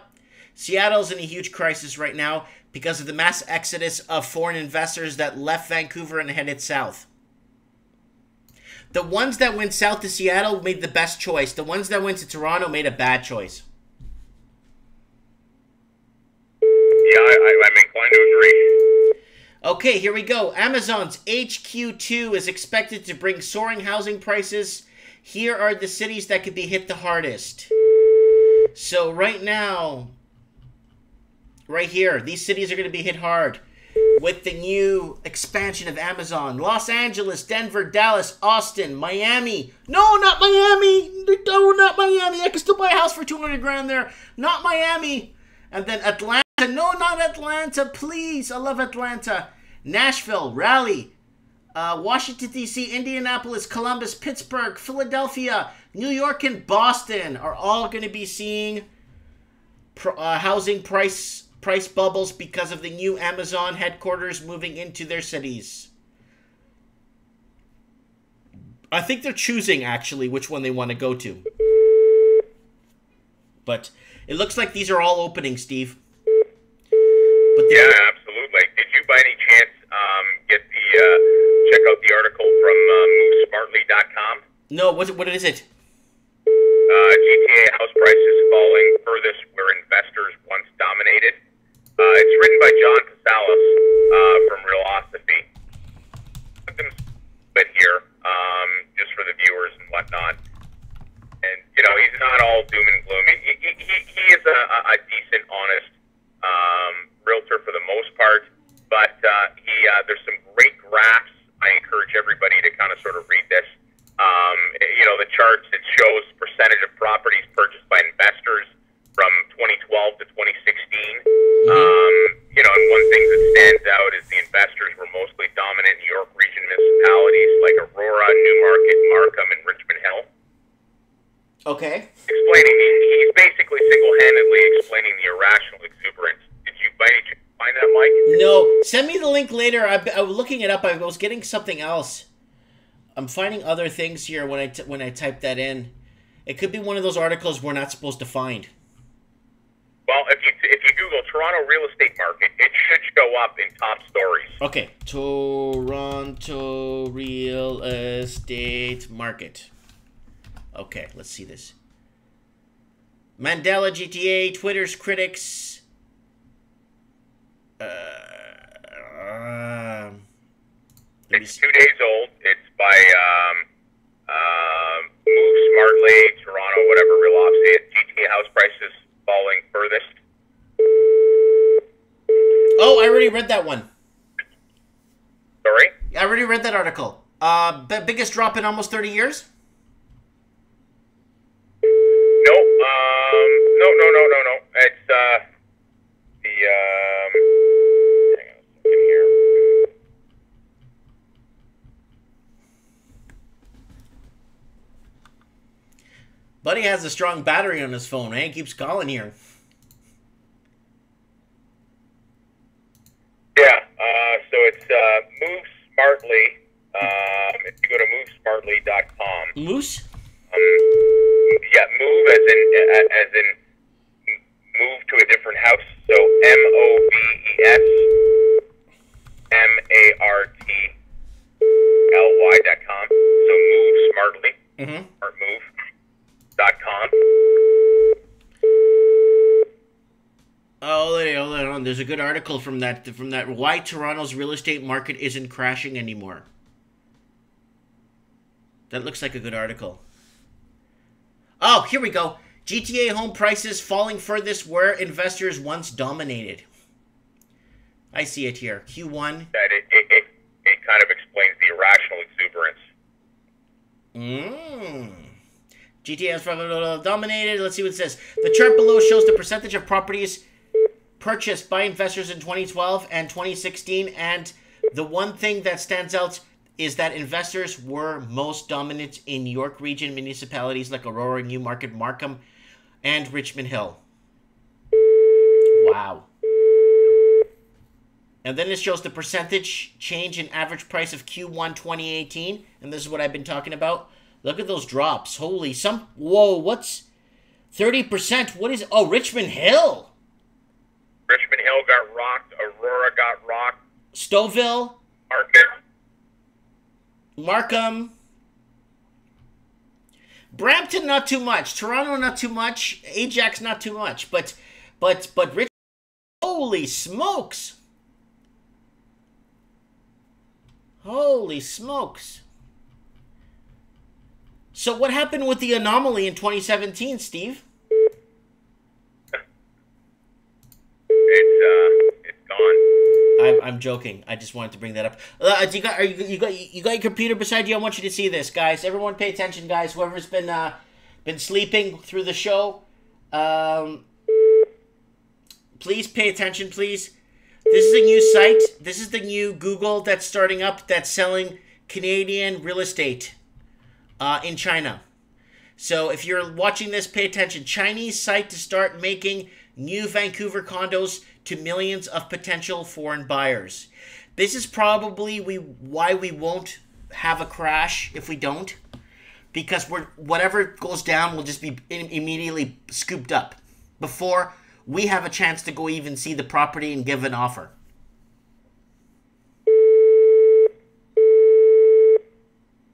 Seattle's in a huge crisis right now because of the mass exodus of foreign investors that left Vancouver and headed south. The ones that went south to Seattle made the best choice. The ones that went to Toronto made a bad choice. Yeah, I'm inclined to agree. Okay, here we go. Amazon's HQ2 is expected to bring soaring housing prices. Here are the cities that could be hit the hardest. So right now, right here, these cities are going to be hit hard with the new expansion of Amazon. Los Angeles, Denver, Dallas, Austin, Miami. No, not Miami. No, not Miami. I can still buy a house for $200,000 there. Not Miami. And then Atlanta. No, not Atlanta, please. I love Atlanta. Nashville, Raleigh, Washington, D.C., Indianapolis, Columbus, Pittsburgh, Philadelphia, New York, and Boston are all going to be seeing housing price bubbles because of the new Amazon headquarters moving into their cities. I think they're choosing, actually, which one they want to go to. But it looks like these are all opening, Steve. Yeah, absolutely. Did you, by any chance, check out the article from MoveSmartly.com? No, what is it? GTA house prices falling furthest where investors once dominated. It's written by John Casalis from Realosophy. But here, just for the viewers and whatnot. And, he's not all doom and gloom. He is a decent, honest realtor for the most part. But there's some great graphs. I encourage everybody to kind of sort of read this. The charts, it shows percentage of properties purchased by investors from 2012 to 2016. And one thing that stands out is the investors were mostly dominant in York Region municipalities like Aurora, Newmarket, Markham, and Richmond Hill. Okay. He's basically single-handedly explaining the irrational exuberance. Did you by any chance find that, Mike? No. Send me the link later. I was looking it up. I was getting something else. I'm finding other things here when I type that in. It could be one of those articles we're not supposed to find. Well, if you Google Toronto real estate market, it should show up in top stories. Okay, Toronto real estate market. Okay, let's see this. Mandela GTA, Twitter's critics. It's 2 days old. It's by Move Smartly, Toronto, whatever, Realosophy. GTA house prices falling furthest. Oh, I already read that one. Sorry? I already read that article. Biggest drop in almost 30 years? No. It's hang on a second here. Buddy has a strong battery on his phone, eh? He keeps calling here. Yeah, so it's Move Smartly. If you go to movesmartly.com. Moose? Yeah, move as in move to a different house. So MoveSmartly.com. So Move Smartly. Smartmove.com. Oh, hold on. There's a good article from that. Why Toronto's real estate market isn't crashing anymore. That looks like a good article. Oh, here we go. GTA home prices falling furthest where investors once dominated. I see it here. Q1. That it kind of explains the irrational exuberance. GTA has dominated. Let's see what it says. The chart below shows the percentage of properties purchased by investors in 2012 and 2016. And the one thing that stands out is that investors were most dominant in York Region municipalities like Aurora, Newmarket, Markham, and Richmond Hill. Wow. And then it shows the percentage change in average price of Q1 2018. And this is what I've been talking about. Look at those drops. Holy, whoa, what's 30%? What is, oh, Richmond Hill. Richmond Hill got rocked. Aurora got rocked. Stouffville. Markham. Brampton, not too much. Toronto, not too much. Ajax, not too much. But Richmond, holy smokes. Holy smokes. So what happened with the anomaly in 2017, Steve? It's gone. I'm joking. I just wanted to bring that up. You got your computer beside you? I want you to see this, guys. Everyone, pay attention, guys. Whoever's been sleeping through the show, please pay attention, please. This is a new site. This is the new Google that's starting up. That's selling Canadian real estate in China. So if you're watching this, pay attention. Chinese site to start making new Vancouver condos to millions of potential foreign buyers. This is probably why we won't have a crash if we don't. because whatever goes down will just be immediately scooped up before we have a chance to go even see the property and give an offer.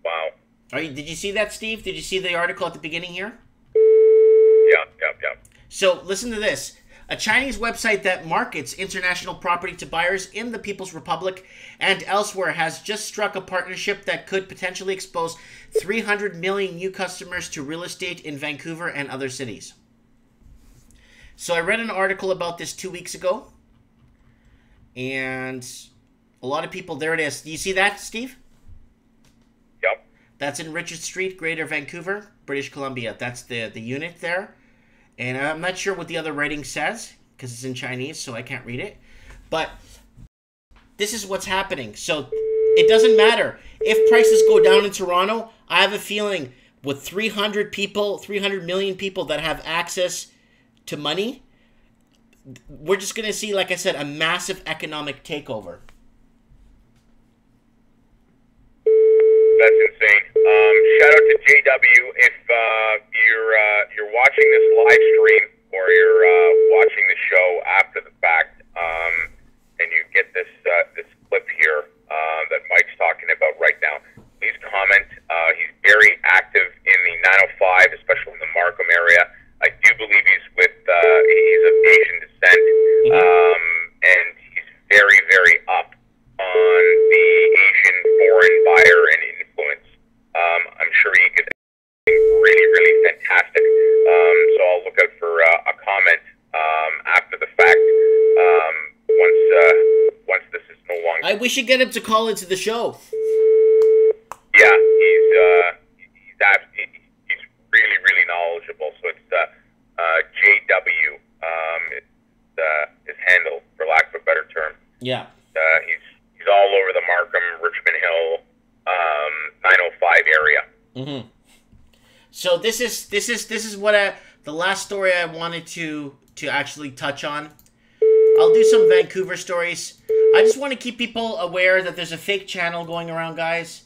Wow. Did you see that, Steve? Did you see the article at the beginning here? Yeah. So listen to this. A Chinese website that markets international property to buyers in the People's Republic and elsewhere has just struck a partnership that could potentially expose 300 million new customers to real estate in Vancouver and other cities. So I read an article about this 2 weeks ago, and a lot of people, there it is. Do you see that, Steve? Yep. That's in Richard Street, Greater Vancouver, British Columbia. That's the unit there. And I'm not sure what the other writing says because it's in Chinese, so I can't read it. But this is what's happening. So it doesn't matter. If prices go down in Toronto, I have a feeling with 300 million people that have access to money, we're just going to see, like I said, a massive economic takeover. That's insane. Shout out to JW if you're watching this live stream or you're watching the show after the fact, and you get this clip here that Mike's talking about right now. Please comment. He's very active in the 905, especially in the Markham area. I do believe he's of Asian descent, and he's very, very up on the Asian foreign buyer and influence. I'm sure he could be really, really fantastic. So I'll look out for a comment after the fact once this is no longer. We should get him to call into the show. Yeah, he's really, really knowledgeable. So it's JW his handle, for lack of a better term. Yeah. He's all over the Markham, Richmond Hill, 905 area. Mm-hmm. So this is what the last story I wanted to actually touch on. I'll do some Vancouver stories. I just want to keep people aware that there's a fake channel going around, guys.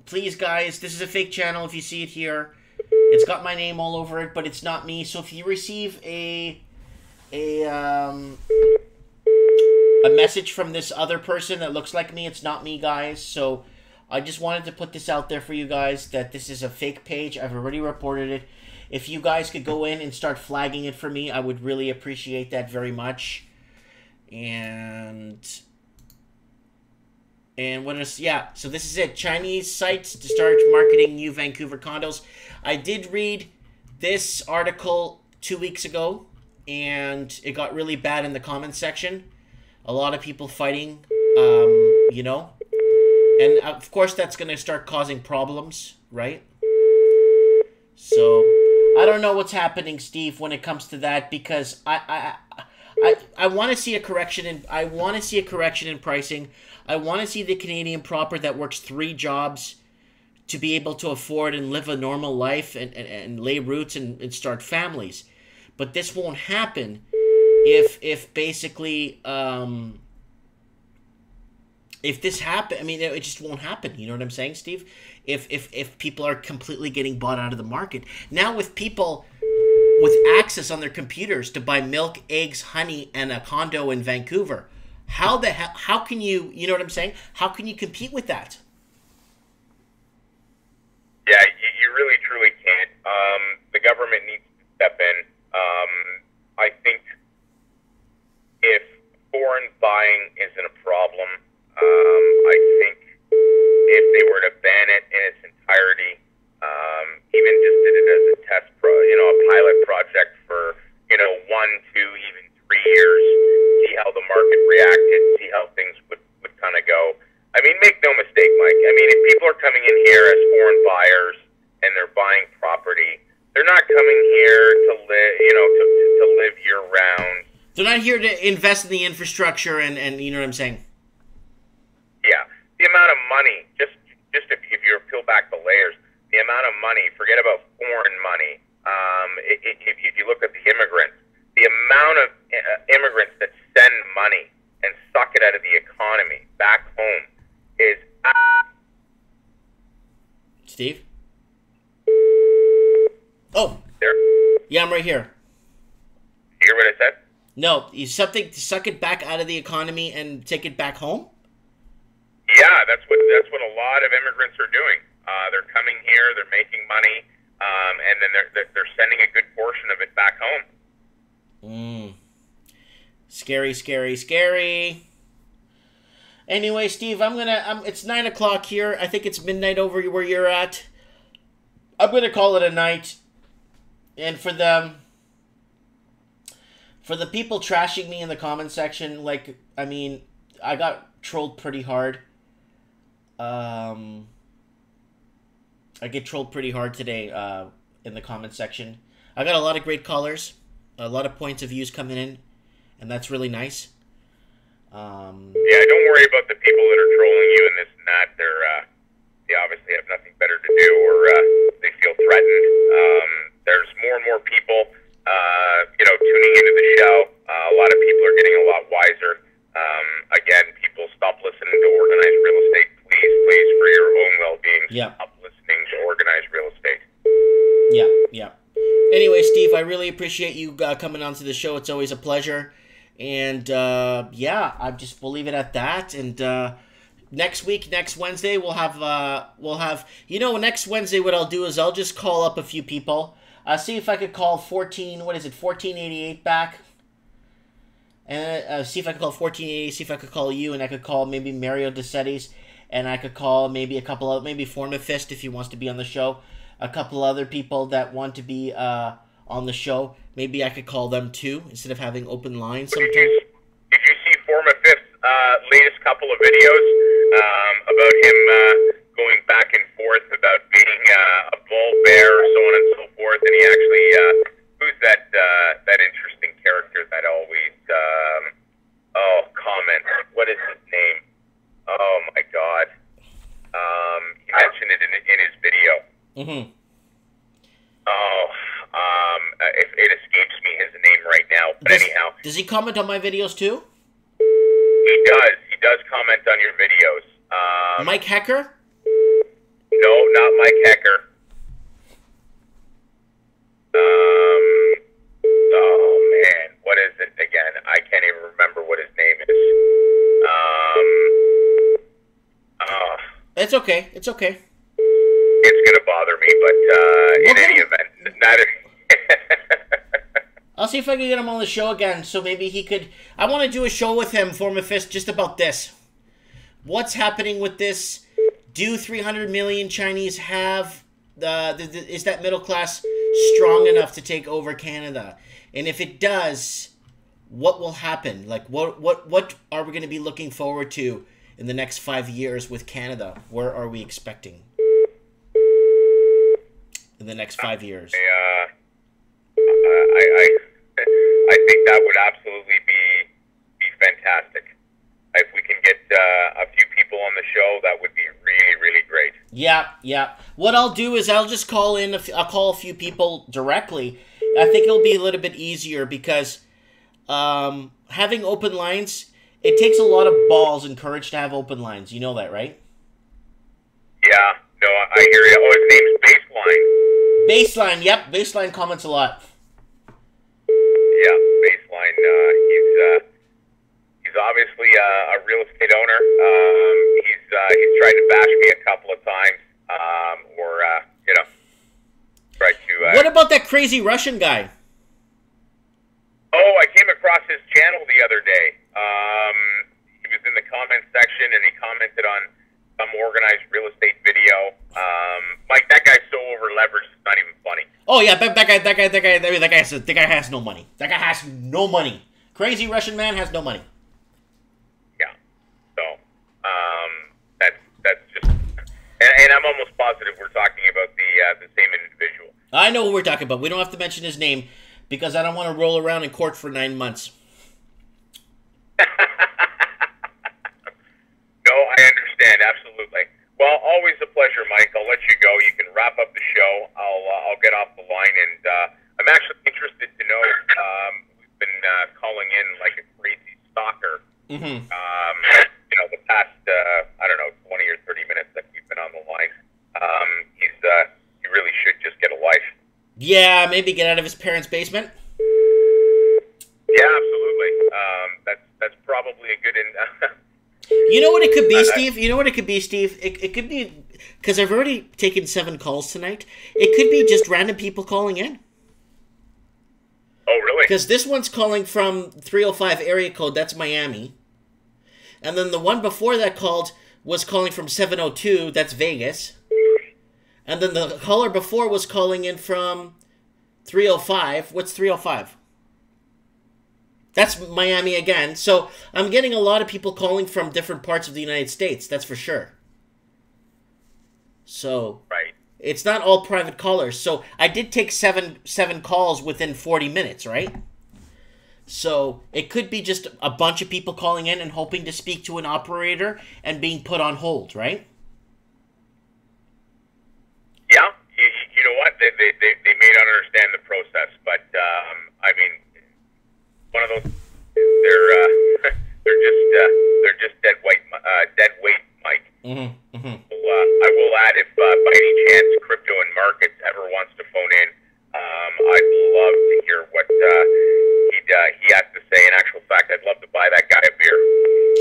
Please, guys, this is a fake channel. If you see it here, it's got my name all over it, but it's not me. So if you receive a message from this other person that looks like me, it's not me, guys. So I just wanted to put this out there for you guys that this is a fake page. I've already reported it. If you guys could go in and start flagging it for me, I would really appreciate that very much. And what is, yeah, so this is it. Chinese sites to start marketing new Vancouver condos. I did read this article 2 weeks ago, and it got really bad in the comments section. A lot of people fighting, you know. And, of course, that's going to start causing problems, right? So, I don't know what's happening, Steve, when it comes to that, because I want to see a correction in pricing. I want to see the Canadian proper that works 3 jobs to be able to afford and live a normal life and lay roots and start families. But this won't happen if basically if this happen, I mean, it just won't happen. You know what I'm saying, Steve? If people are completely getting bought out of the market. Now with people with access on their computers to buy milk, eggs, honey, and a condo in Vancouver, how can you, you know what I'm saying? How can you compete with that? Yeah, you really, truly can't. The government needs to step in. I think if foreign buying isn't a problem, I think if they were to ban it in its entirety, even just did it as a test, a pilot project for, 1, 2, even 3 years, see how the market reacted, see how things would kind of go. I mean, make no mistake, Mike. I mean, if people are coming in here as foreign buyers and they're buying property, they're not coming here to live, to live year round. They're not here to invest in the infrastructure and you know what I'm saying? Yeah, the amount of money, just if you peel back the layers, the amount of money, forget about foreign money. If you look at the immigrants, the amount of immigrants that send money and suck it out of the economy back home is Steve? Oh. There. Yeah, I'm right here. You hear what I said? No, you something to suck it back out of the economy and take it back home? Yeah, that's what a lot of immigrants are doing. They're coming here, they're making money, and then they're sending a good portion of it back home. Scary, scary, scary. Anyway, Steve, it's 9 o'clock here. I think it's midnight over where you're at. I'm gonna call it a night. And for the people trashing me in the comment section, like, I mean, I got trolled pretty hard. I get trolled pretty hard today in the comment section. I got a lot of great callers, a lot of points of views coming in, and that's really nice. Yeah, don't worry about the people that are trolling you and this and that. They obviously have nothing better to do, or they feel threatened. There's more and more people, tuning into the show. A lot of people are getting a lot wiser. Again, people, stop listening to organized real estate. Please, for your own well-being, stop listening to organized real estate. Yeah. Anyway, Steve, I really appreciate you coming on to the show. It's always a pleasure. And, I just will leave it at that. And next Wednesday, we'll have, next Wednesday what I'll do is I'll just call up a few people. See if I could call 1488 back. And see if I could call 1488, see if I could call you, and I could call maybe Mario DeCettis, and I could call maybe a couple of, maybe Formafist if he wants to be on the show. A couple other people that want to be on the show. Maybe I could call them too, instead of having open lines sometimes. If you see Formafist's latest couple of videos about him going back and forth about being a bull bear, so on and so forth, and he actually, who's that interesting character that always, comments. What is his name? Oh my God. He mentioned it in his video. Mm-hmm. It escapes me his name right now. But anyhow. Does he comment on my videos too? He does. He does comment on your videos. Mike Hecker? No, not Mike Hecker. Oh man, what is it again? I can't even remember what his name is. It's okay. It's okay. It's gonna bother me, but in any event, not. I'll see if I can get him on the show again, so maybe he could. I want to do a show with him, Formafist, just about this. What's happening with this? Do 300 million Chinese have is that middle class strong enough to take over Canada? And if it does, what will happen? Like, what are we going to be looking forward to in the next 5 years with Canada? Where are we expecting in the next 5 years? I think that would absolutely be fantastic. If we can get a few people on the show, that would be really, really great. Yeah. What I'll do is I'll just call in. I'll call a few people directly. I think it'll be a little bit easier because having open lines, it takes a lot of balls and courage to have open lines. You know that, right? Yeah. No, I hear you. Oh, his name's Baseline. Baseline. Yep. Baseline comments a lot. Yeah, Baseline. He's obviously a real estate owner. He's tried to bash me a couple of times, tried to. What about that crazy Russian guy? Oh, I came across his channel the other day. He was in the comment section and he commented on some organized real estate video. Mike, that guy's so over leveraged, it's not even funny. Oh yeah, that guy has no money. That guy has no money. Crazy Russian man has no money. Yeah. So, that's just, and I'm almost positive we're talking about the same individual. I know who we're talking about. We don't have to mention his name because I don't want to roll around in court for 9 months. No, I understand absolutely. Well, always a pleasure, Mike. I'll let you go. You can wrap up the show. I'll get off the line, and I'm actually interested to know. We've been calling in like a crazy stalker. Mm-hmm. The past 20 or 30 minutes that we've been on the line. He's Yeah, maybe get out of his parents' basement. Yeah, absolutely. That's probably a good. You know what it could be, Steve? You know what it could be, Steve? It could be, because I've already taken 7 calls tonight. It could be just random people calling in. Oh, really? Because this one's calling from 305 area code. That's Miami. And then the one before that called was calling from 702. That's Vegas. And then the caller before was calling in from 305. What's 305? That's Miami again. So I'm getting a lot of people calling from different parts of the United States. That's for sure. So right. It's not all private callers. So I did take seven calls within 40 minutes, right? So it could be just a bunch of people calling in and hoping to speak to an operator and being put on hold, right? Yeah. You know what? They may not understand the process, but I mean, one of those they're just dead weight, Mike. Mm-hmm. Mm-hmm. So, I will add, if by any chance Crypto and Markets ever wants to phone in, I'd love to hear what he has to say. In actual fact, I'd love to buy that guy a beer.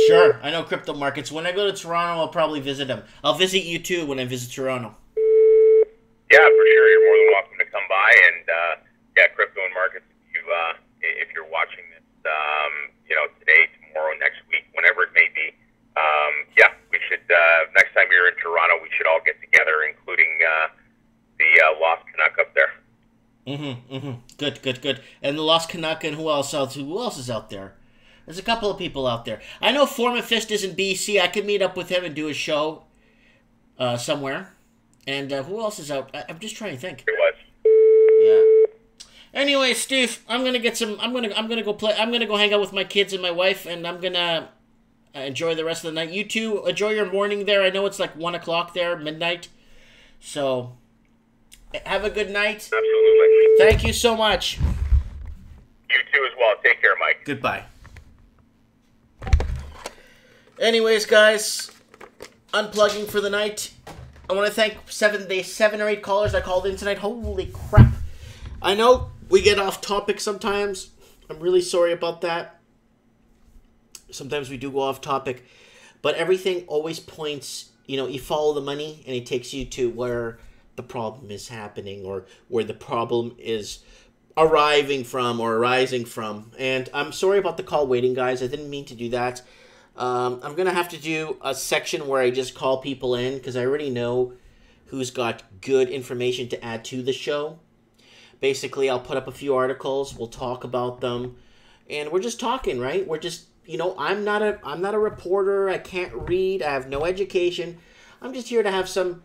Sure, I know Crypto Markets. When I go to Toronto, I'll probably visit him. I'll visit you too when I visit Toronto. Yeah, for sure. You're more than welcome to come by, and yeah, Crypto and Markets. If you're watching this, today, tomorrow, next week, whenever it may be, yeah, we should. Next time you're in Toronto, we should all get together, including the Lost Canuck up there. Mm-hmm. Mm-hmm. Good. And the Lost Canuck, and who else is out there? There's a couple of people out there. I know Forma Fist is in BC. I could meet up with him and do a show somewhere. And who else is out? I'm just trying to think. It was. Yeah. Anyway, Steve, I'm gonna get some. I'm gonna go play. I'm gonna go hang out with my kids and my wife, and I'm gonna enjoy the rest of the night. You two enjoy your morning there. I know it's like 1 o'clock there, midnight. So, have a good night. Absolutely. Thank you so much. You too as well. Take care, Mike. Goodbye. Anyways, guys, unplugging for the night. I want to thank 7 or 8 callers that called in tonight. Holy crap. I know we get off topic sometimes. I'm really sorry about that. Sometimes we do go off topic. But everything always points, you follow the money and it takes you to where the problem is happening or where the problem is arriving from or arising from. And I'm sorry about the call waiting, guys. I didn't mean to do that. I'm going to have to do a section where I just call people in because I already know who's got good information to add to the show. Basically, I'll put up a few articles. We'll talk about them. And we're just talking, right? We're just, I'm not a reporter. I can't read. I have no education. I'm just here to have some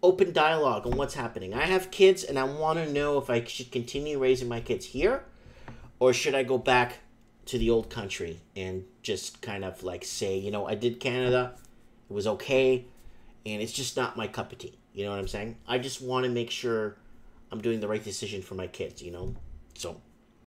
open dialogue on what's happening. I have kids, and I want to know if I should continue raising my kids here or should I go back to the old country and just kind of like say, I did Canada. It was okay. And it's just not my cup of tea. You know what I'm saying? I just want to make sure I'm doing the right decision for my kids, So